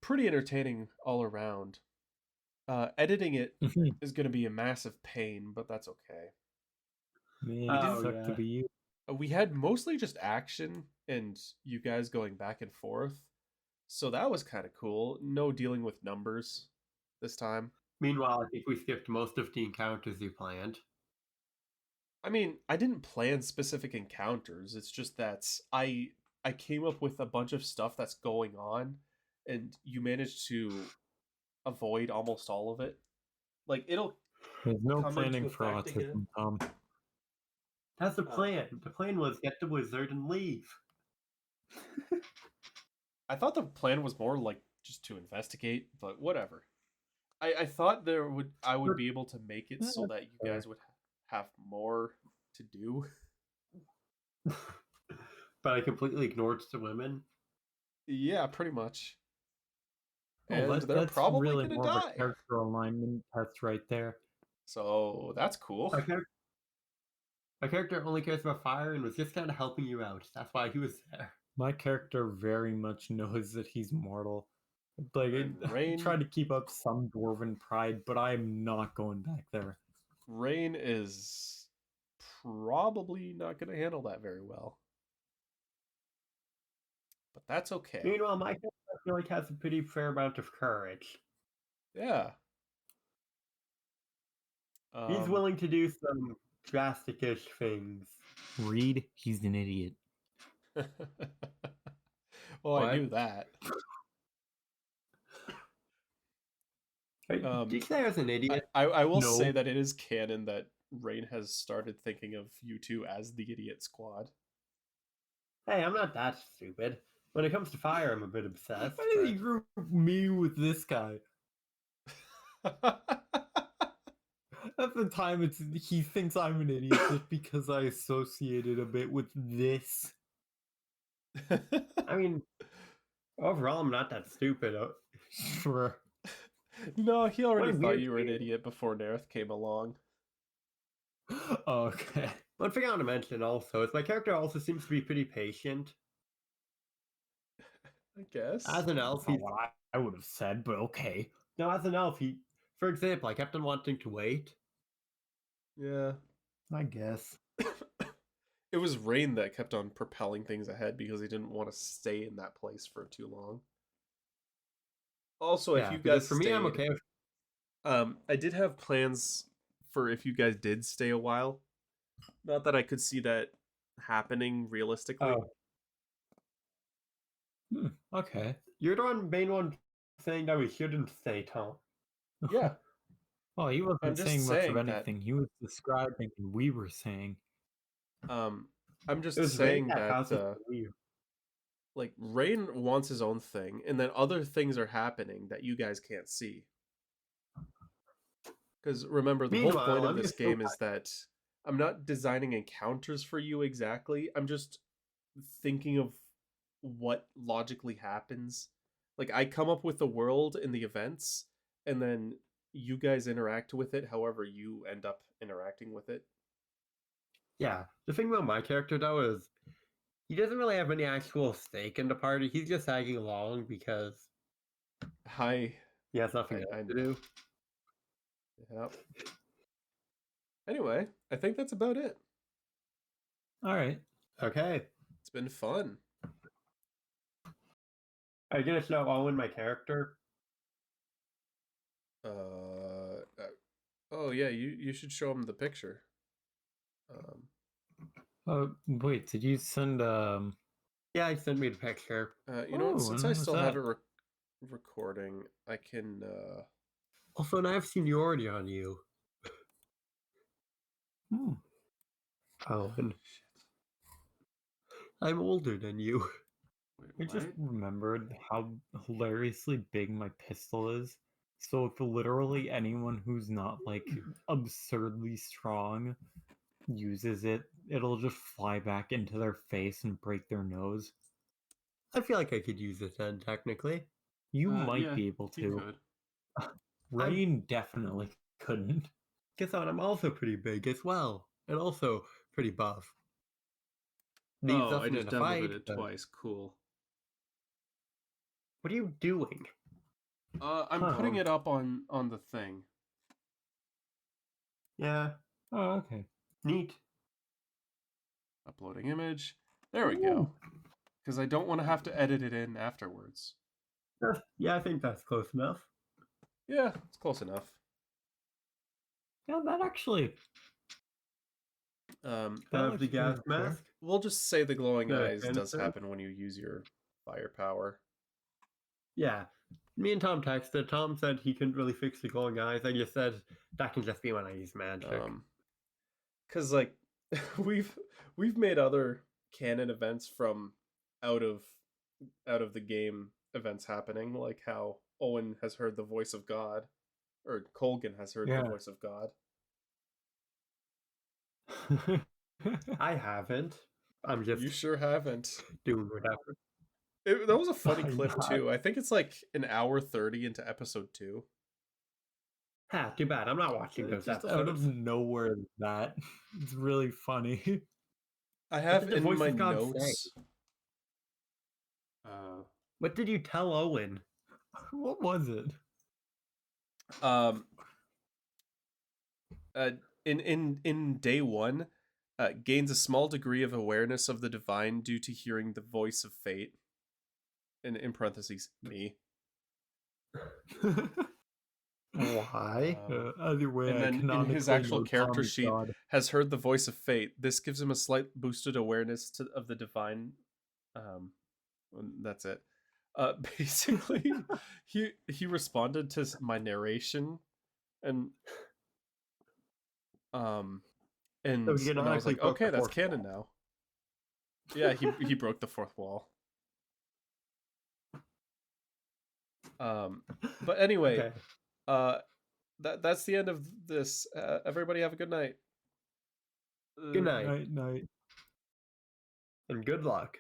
pretty entertaining all around. Editing it is going to be a massive pain, but that's okay. Man, We it didn't. sucked to be you. We had mostly just action and you guys going back and forth, so that was kind of cool. No dealing with numbers this time. Meanwhile, I think we skipped most of the encounters you planned. I mean, I didn't plan specific encounters. It's just that I came up with a bunch of stuff that's going on, and you managed to avoid almost all of it. Like it'll There's no come into planning for effect again. autism, Tom. That's the plan. The plan was get the wizard and leave. I thought the plan was more like just to investigate, but whatever. I thought I would be able to make it so that you guys would have more to do. But I completely ignored the women. Yeah, pretty much. Oh, And they're that's probably really gonna more of a die. character alignment test right there. So that's cool. My character only cares about fire and was just kind of helping you out. That's why he was there. My character very much knows that he's mortal. Like, And I Rain try to keep up some dwarven pride, but I'm not going back there. Rain is probably not gonna handle that very well. But that's okay. Meanwhile, my character I feel like has a pretty fair amount of courage. Yeah. He's willing to do some drastic-ish things. Reed, he's an idiot. Well, What? I knew that. Did you say I was an idiot? I will No. say that it is canon that Rain has started thinking of you two as the idiot squad. Hey, I'm not that stupid. When it comes to fire, I'm a bit obsessed. Why did he group me with this guy? At the time, he thinks I'm an idiot just because I associated a bit with this. I mean, overall, I'm not that stupid. Sure. No, he already What a thought weird you were an thing. idiot before Nerith came along. Okay. One thing I want to mention also is my character also seems to be pretty patient. I guess. As an elf, That's not what I would have said, but okay. no, as an elf, for example, I kept on wanting to wait. Yeah. I guess. It was Rain that kept on propelling things ahead because he didn't want to stay in that place for too long. Also, if you because guys for me, I'm stayed- okay with I did have plans for if you guys did stay a while. Not that I could see that happening realistically. Oh. Okay. You're the main one saying that we shouldn't say, Tom. Yeah. Well, he I'm wasn't just saying much of saying that anything. He was describing and we were saying. I'm It just was Ray saying that that caused us to leave. like Rain wants his own thing, and then other things are happening that you guys can't see. Because remember, the whole Meanwhile, point of I'm this just so game is that I'm not designing encounters for you exactly. I'm just thinking of what logically happens. Like I come up with the world and the events, and then you guys interact with it however you end up interacting with it. Yeah. The thing about my character though is he doesn't really have any actual stake in the party. He's just tagging along because Hi. he has nothing I else to do. yeah. Anyway, I think that's about it. All right. Okay. It's been fun. Are you gonna show Owen my character? Oh yeah, you should show him the picture. Wait, did you send Yeah, he sent me the picture. You know what? Since I when was still have that? it recording, I can. Also, and I have seniority on you. Hmm. Owen. I'm older than you. I just remembered how hilariously big my pistol is. So if literally anyone who's not like absurdly strong uses it, it'll just fly back into their face and break their nose. I feel like I could use it then, technically. You might be able to. Rain definitely couldn't. Guess what? I'm also pretty big as well, and also pretty buff. Leaves Oh, I nothing in just a fight. downloaded it twice. Cool. What are you doing? I'm putting it up on the thing. Yeah, Oh, okay. neat. Uploading image. There we go. Because I don't want to have to edit it in afterwards. Yeah, I think that's close enough. Yeah, it's close enough. Yeah, that actually. Have looks the gas pretty fair. mask. We'll just say the glowing Yeah, eyes does Anderson. happen when you use your firepower. Yeah. Me and Tom texted. Tom said he couldn't really fix the glowing eyes. I just said that can just be when I use magic. Because like we've made other canon events from out of the game events happening, like how Owen has heard the voice of God, or Colgan has heard the voice of God. I haven't. I'm just You sure haven't. doing whatever. That was a funny I'm clip not. too. I think it's like an hour 30 into episode 2. Ha, too bad. I'm not watching those Just episodes. out of nowhere, that it's really funny. I have did the in voice my of God notes. What did you tell Owen? What was it? In day 1, gains a small degree of awareness of the divine due to hearing the voice of fate. In parentheses, me. Why? Either way, And I then in his canonically actual know character Tom is sheet, God. has heard the voice of fate. This gives him a slight boosted awareness of the divine. That's it. Basically, he responded to my narration, and So he and I was canonically like, broke the okay, that's fourth canon now. Yeah, he broke the fourth wall. But anyway, Okay. that's the end of this. Everybody have a good night. Good night. Night. And good luck.